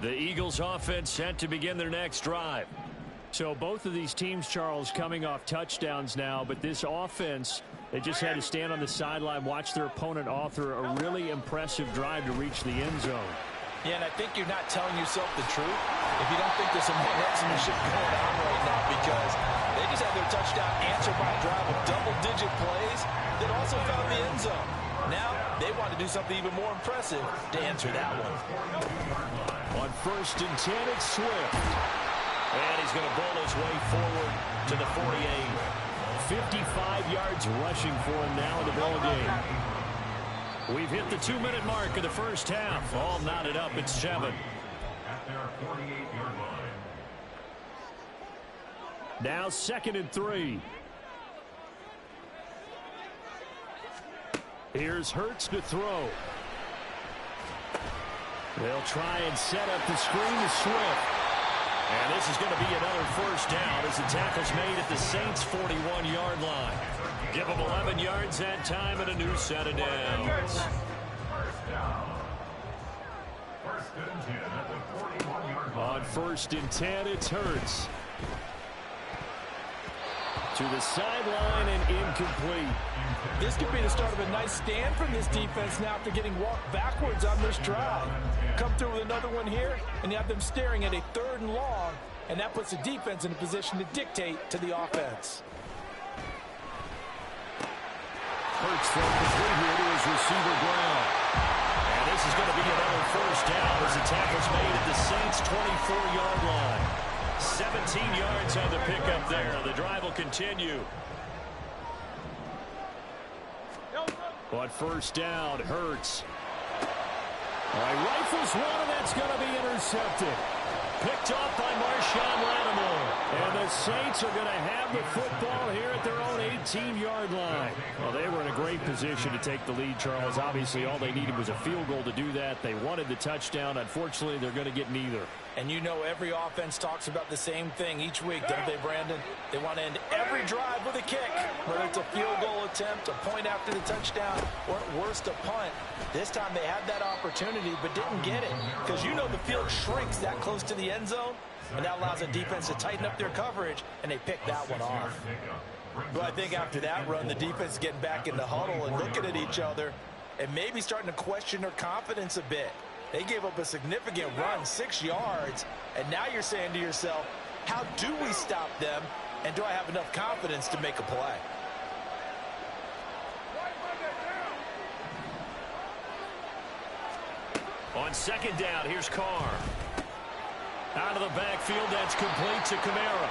The Eagles offense set to begin their next drive. So both of these teams, Charles, coming off touchdowns now, but this offense, they just had to stand on the sideline, watch their opponent author a really impressive drive to reach the end zone. Yeah, and I think you're not telling yourself the truth if you don't think there's some marksmanship going on right now, because they just had their touchdown answered by a drive of double-digit plays that also found the end zone. Now they want to do something even more impressive to answer that one. On 1st and 10, it's Swift. And he's going to bowl his way forward to the 48. 55 yards rushing for him now in the ball game. We've hit the 2-minute mark of the first half. All knotted up at 7. At their 48-yard line. Now 2nd and 3. Here's Hurts to throw. They'll try and set up the screen to Swift. And this is going to be another 1st down as the tackle's made at the Saints' 41-yard line. Give them 11 yards that time and a new set of downs. 1st down. 1st and 10 at the 41-yard line. On 1st and 10, it's Hurts. To the sideline and incomplete. This could be the start of a nice stand from this defense now after getting walked backwards on this drive. Come through with another one here, and you have them staring at a 3rd and long, and that puts the defense in a position to dictate to the offense. Hurts throw complete here to his receiver Brown. And this is going to be another 1st down as the tackle's made at the Saints' 24-yard line. 17 yards on the pickup there. The drive will continue. On 1st down, Hurts. Rifles one, and that's going to be intercepted. Picked off by Marshawn Lattimore. And the Saints are going to have the football here at their own 18-yard line. Well, they were in a great position to take the lead, Charles. Obviously, all they needed was a field goal to do that. They wanted the touchdown. Unfortunately, they're going to get neither. And you know every offense talks about the same thing each week, don't they, Brandon? They want to end every drive with a kick, whether it's a field goal attempt, a point after the touchdown, or at worst, a punt. This time they had that opportunity but didn't get it, because you know the field shrinks that close to the end zone, and that allows the defense to tighten up their coverage, and they pick that one off. But I think after that run, the defense is getting back in the huddle and looking at each other and maybe starting to question their confidence a bit. They gave up a significant run, 6 yards, and now you're saying to yourself, how do we stop them, and do I have enough confidence to make a play? On 2nd down, here's Carr. Out of the backfield, that's complete to Kamara.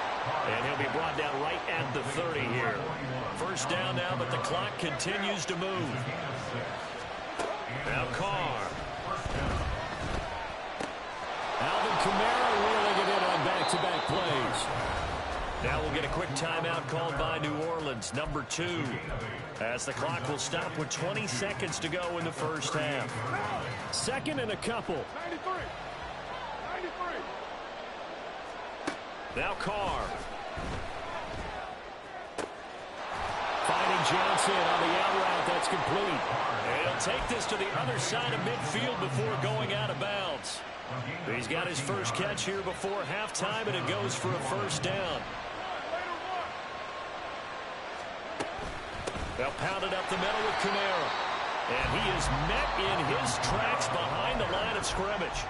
And he'll be brought down right at the 30 here. 1st down now, but the clock continues to move. Now Carr. Alvin Kamara whirling it in on back-to-back plays. Now we'll get a quick timeout called by New Orleans, number 2. As the clock will stop with 20 seconds to go in the first half. 2nd and a couple. 93. 93. Now Carr. Finding Johnson on the out route. That's complete. And he'll take this to the other side of midfield before going out of bounds. He's got his first catch here before halftime, and it goes for a 1st down. They'll pound it up the middle with Kamara. And he is met in his tracks behind the line of scrimmage.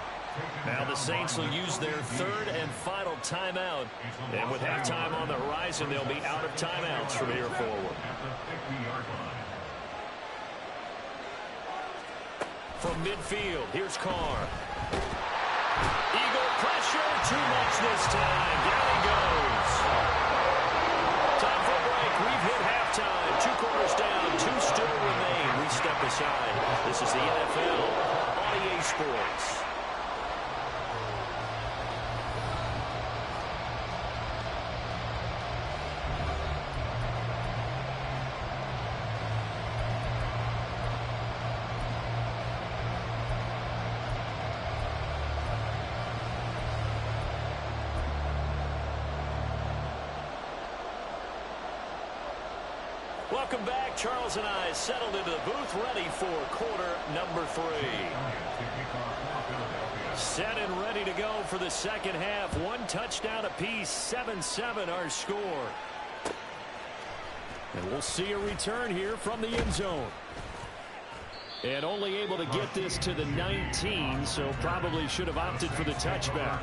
Now the Saints will use their third and final timeout. And with halftime on the horizon, they'll be out of timeouts from here forward. From midfield, here's Carr. Eagle pressure, too much this time. Down he goes. Time for a break. We've hit halftime. 2 quarters down, 2 still remain. We step aside. This is the NFL on EA Sports. Welcome back. Charles and I settled into the booth, ready for quarter number 3. Set and ready to go for the second half. 1 touchdown apiece, 7-7 our score. And we'll see a return here from the end zone. And only able to get this to the 19, so probably should have opted for the touchback.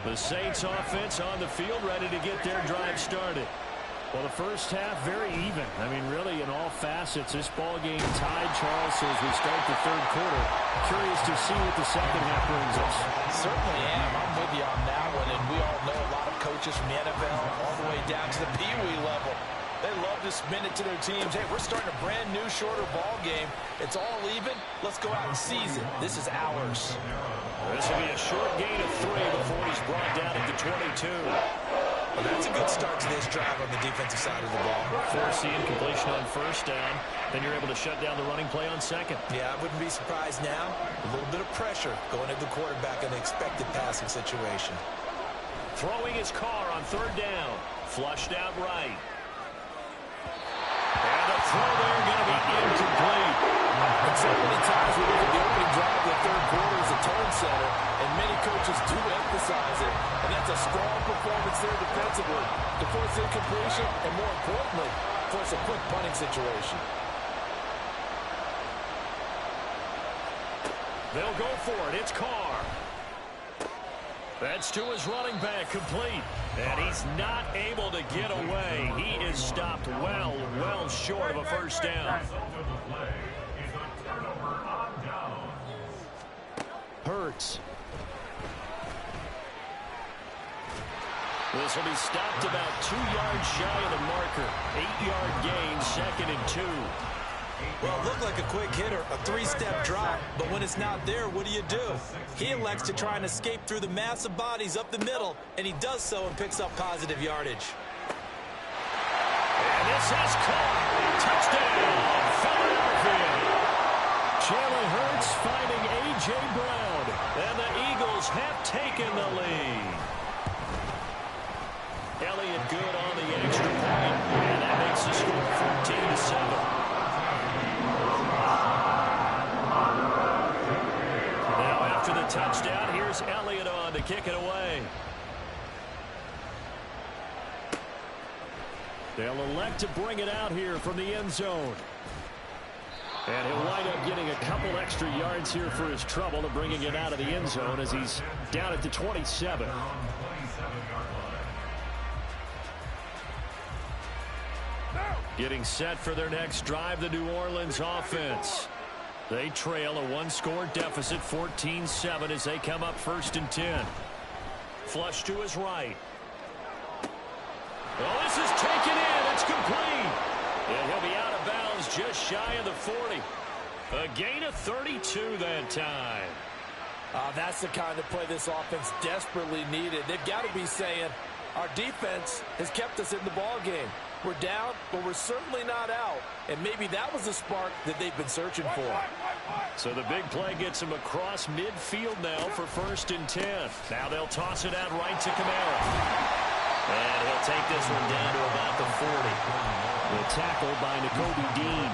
The Saints offense on the field, ready to get their drive started. Well, the first half, very even. I mean, really, in all facets, this ball game tied, Charles, so as we start the third quarter. Curious to see what the second half brings us. Certainly am. I'm with you on that one, and we all know a lot of coaches from the NFL all the way down to the Pee-wee level. They love to spin it to their teams. Hey, we're starting a brand new, shorter ball game. It's all even. Let's go out and seize it. This is ours. This will be a short gain of 3 before he's brought down at the 22. Well, that's a good start to this drive on the defensive side of the ball. Forcing completion on first down. Then you're able to shut down the running play on second. Yeah, I wouldn't be surprised now. A little bit of pressure going at the quarterback in the expected passing situation. Throwing his car on third down. Flushed out right. And a throw there going to be incomplete. And so many times we look at the opening drive of the third quarter as a tone setter, and many coaches do emphasize it. And that's a strong performance there defensively to force incompletion and, more importantly, force a quick punting situation. They'll go for it. It's Carr. That's to his running back, complete. And he's not able to get away. He is stopped well short of a first down. Hurts. This will be stopped about 2 yards shy of the marker. 8-yard gain, 2nd and 2. Well, it looked like a quick hitter, a 3-step drop, but when it's not there, what do? He elects to try and escape through the mass of bodies up the middle, and he does so and picks up positive yardage. And this is caught. Touchdown, Philadelphia. Jalen Hurts finding A.J. Brown, and the Eagles have taken the lead. Elliott good on the extra point, and that makes the score 14-7. Now after the touchdown, here's Elliott on to kick it away. They'll elect to bring it out here from the end zone. And he'll wind up getting a couple extra yards here for his trouble to bringing it out of the end zone as he's down at the 27. Getting set for their next drive, the New Orleans offense. They trail a 1-score deficit, 14-7, as they come up 1st and 10. Flush to his right. Well, this is taken in. It's complete. And he'll be out of bounds just shy of the 40. A gain of 32 that time. That's the kind of play this offense desperately needed. They've got to be saying, our defense has kept us in the ball game. We're down, but we're certainly not out. And maybe that was the spark that they've been searching for. So the big play gets him across midfield now for 1st and 10. Now they'll toss it out right to Kamara. And he'll take this one down to about the 40. The tackle by Nakobe Dean.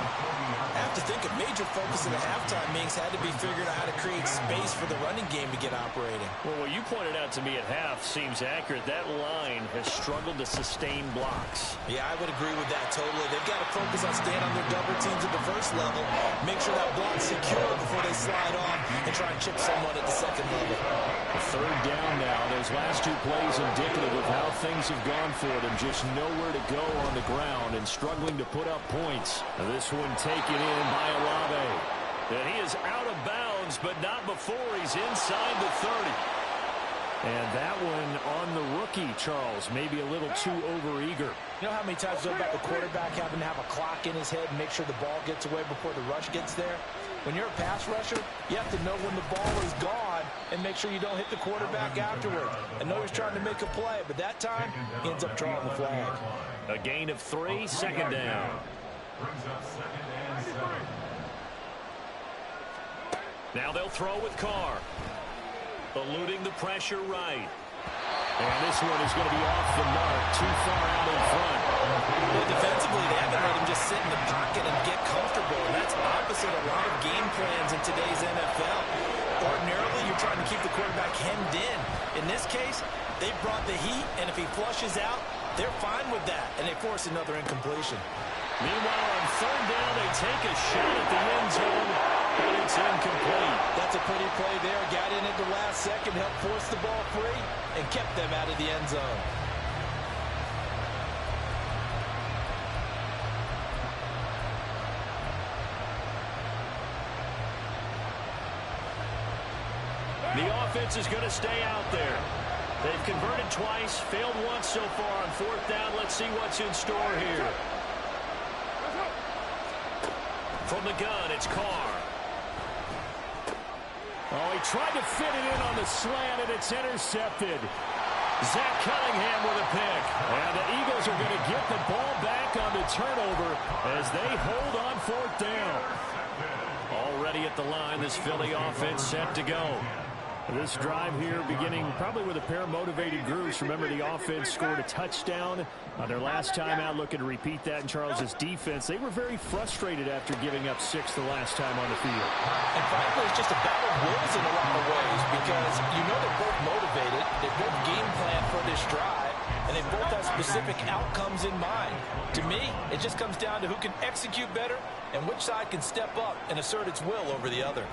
I have to think a major focus in the halftime meetings had to be figuring out how to create space for the running game to get operating. Well, what you pointed out to me at half seems accurate. That line has struggled to sustain blocks. Yeah, I would agree with that totally. They've got to focus on staying on their double teams at the first level, make sure that block's secure before they slide off and try and chip someone at the second level. Third down now. Those last two plays indicative of how things have gone for them. Just nowhere to go on the ground and struggling to put up points. This one taken in by Olave. And he is out of bounds, but not before he's inside the 30. And that one on the rookie, Charles, maybe a little too overeager. You know how many times about the quarterback having to have a clock in his head and make sure the ball gets away before the rush gets there? When you're a pass rusher, you have to know when the ball is gone and make sure you don't hit the quarterback afterwards. I know he's trying to make a play, but that time he ends up drawing the flag. A gain of 3, second down. Brings up 2nd and 7. Now they'll throw with Carr. Eluding the pressure right. And this one is going to be off the mark, too far out in front. Well, defensively, they haven't let him just sit in the pocket and get comfortable, and that's opposite a lot of game plans in today's NFL. Ordinarily, you're trying to keep the quarterback hemmed in. In this case, they brought the heat, and if he flushes out, they're fine with that, and they force another incompletion. Meanwhile, on third down, they take a shot at the end zone, but it's incomplete. That's a pretty play there. Got in at the last second, helped force the ball free, and kept them out of the end zone. The offense is going to stay out there. They've converted twice, failed once so far on fourth down. Let's see what's in store here. From the gun, it's Carr. Oh, he tried to fit it in on the slant, and it's intercepted. Zach Cunningham with a pick. And the Eagles are going to get the ball back on the turnover as they hold on fourth down. Already at the line, this Philly offense set to go. This drive here beginning probably with a pair of motivated groups. Remember, the offense scored a touchdown on their last time out, looking to repeat that in Charles's defense. They were very frustrated after giving up 6 the last time on the field. And frankly, it's just a battle of wills in a lot of ways because you know they're both motivated. They both game plan for this drive, and they both have specific outcomes in mind. To me, it just comes down to who can execute better and which side can step up and assert its will over the other.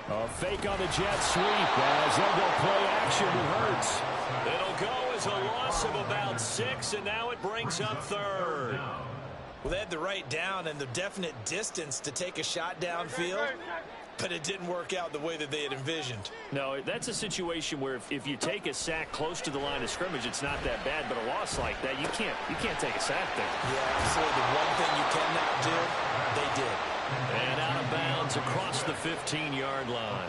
A fake on the jet sweep as they'll go play action with Hurts. It'll go as a loss of about 6, and now it brings up third. Well, they had the right down and the definite distance to take a shot downfield, but it didn't work out the way that they had envisioned. No, that's a situation where if you take a sack close to the line of scrimmage, it's not that bad, but a loss like that, you can't take a sack there. Yeah, absolutely. The one thing you cannot do, they did. And out of bounds across the 15-yard line.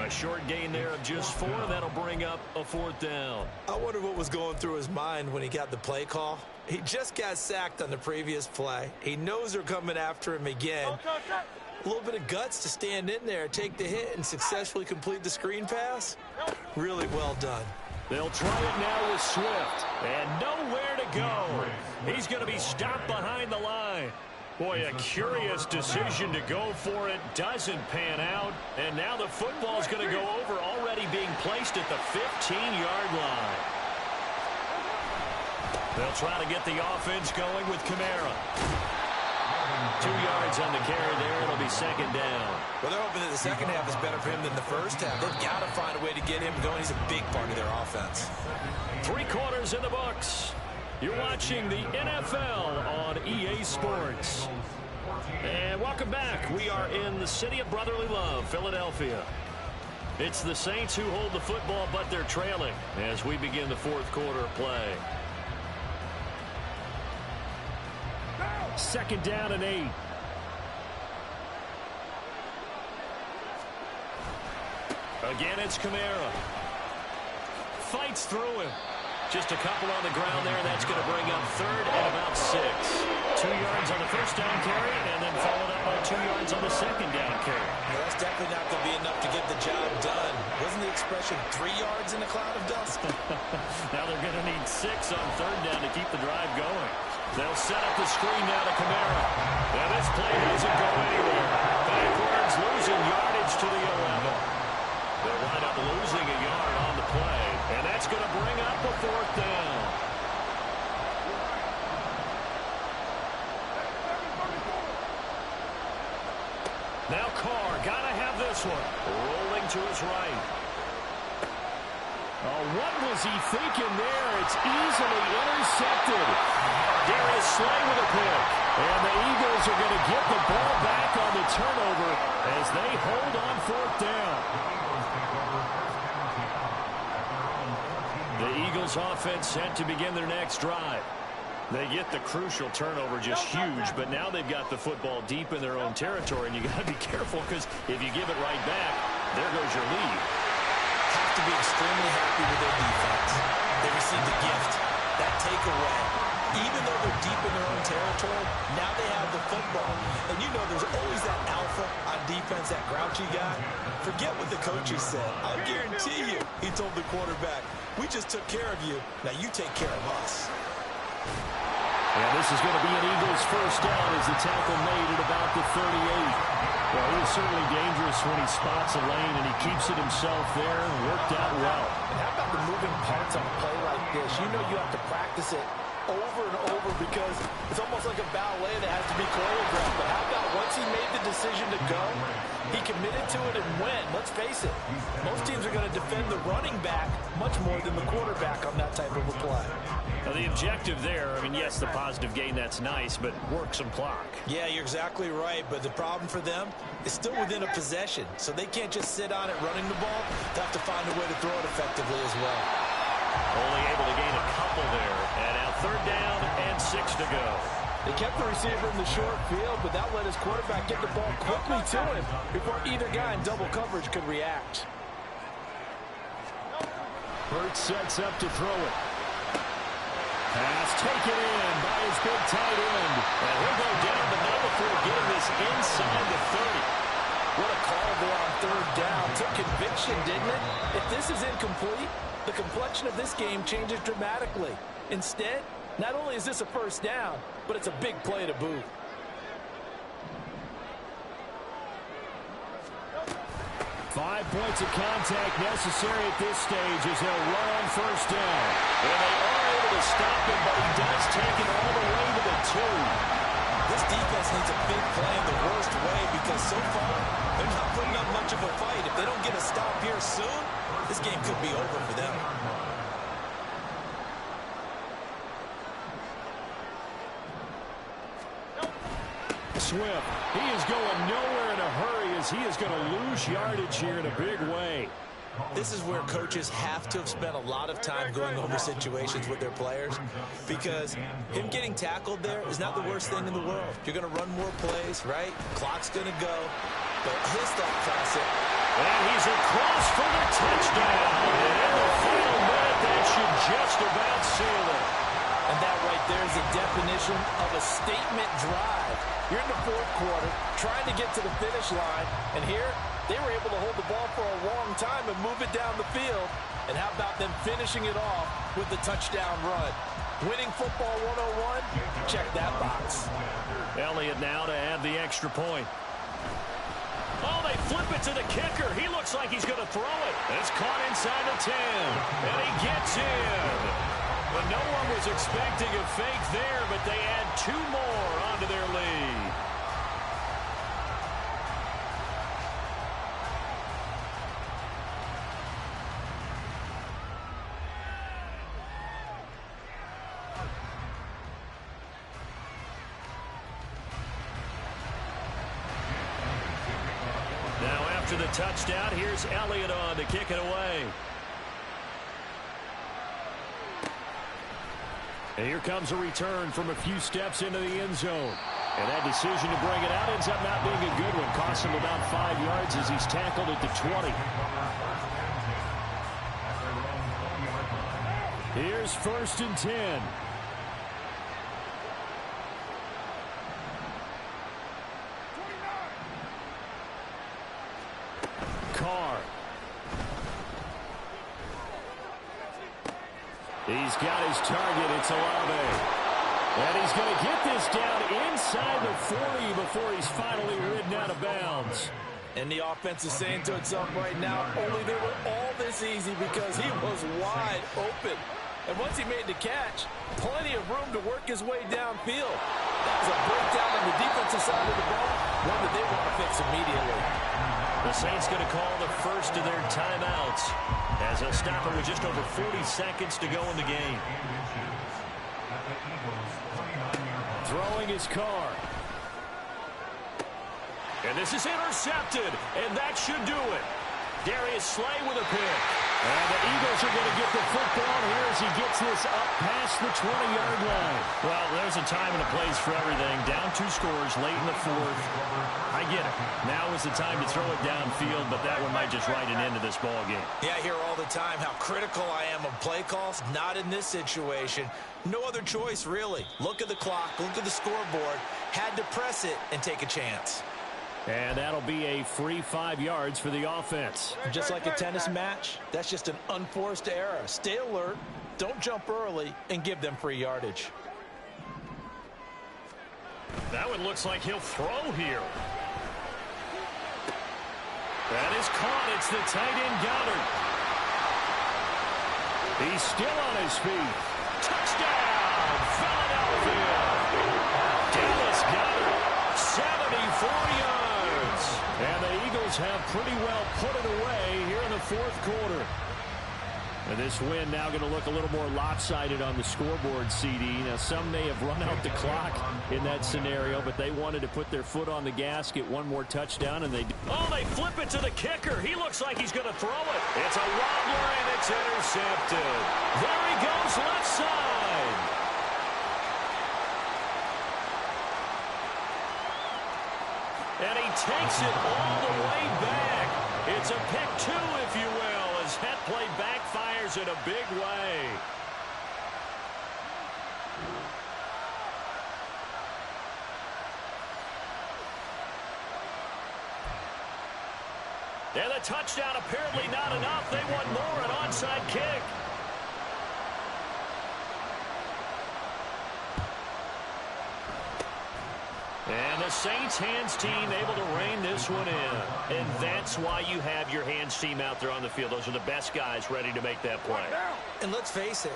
A short gain there of just 4. That'll bring up a fourth down. I wonder what was going through his mind when he got the play call. He just got sacked on the previous play. He knows they're coming after him again. A little bit of guts to stand in there, take the hit, and successfully complete the screen pass. Really well done. They'll try it now with Swift. And nowhere to go. He's going to be stopped behind the line. Boy, a curious decision to go for it. Doesn't pan out. And now the football's going to go over, already being placed at the 15-yard line. They'll try to get the offense going with Kamara. 2 yards on the carry there. It'll be second down. Well, they're hoping that the second half is better for him than the first half. They've got to find a way to get him going. He's a big part of their offense. 3 quarters in the books. You're watching the NFL on EA Sports. And welcome back. We are in the city of brotherly love, Philadelphia. It's the Saints who hold the football, but they're trailing as we begin the fourth quarter of play. Second down and 8. Again, it's Kamara. Fights through him. Just a couple on the ground there. That's going to bring up third and about 6. 2 yards on the first down carry, and then followed up by 2 yards on the second down carry. Well, that's definitely not going to be enough to get the job done. Wasn't the expression 3 yards in a cloud of dust? Now they're going to need 6 on third down to keep the drive going. They'll set up the screen now to Kamara. And this play doesn't go anywhere. Backwards, losing yardage to the 11. They'll wind up losing a yard on the play. And that's going to bring up a 4th down. Now Carr, got to have this one. Rolling to his right. Oh, what was he thinking there? It's easily intercepted. Darius Slay with a pick. And the Eagles are going to get the ball back on the turnover as they hold on 4th down. The Eagles offense set to begin their next drive. They get the crucial turnover, just huge, but now they've got the football deep in their own territory, and you got to be careful because if you give it right back, there goes your lead. Have to be extremely happy with their defense. They received a gift. That takeaway, even though they're deep in their own territory, now they have the football. And you know there's always that alpha on defense, that grouchy guy. Forget what the coaches said. I'll guarantee you, he told the quarterback, we just took care of you. Now you take care of us. And this is going to be an Eagles 1st down as the tackle made at about the 38. Well, he was certainly dangerous when he spots a lane, and he keeps it himself there and worked out well. And how about the moving parts on a play like this? You know you have to practice it over and over because it's almost like a ballet that has to be choreographed. But how about once he made the decision to go, he committed to it and went. Let's face it, most teams are going to defend the running back much more than the quarterback on that type of a play. Now, the objective there, I mean, yes, the positive gain, that's nice, but work some clock. Yeah, you're exactly right, but the problem for them is still within a possession, so they can't just sit on it running the ball. They have to find a way to throw it effectively as well. Only able to gain a couple there, and now 3rd down and 6 to go. They kept the receiver in the short field, but that let his quarterback get the ball quickly to him before either guy in double coverage could react. Hurts sets up to throw it. Pass taken in by his big tight end. And he'll go down the middle before getting this inside the 30. What a call there on 3rd down. Took conviction, didn't it? If this is incomplete, the complexion of this game changes dramatically. Instead, not only is this a 1st down, but it's a big play to boot. Five points of contact necessary at this stage as he'll run on 1st down. And they are able to stop him, but he does take it all the way to the 2. This defense needs a big play in the worst way because so far, they're not putting up much of a fight. If they don't get a stop here soon, this game could be over for them. Swift, he is going nowhere in a hurry as he is going to lose yardage here in a big way. This is where coaches have to have spent a lot of time going over situations with their players because him getting tackled there is not the worst thing in the world. You're going to run more plays, right? Clock's going to go. But his thought process. And he's across for the touchdown. And in the final minute, that should just about seal it. And that right there is the definition of a statement drive. You're in the 4th quarter, trying to get to the finish line, and here they were able to hold the ball for a long time and move it down the field. And how about them finishing it off with the touchdown run? Winning football 101? Check that box. Elliott now to add the extra point. Oh, they flip it to the kicker. He looks like he's going to throw it. It's caught inside the 10, and he gets in. But no one was expecting a fake there, but they add 2 more onto their lead. Now after the touchdown, here's Elliott on to kick it away. And here comes a return from a few steps into the end zone. And that decision to bring it out ends up not being a good one. Costs him about 5 yards as he's tackled at the 20. Here's 1st and 10. Carr. He's got his target. It's Olave. And he's going to get this down inside the 40 before he's finally ridden out of bounds. And the offense is saying to itself right now, only they were all this easy because he was wide open. And once he made the catch, plenty of room to work his way downfield. That was a breakdown on the defensive side of the ball, one that they want to fix immediately. The Saints going to call the first of their timeouts as they'll stop it with just over 40 seconds to go in the game. Throwing his car. And this is intercepted, and that should do it. Darius Slay with a pick. And the Eagles are going to get the football here as he gets this up past the 20-yard line. Well, there's a time and a place for everything. Down 2 scores late in the 4th. I get it. Now is the time to throw it downfield, but that one might just write an end to this ball game. Yeah, I hear all the time how critical I am of play calls. Not in this situation. No other choice, really. Look at the clock, look at the scoreboard. Had to press it and take a chance. And that'll be a free 5 yards for the offense. Just like a tennis match, that's just an unforced error. Stay alert, don't jump early, and give them free yardage. That one looks like he'll throw here. That is caught. It's the tight end Goddard. He's still on his feet. Touchdown, Philadelphia. Dallas Goddard, 74 yards. And the Eagles have pretty well put it away here in the 4th quarter. And this win now going to look a little more lopsided on the scoreboard, CD. Now, some may have run out the clock in that scenario, but they wanted to put their foot on the gas, get one more touchdown, and they... Oh, they flip it to the kicker. He looks like he's going to throw it. It's a wobbler, and it's intercepted. There he goes, left side. And he takes it all the way back. It's a pick 2, if you will, as that play backfires in a big way. And the touchdown apparently not enough. They want more, an onside kick. And the Saints hands team able to rein this one in. And that's why you have your hands team out there on the field. Those are the best guys ready to make that play. And let's face it,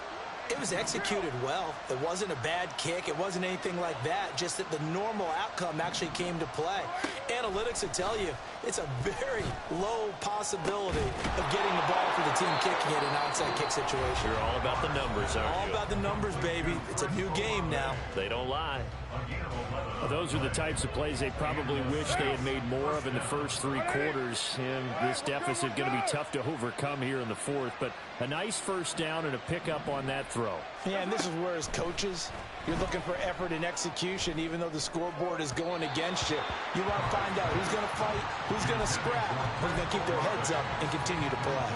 it was executed well. It wasn't a bad kick. It wasn't anything like that. Just that the normal outcome actually came to play. Analytics will tell you it's a very low possibility of getting the ball for the team kicking it in an onside kick situation. You're all about the numbers, aren't you? All about the numbers, baby. It's a new game now. They don't lie. Well, those are the types of plays they probably wish they had made more of in the first 3 quarters. And this deficit going to be tough to overcome here in the 4th. But a nice first down and a pickup on that throw. Yeah, and this is where, as coaches, you're looking for effort and execution, even though the scoreboard is going against you. You want to find out who's going to fight, who's going to scrap, who's going to keep their heads up and continue to play.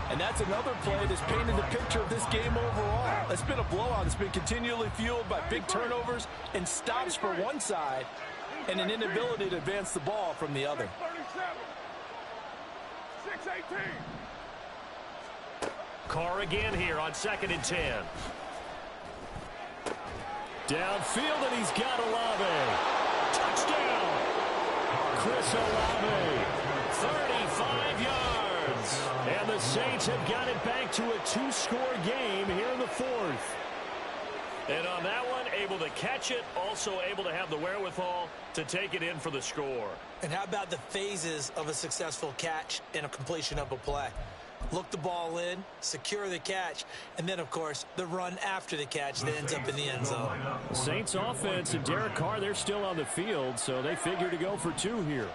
And that's another play that's painted the picture of this game overall. It's been a blowout. It's been continually fueled by big turnovers and stops for one side and an inability to advance the ball from the other. 6-18. Carr again here on 2nd and 10. Downfield, and he's got Olave. Touchdown. Chris Olave, 35 yards. And the Saints have got it back to a 2-score game here in the 4th. And on that one, able to catch it, also able to have the wherewithal to take it in for the score. And how about the phases of a successful catch and a completion of a play? Look the ball in, secure the catch, and then, of course, the run after the catch that ends up in the end zone. Saints offense and Derek Carr, they're still on the field, so they figure to go for 2 here.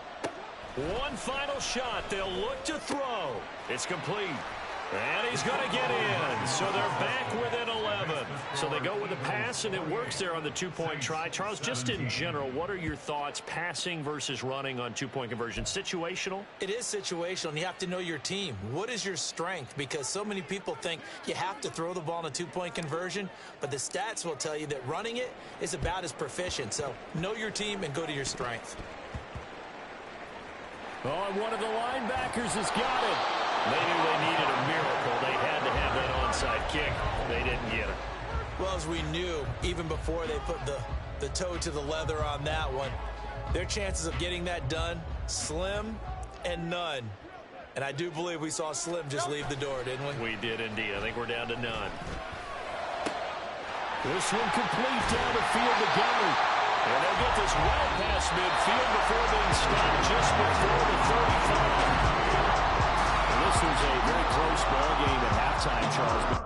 One final shot. They'll look to throw. It's complete. And he's going to get in. So they're back within 11. So they go with a pass, and it works there on the 2-point try. Charles, just in general, what are your thoughts passing versus running on 2-point conversion? Situational? It is situational, and you have to know your team. What is your strength? Because so many people think you have to throw the ball in a 2-point conversion, but the stats will tell you that running it is about as proficient. So know your team and go to your strength. Oh, and one of the linebackers has got it. They knew they needed a miracle. They had to have that onside kick. They didn't get it. Well, as we knew, even before they put the toe to the leather on that one, their chances of getting that done, slim and none. And I do believe we saw Slim just leave the door, didn't we? We did indeed. I think we're down to none. This one complete down the field to Gary. And they'll get this well past midfield before being stopped just before the 35. And this was a very close ball game at halftime, Charles.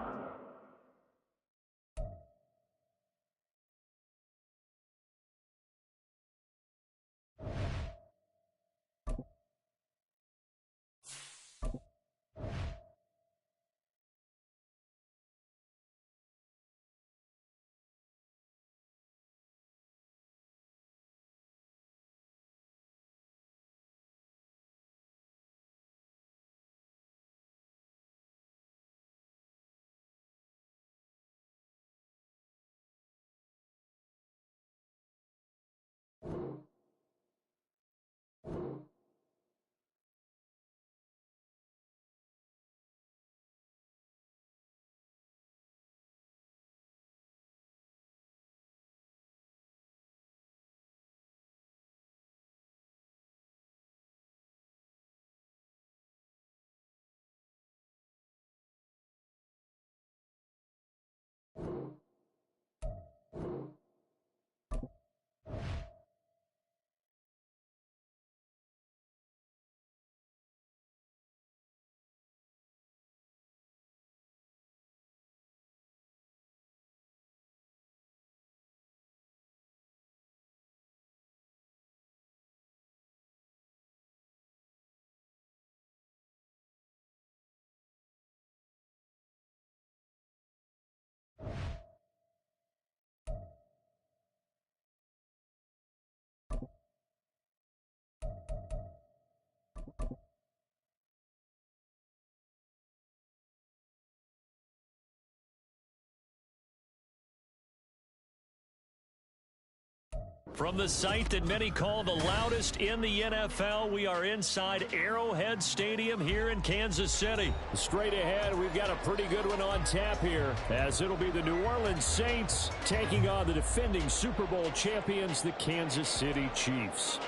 From the site that many call the loudest in the NFL, we are inside Arrowhead Stadium here in Kansas City. Straight ahead, we've got a pretty good one on tap here, as it'll be the New Orleans Saints taking on the defending Super Bowl champions, the Kansas City Chiefs.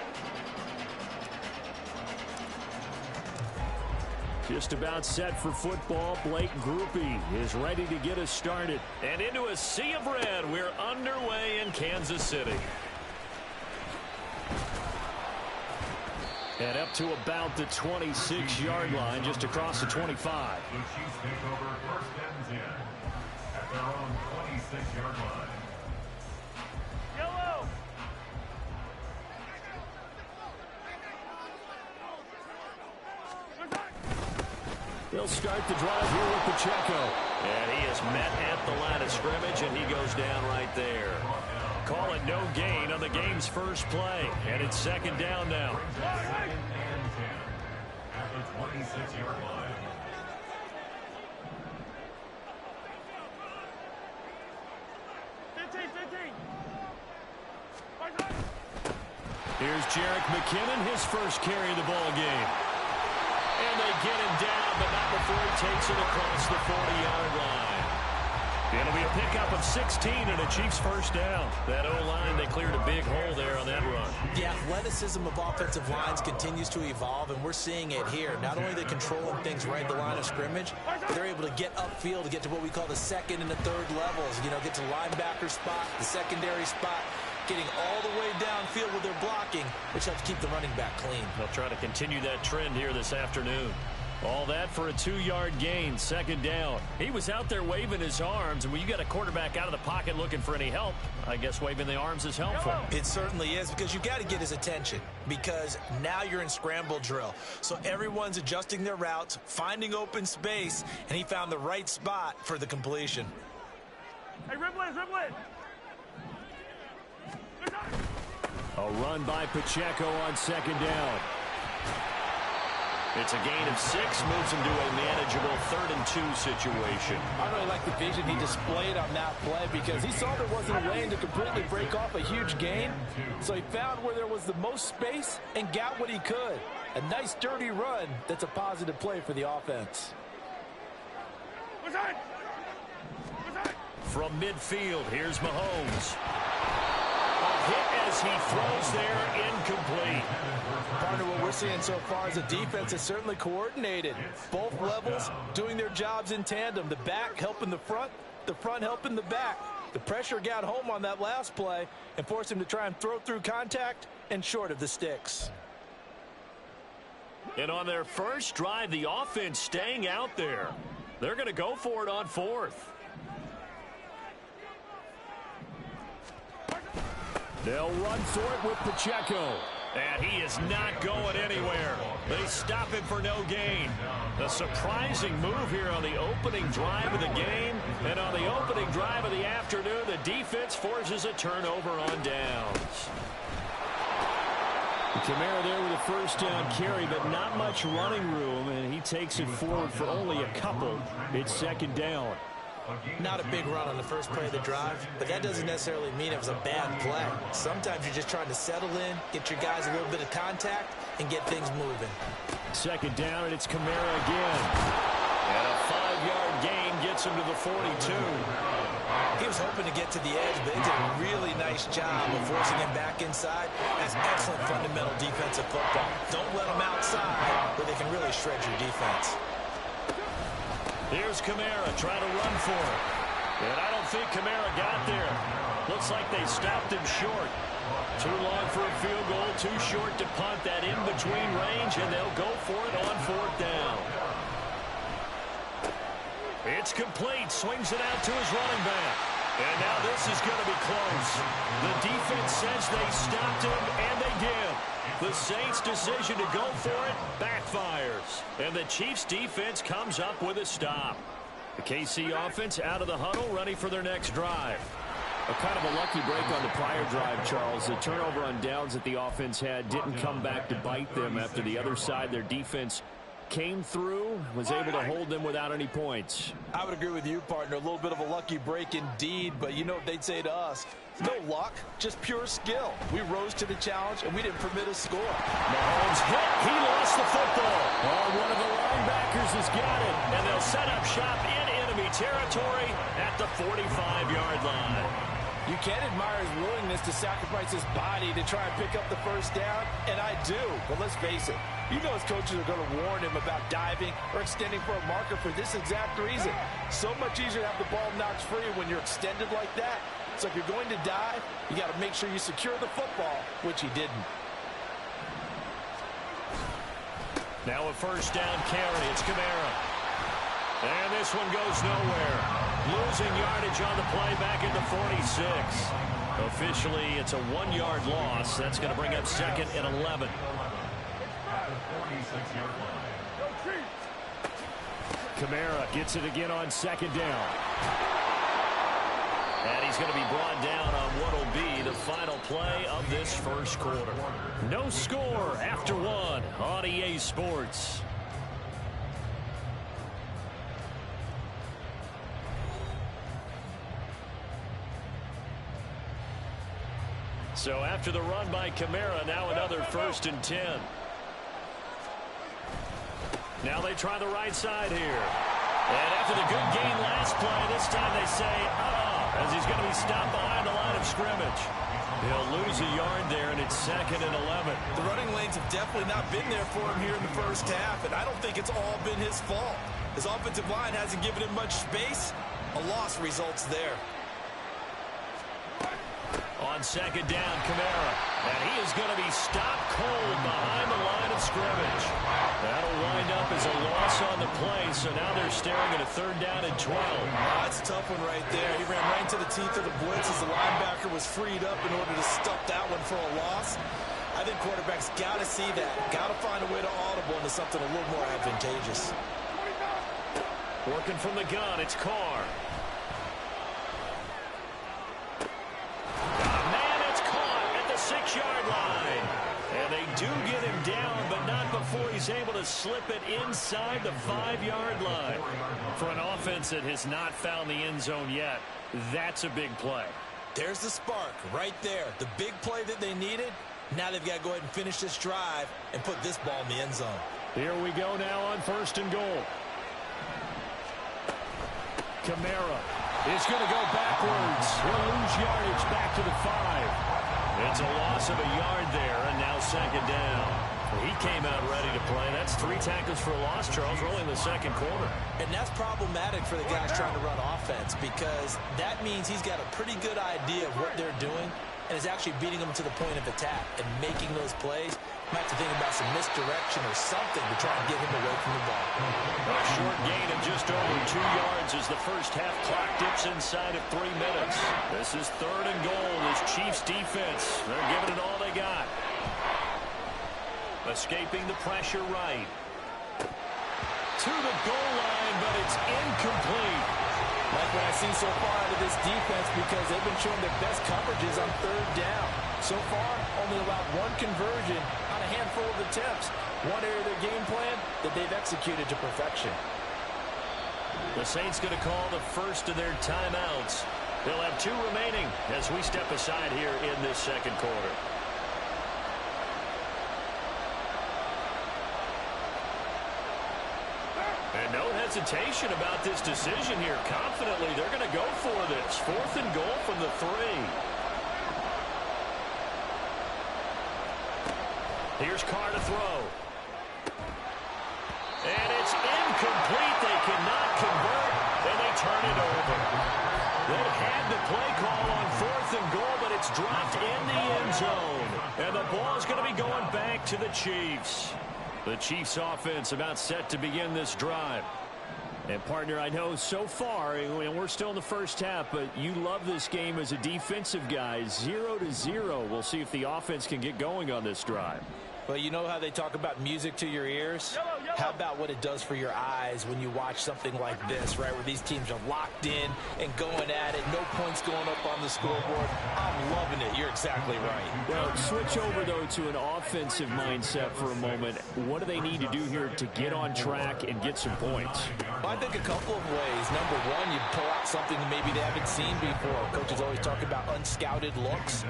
Just about set for football. Blake Groupie is ready to get us started. And into a sea of red, we're underway in Kansas City. And up to about the 26-yard line, just across the 25. The Chiefs take over first and 10 at their own 26-yard line. Yellow. They'll start the drive here with Pacheco. And he is met at the line of scrimmage, and he goes down right there. Call it no gain on the game's first play. And it's second down now. Second and 10 at the 26-yard line. Here's Jerick McKinnon, his first carry of the ball game. And they get him down, but not before he takes it across the 40-yard line. It'll be a pickup of 16 and a Chiefs first down. That O-line, they cleared a big hole there on that run. The athleticism of offensive lines continues to evolve, and we're seeing it here. Not only are they controlling things right at the line of scrimmage, but they're able to get upfield to get to what we call the second and the third levels. You know, get to linebacker spot, the secondary spot, getting all the way downfield with their blocking, which helps keep the running back clean. They'll try to continue that trend here this afternoon. All that for a 2-yard gain, second down. He was out there waving his arms, and when you got a quarterback out of the pocket looking for any help, I guess waving the arms is helpful. It certainly is, because you got to get his attention, because now you're in scramble drill. So everyone's adjusting their routes, finding open space, and he found the right spot for the completion. Hey, Riblin. A run by Pacheco on second down. It's a gain of 6, moves him to a manageable 3rd and 2 situation. I really like the vision he displayed on that play, because he saw there wasn't a lane to completely break off a huge gain. So he found where there was the most space and got what he could. A nice dirty run that's a positive play for the offense. From midfield, here's Mahomes. A hit as he throws there, incomplete. Partner, what we're seeing so far is the defense is certainly coordinated. Both levels doing their jobs in tandem. The back helping the front helping the back. The pressure got home on that last play and forced him to try and throw through contact and short of the sticks. And on their first drive, the offense staying out there. They're going to go for it on fourth. They'll run for it with Pacheco. And he is not going anywhere. They stop him for no gain. A surprising move here on the opening drive of the game. And on the opening drive of the afternoon, the defense forces a turnover on downs. Kamara there with a first down carry, but not much running room, and he takes it forward for only a couple. It's second down. Not a big run on the first play of the drive, but that doesn't necessarily mean it was a bad play. Sometimes you're just trying to settle in, get your guys a little bit of contact, and get things moving. Second down, and it's Kamara again. And a 5-yard gain gets him to the 42. He was hoping to get to the edge, but he did a really nice job of forcing him back inside. That's excellent fundamental defensive football. Don't let them outside where they can really shred your defense. Here's Kamara trying to run for it. And I don't think Kamara got there. Looks like they stopped him short. Too long for a field goal, too short to punt that in-between range, and they'll go for it on fourth down. It's complete. Swings it out to his running back. And now this is going to be close. The defense says they stopped him, and they did. The Saints' decision to go for it backfires. And the Chiefs' defense comes up with a stop. The KC offense out of the huddle, ready for their next drive. A kind of a lucky break on the prior drive, Charles. The turnover on downs that the offense had didn't come back to bite them after the other side. Their defense came through, was able to hold them without any points. I would agree with you, partner. A little bit of a lucky break indeed, but you know what they'd say to us? No luck, just pure skill. We rose to the challenge, and we didn't permit a score. Mahomes hit. He lost the football. Oh, one of the linebackers has got it, and they'll set up shop in enemy territory at the 45-yard line. You can admire his willingness to sacrifice his body to try and pick up the first down, and I do. But let's face it, you know his coaches are going to warn him about diving or extending for a marker for this exact reason. So much easier to have the ball knocked free when you're extended like that. So if you're going to dive, you got to make sure you secure the football, which he didn't. Now a first down carry. It's Kamara. And this one goes nowhere. Losing yardage on the play back at the 46. Officially, it's a 1-yard loss. That's going to bring up second and 11. Kamara gets it again on second down. And he's going to be brought down on what will be the final play of this first quarter. No score after one on EA Sports. So after the run by Kamara, now another 1st and 10. Now they try the right side here. And after the good gain last play, this time they say, as he's going to be stopped behind the line of scrimmage. He'll lose a yard there, and it's second and 11. The running lanes have definitely not been there for him here in the first half, and I don't think it's all been his fault. His offensive line hasn't given him much space. A loss results there. On second down, Kamara. And he is going to be stopped cold behind the line of scrimmage. That'll wind up as a loss on the play, so now they're staring at a 3rd down and 12. That's a tough one right there. He ran right into the teeth of the blitz as the linebacker was freed up in order to stuff that one for a loss. I think quarterbacks got to see that. Got to find a way to audible into something a little more advantageous. Working from the gun, it's Carr. It's caught at the 6-yard line. And they do get him down, but not before he's able to slip it inside the 5-yard line. For an offense that has not found the end zone yet, that's a big play. There's the spark right there. The big play that they needed. Now they've got to go ahead and finish this drive and put this ball in the end zone. Here we go now on 1st and goal. Kamara is going to go backwards. He'll lose yardage back to the 5. It's a loss of a yard there, and now second down. He came out ready to play. That's 3 tackles for a loss, Charles, early in the second quarter. And that's problematic for the guys trying to run offense because that means he's got a pretty good idea of what they're doing and is actually beating them to the point of attack and making those plays. Might have to think about some misdirection or something to try and get him away from the ball. A short gain of just over 2 yards as the first half clock dips inside of 3 minutes. This is 3rd and goal. This Chiefs defense, they're giving it all they got. Escaping the pressure right. To the goal line, but it's incomplete. Like what I see so far out of this defense because they've been showing their best coverages on 3rd down. So far, only allowed 1 conversion on a handful of attempts. One area of their game plan that they've executed to perfection. The Saints going to call the first of their timeouts. They'll have 2 remaining as we step aside here in this second quarter. And no hesitation about this decision here. Confidently, they're going to go for this. 4th and goal from the 3. Here's Carr to throw. And it's incomplete. They cannot convert, and they turn it over. They had the play call on 4th and goal, but it's dropped in the end zone. And the ball's going to be going back to the Chiefs. The Chiefs offense about set to begin this drive. And, partner, I know so far, and we're still in the first half, but you love this game as a defensive guy. 0-0. We'll see if the offense can get going on this drive. Well, you know how they talk about music to your ears? How about what it does for your eyes when you watch something like this, right, where these teams are locked in and going at it, no points going up on the scoreboard? I'm loving it. You're exactly right. Well, switch over, though, to an offensive mindset for a moment. What do they need to do here to get on track and get some points? Well, I think a couple of ways. Number one, you pull out something that maybe they haven't seen before. Coaches always talk about unscouted looks.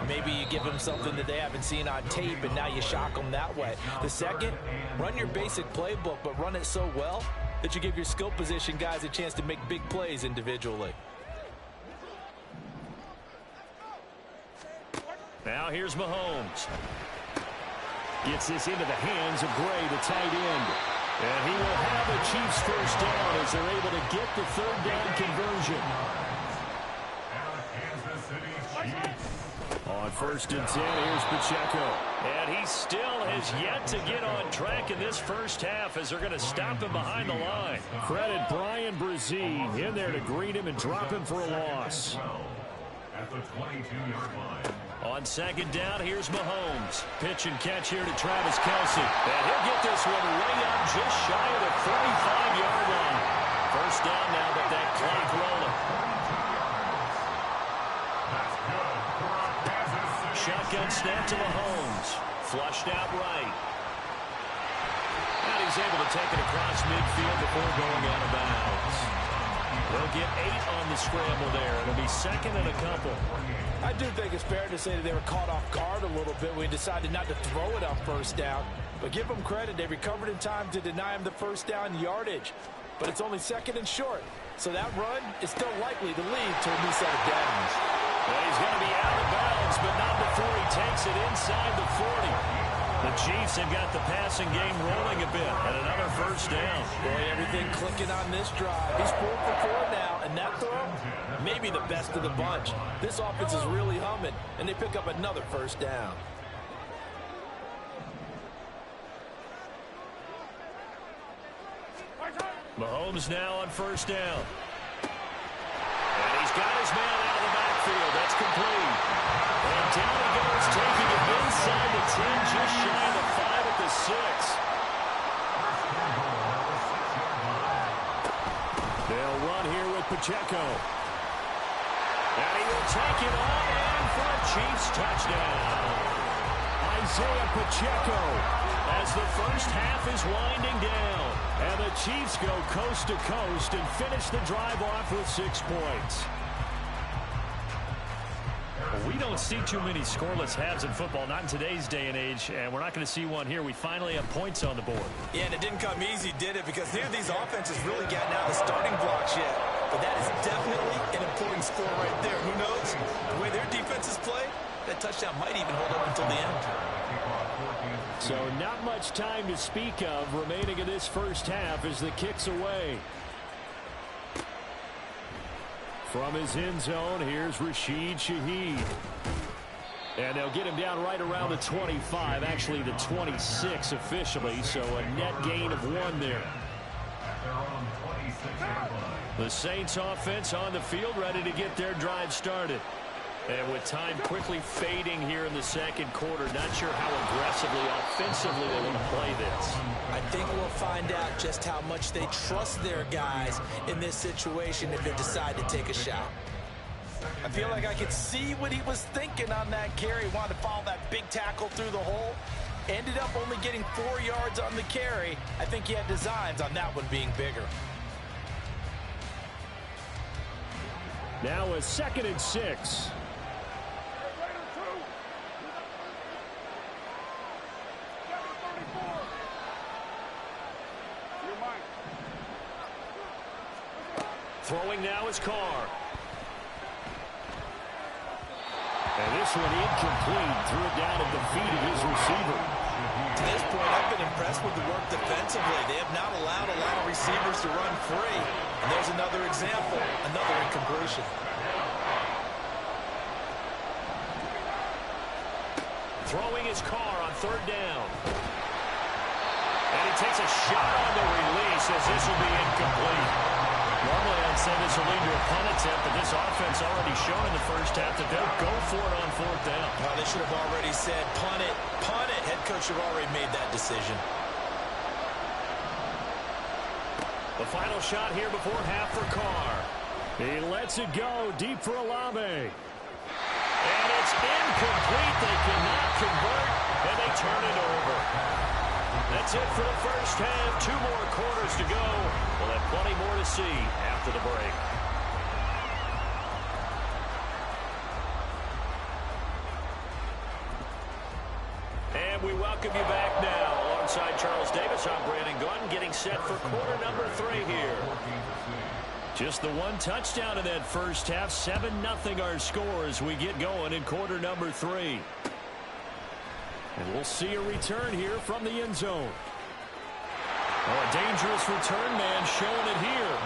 Maybe you give them something that they haven't seen on tape, and now you shock them that way. The second, run your basic playbook, but run it so well that you give your skill position guys a chance to make big plays individually. Now here's Mahomes. Gets this into the hands of Gray, the tight end. And he will have a Chiefs first down as they're able to get the 3rd down conversion. On 1st and 10, here's Pacheco. And he still has yet to get on track in this first half as they're going to stop him behind the line. Credit Brian Brzee in there to greet him and drop him for a loss. At the 22-yard line. On 2nd down, here's Mahomes. Pitch and catch here to Travis Kelce. And he'll get this one way up just shy of the 45-yard line. First down now, but that clock rolling. Shotgun snap to Mahomes. Flushed out right. And he's able to take it across midfield before going out of bounds. They'll get 8 on the scramble there. It'll be 2nd and a couple. I do think it's fair to say that they were caught off guard a little bit when we decided not to throw it on 1st down. But give them credit. They recovered in time to deny him the 1st down yardage. But it's only 2nd and short. So that run is still likely to lead to a new set of downs. Well, he's going to be out of bounds, but not before he takes it inside the 40. The Chiefs have got the passing game rolling a bit, and another first down. Boy, everything clicking on this drive. He's 4 for 4 now, and that throw, maybe the best of the bunch. This offense is really humming, and they pick up another first down. Mahomes now on 1st down. And he's got his man out of the backfield. That's complete. And down he goes, taking it inside the 10, just shy of the 5 at the 6. They'll run here with Pacheco. And he will take it on in for a Chiefs touchdown. Isaiah Pacheco as the first half is winding down. And the Chiefs go coast to coast and finish the drive off with 6 points. We don't see too many scoreless halves in football, not in today's day and age, and we're not going to see one here. We finally have points on the board. Yeah, and it didn't come easy, did it? Because neither of these offenses really gotten out of the starting blocks yet. but that is definitely an important score right there. Who knows? The way their defenses play, that touchdown might even hold up until the end. So not much time to speak of remaining in this first half as the kick's away. From his end zone, here's Rashid Shaheed. And they'll get him down right around the 25, actually the 26 officially, so a net gain of 1 there. The Saints offense on the field ready to get their drive started. And with time quickly fading here in the second quarter, not sure how aggressively, offensively they want to play this. I think we'll find out just how much they trust their guys in this situation if they decide to take a shot. I feel like I could see what he was thinking on that carry. He wanted to follow that big tackle through the hole. Ended up only getting 4 yards on the carry. I think he had designs on that one being bigger. Now a 2nd and 6. Throwing now is Carr. And this one incomplete. Threw it down at the feet of his receiver. To this point, I've been impressed with the work defensively. They have not allowed a lot of receivers to run free. And there's another example, another incompletion. Throwing his Carr on 3rd down. And he takes a shot on the release as this will be incomplete. Normally I'd say this will lead to a punt attempt, but this offense already shown in the first half that they'll go for it on 4th down. Oh, they should have already said, punt it, punt it. Head coach should have already made that decision. The final shot here before half for Carr. He lets it go deep for Olave. And it's incomplete. They cannot convert, and they turn it over. That's it for the first half. 2 more quarters to go. We'll have plenty more to see after the break. And we welcome you back now. Alongside Charles Davis, I'm Brandon Gunn, getting set for quarter number 3 here. Just the 1 touchdown in that first half. 7-0 our score as we get going in quarter number 3. And we'll see a return here from the end zone. Oh, a dangerous return man showing it here.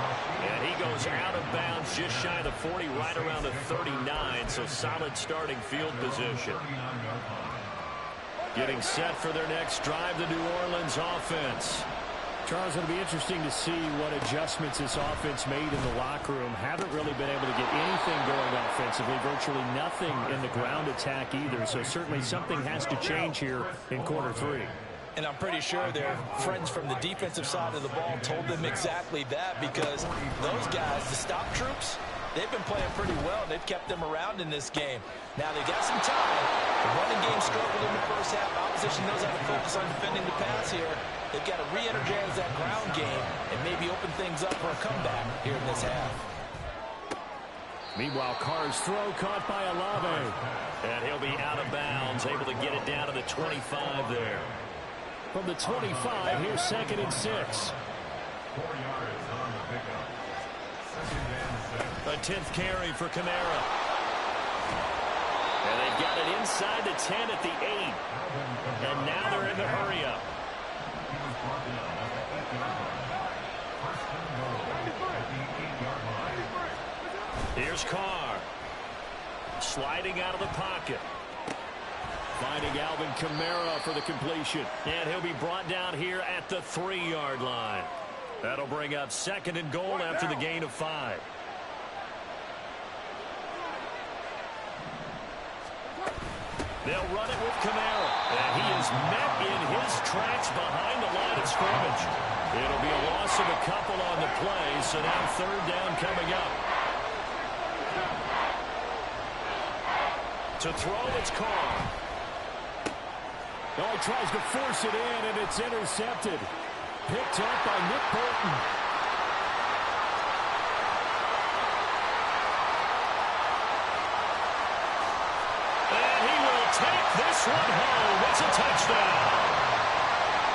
And he goes out of bounds just shy of the 40, right around the 39. So solid starting field position. Getting set for their next drive, the New Orleans offense. Charles, it'll be interesting to see what adjustments this offense made in the locker room. Haven't really been able to get anything going offensively. Virtually nothing in the ground attack either. So certainly something has to change here in quarter 3. And I'm pretty sure their friends from the defensive side of the ball told them exactly that, because those guys, the stop troops, they've been playing pretty well. They've kept them around in this game. Now they got some time. The running game struggled in the first half. Opposition knows how to focus on defending the pass here. They've got to re-energize that ground game and maybe open things up for a comeback here in this half. Meanwhile, Carr's throw caught by Olave. And he'll be out of bounds, able to get it down to the 25 there. From the 25, here's 2nd and 6. 4 yards on the pickup. 2nd and 6. A 10th carry for Kamara. And they've got it inside the 10 at the 8. And now they're in the hurry-up. He was brought down at the 8-yard line. 1st and goal at the 8-yard line. Here's Carr. Sliding out of the pocket. Finding Alvin Kamara for the completion. And he'll be brought down here at the 3-yard line. That'll bring up 2nd and goal after the gain of 5. They'll run it with Kamara. And he is met in his tracks behind the line of scrimmage. It'll be a loss of a couple on the play, so now 3rd down coming up. To throw, it's Carr. Oh, he tries to force it in, and it's intercepted. Picked up by Nick Bolton. And he will take this one home. It's a touchdown.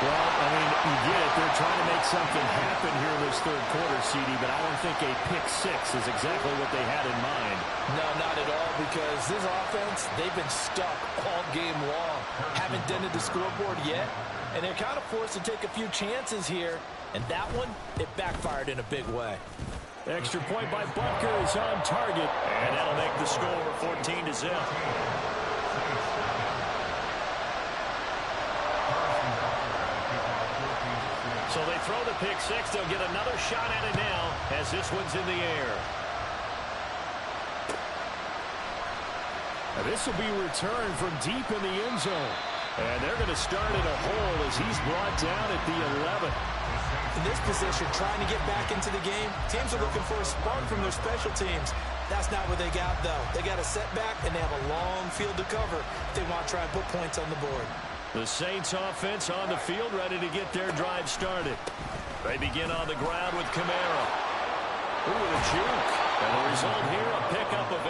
Well, I mean, you get it. They're trying to make something happen here in this third quarter, CD, but I don't think a pick six is exactly what they had in mind. No, not at all, because this offense, they've been stuck all game long. Haven't dented the scoreboard yet, and they're kind of forced to take a few chances here, and that one, it backfired in a big way. Extra point by Butker is on target, and that'll make the score 14-0. So they throw the pick six. They'll get another shot at it now as this one's in the air. Now this will be returned from deep in the end zone. And they're going to start in a hole as he's brought down at the 11. In this position, trying to get back into the game, teams are looking for a spark from their special teams. That's not what they got, though. They got a setback, and they have a long field to cover if they want to try and put points on the board. The Saints offense on the field, ready to get their drive started. They begin on the ground with Kamara. Ooh, with a juke. And the result here, a pickup of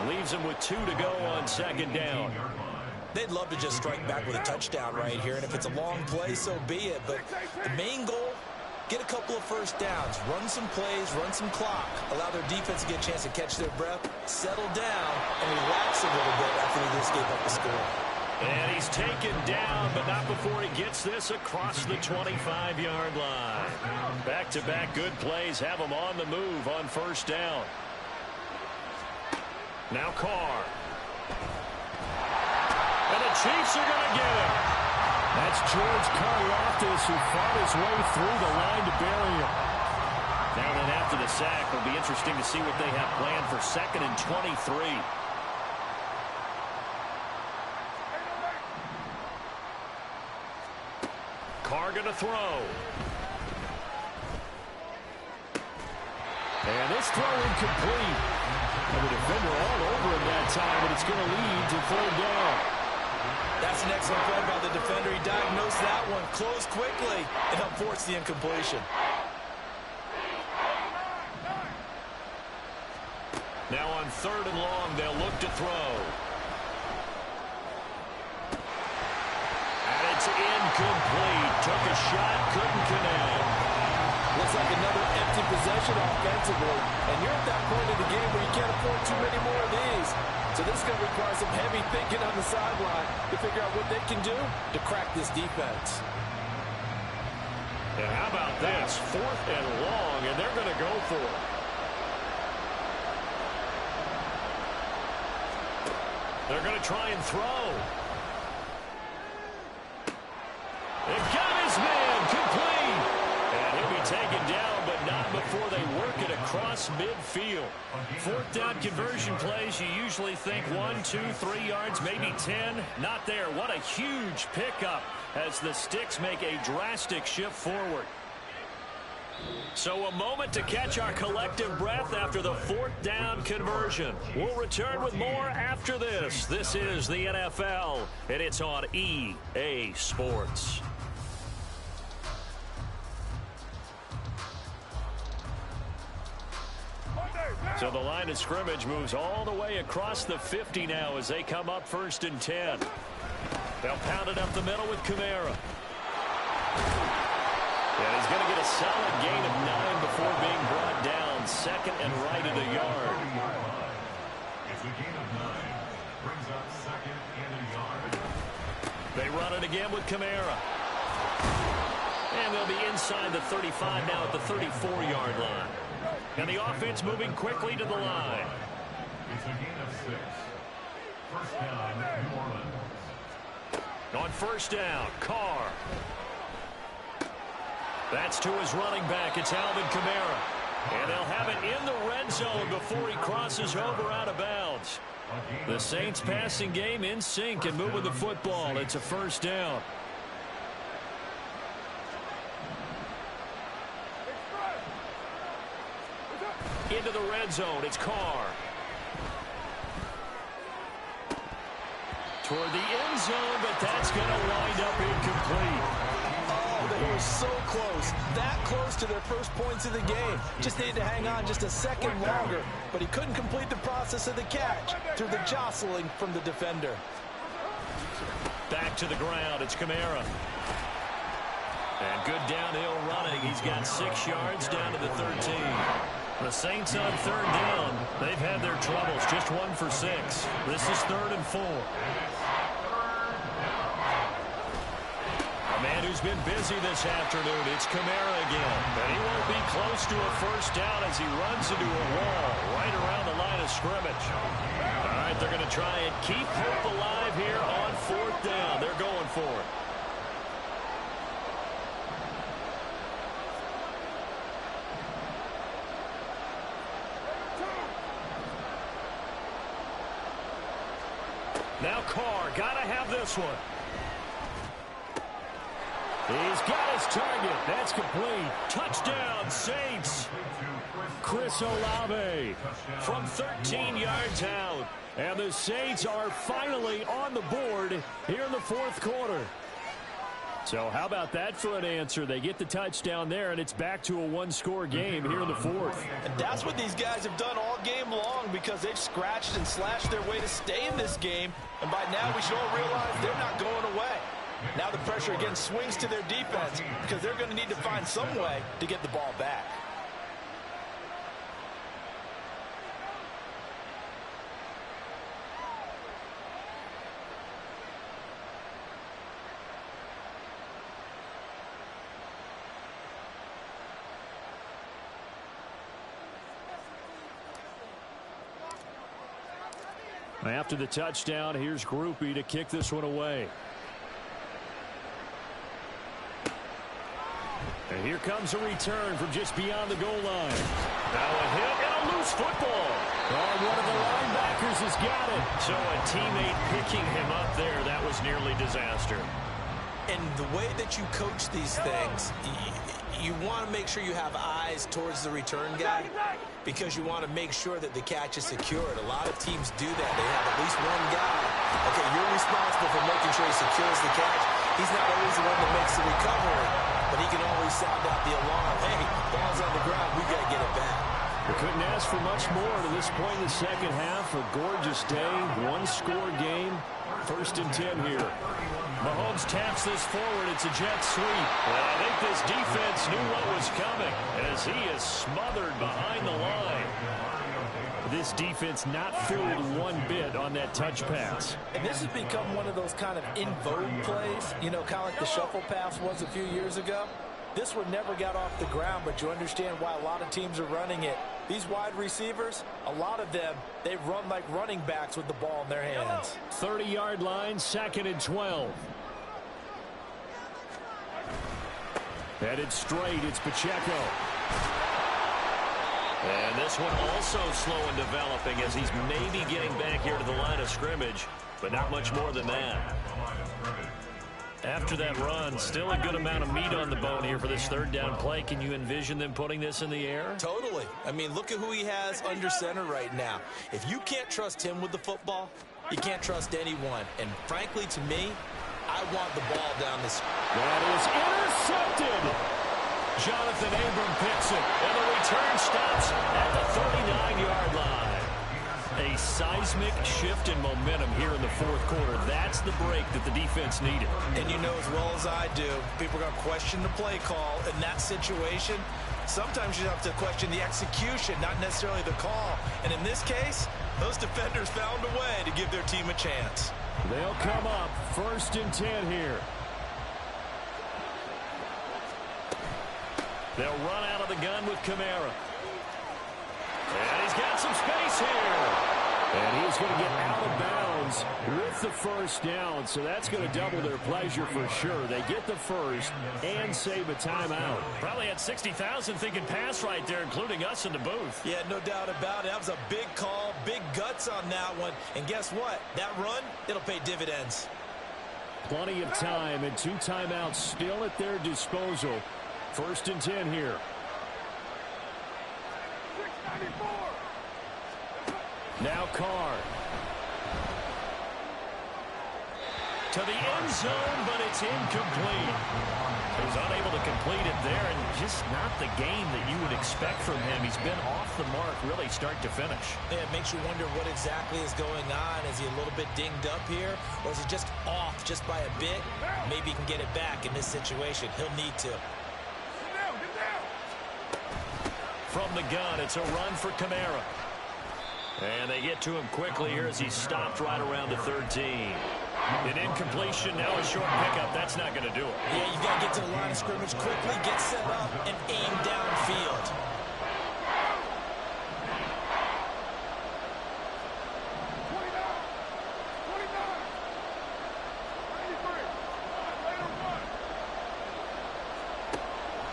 8. Leaves them with 2 to go on second down. They'd love to just strike back with a touchdown right here, and if it's a long play, so be it. But the main goal, get a couple of first downs, run some plays, run some clock, allow their defense to get a chance to catch their breath, settle down, and relax a little bit after they just gave up the score. And he's taken down, but not before he gets this across the 25-yard line. Back-to-back good plays have him on the move on first down. Now Carr. And the Chiefs are going to get him. That's George Karlaftis who fought his way through the line to bury him. Now then after the sack, it'll be interesting to see what they have planned for 2nd and 23. Carr going to throw. And this throw incomplete. And the defender all over him that time, but it's going to lead to 3rd down. That's an excellent play by the defender. He diagnosed that one, closed quickly, and helped force the incompletion. Now on 3rd and long, they'll look to throw. And it's incomplete. Took a shot, couldn't connect. Looks like another empty possession offensively. And you're at that point in the game where you can't afford too many more of these. So this is going to require some heavy thinking on the sideline to figure out what they can do to crack this defense. And how about this? 4th and long, and they're going to go for it. They're going to try and throw. They've got his man complete. And he'll be taken down, but not before they work it across midfield. 4th down conversion plays, you usually think 1, 2, 3 yards, maybe 10. Not there. What a huge pickup as the Sticks make a drastic shift forward. So a moment to catch our collective breath after the 4th down conversion. We'll return with more after this. This is the NFL, and it's on EA Sports. So the line of scrimmage moves all the way across the 50 now as they come up 1st and 10. They'll pound it up the middle with Kamara. And he's going to get a solid gain of 9 before being brought down. 2nd and right of the yard. It's a gain of 9. Brings up 2nd and a yard. They run it again with Kamara. And they'll be inside the 35 now at the 34-yard line. And the offense moving quickly to the line. It's a gain of 6. First down, New Orleans. On first down, Carr. That's to his running back. It's Alvin Kamara. And they'll have it in the red zone before he crosses over out of bounds. The Saints passing game in sync and moving the football. It's a first down. Into the red zone, it's Carr. Toward the end zone, but that's going to wind up incomplete. Oh, they were so close. That close to their first points of the game. Just needed to hang on just a second longer, but he couldn't complete the process of the catch through the jostling from the defender. Back to the ground, it's Kamara. And good downhill running. He's got 6 yards down to the 13. The Saints on third down. They've had their troubles. Just 1 for 6. This is 3rd and 4. A man who's been busy this afternoon. It's Kamara again. But he won't be close to a first down as he runs into a wall right around the line of scrimmage. All right, they're going to try and keep hope alive here on 4th down. They're going for it. Now Carr, gotta have this one. He's got his target. That's complete. Touchdown, Saints. Chris Olave from 13 yards out. And the Saints are finally on the board here in the 4th quarter. So how about that for an answer? They get the touchdown there, and it's back to a 1-score game here in the 4th. And that's what these guys have done all game long because they've scratched and slashed their way to stay in this game. And by now we should all realize they're not going away. Now the pressure again swings to their defense because they're going to need to find some way to get the ball back. After the touchdown, here's Groupie to kick this one away. And here comes a return from just beyond the goal line. Now a hit and a loose football. And one of the linebackers has got it. So a teammate picking him up there, that was nearly disaster. And the way that you coach these things, you want to make sure you have eyes towards the return guy because you want to make sure that the catch is secured. A lot of teams do that. They have at least one guy. Okay, you're responsible for making sure he secures the catch. He's not always the one that makes the recovery, but he can always sound out the alarm. Hey, ball's on the ground. We've got to get it back. We couldn't ask for much more to this point in the second half. A gorgeous day, 1-score game. 1st and 10 here. Mahomes taps this forward. It's a jet sweep. Well, I think this defense knew what was coming as he is smothered behind the line. This defense not fooled one bit on that touch pass. And this has become one of those kind of in vogue plays, you know, kind of like the shuffle pass was a few years ago. This one never got off the ground, but you understand why a lot of teams are running it. These wide receivers, a lot of them, they run like running backs with the ball in their hands. 30-yard line, 2nd and 12. Headed straight, it's Pacheco. And this one also slow in developing as he's maybe getting back here to the line of scrimmage, but not much more than that. After that run, still a good amount of meat on the bone here for this 3rd down play. Can you envision them putting this in the air? Totally. I mean, look at who he has under center right now. If you can't trust him with the football, you can't trust anyone. And frankly, to me, I want the ball down this. That is intercepted. Jonathan Abram picks it, and the return stops at the 39-yard line. A seismic shift in momentum here in the 4th quarter. That's the break that the defense needed. And you know as well as I do, people are going to question the play call in that situation. Sometimes you have to question the execution, not necessarily the call. And in this case, those defenders found a way to give their team a chance. They'll come up 1st and 10 here. They'll run out of the gun with Kamara. And he's got some space here. And he's going to get out of bounds with the 1st down. So that's going to double their pleasure for sure. They get the 1st and save a timeout. Probably had 60,000 thinking pass right there, including us in the booth. Yeah, no doubt about it. That was a big call, big guts on that one. And guess what? That run, it'll pay dividends. Plenty of time and 2 timeouts still at their disposal. 1st and 10 here. Now Carr. To the end zone, but it's incomplete. was unable to complete it there, and just not the game that you would expect from him. He's been off the mark really start to finish. Yeah, it makes you wonder what exactly is going on. Is he a little bit dinged up here, or is he just off just by a bit? Maybe he can get it back in this situation. He'll need to. Get down, get down. From the gun, it's a run for Kamara. And they get to him quickly here as he stopped right around the 13. An incompletion, now a short pickup. That's not going to do it. Yeah, you've got to get to the line of scrimmage quickly, get set up, and aim downfield.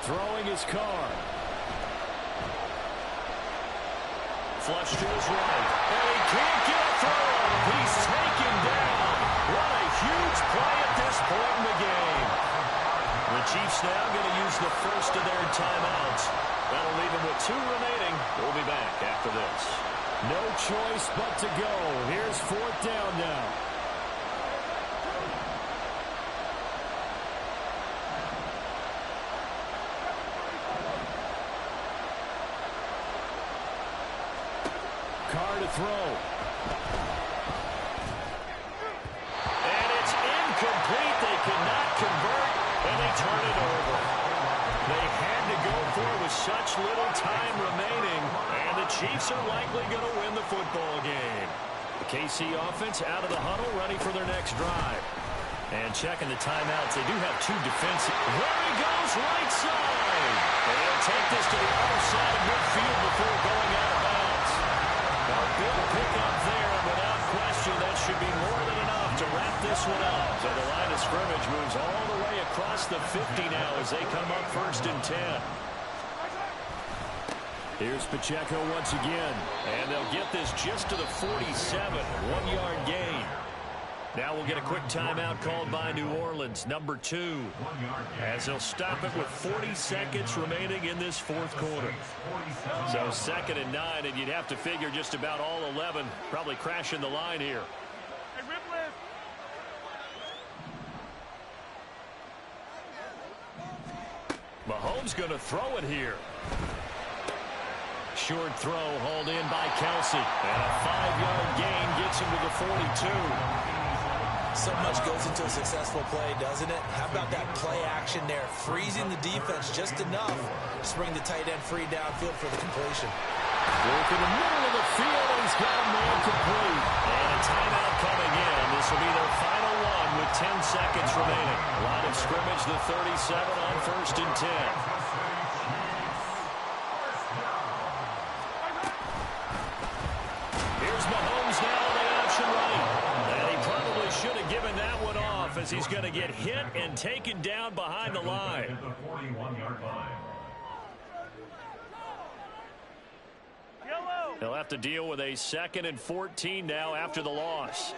Throwing his car. Flush to his right. And he can't get through. He's taken down. What a huge play at this point in the game. The Chiefs now going to use the first of their timeouts. That'll leave them with 2 remaining. We'll be back after this. No choice but to go. Here's 4th down now. Carr to throw. And it's incomplete. They cannot convert, and they turn it over. They had to go for it with such little time remaining, and the Chiefs are likely going to win the football game. The KC offense out of the huddle, ready for their next drive. And checking the timeouts, they do have 2 defensive. There he goes, right side. And they'll take this to the other side of midfield before going out of bounds. A big pickup there, and without question, that should be more than enough to wrap this one up. So the line of scrimmage moves all the way across the 50 now as they come up 1st and 10. Here's Pacheco once again, and they'll get this just to the 47, 1-yard gain. Now we'll get a quick timeout called by New Orleans, number 2, as they'll stop it with 40 seconds remaining in this 4th quarter. So 2nd and 9, and you'd have to figure just about all 11 probably crashing the line here. Hey, Ripley. Mahomes going to throw it here. Short throw hauled in by Kelsey, and a 5-yard gain gets him to the 42. So much goes into a successful play, doesn't it? How about that play action there, freezing the defense just enough to bring the tight end free downfield for the completion. Work in the middle of the field, and he's got a man complete. And a timeout coming in. This will be their final one with 10 seconds remaining. Line of scrimmage, the 37 on 1st and 10. Here's Mahomes now on the option right. And he probably should have given that one off as he's going to get hit and taken down behind the line. He'll have to deal with a 2nd and 14 now after the loss.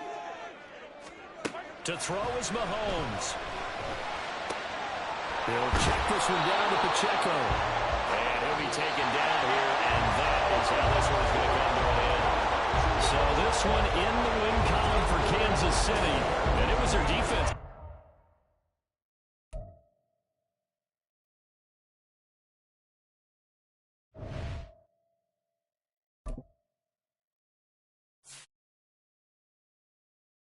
To throw is Mahomes. He'll check this one down to Pacheco. And he'll be taken down here, and that is how this one's going to come to an end. So this one in the win column for Kansas City, and it was their defense.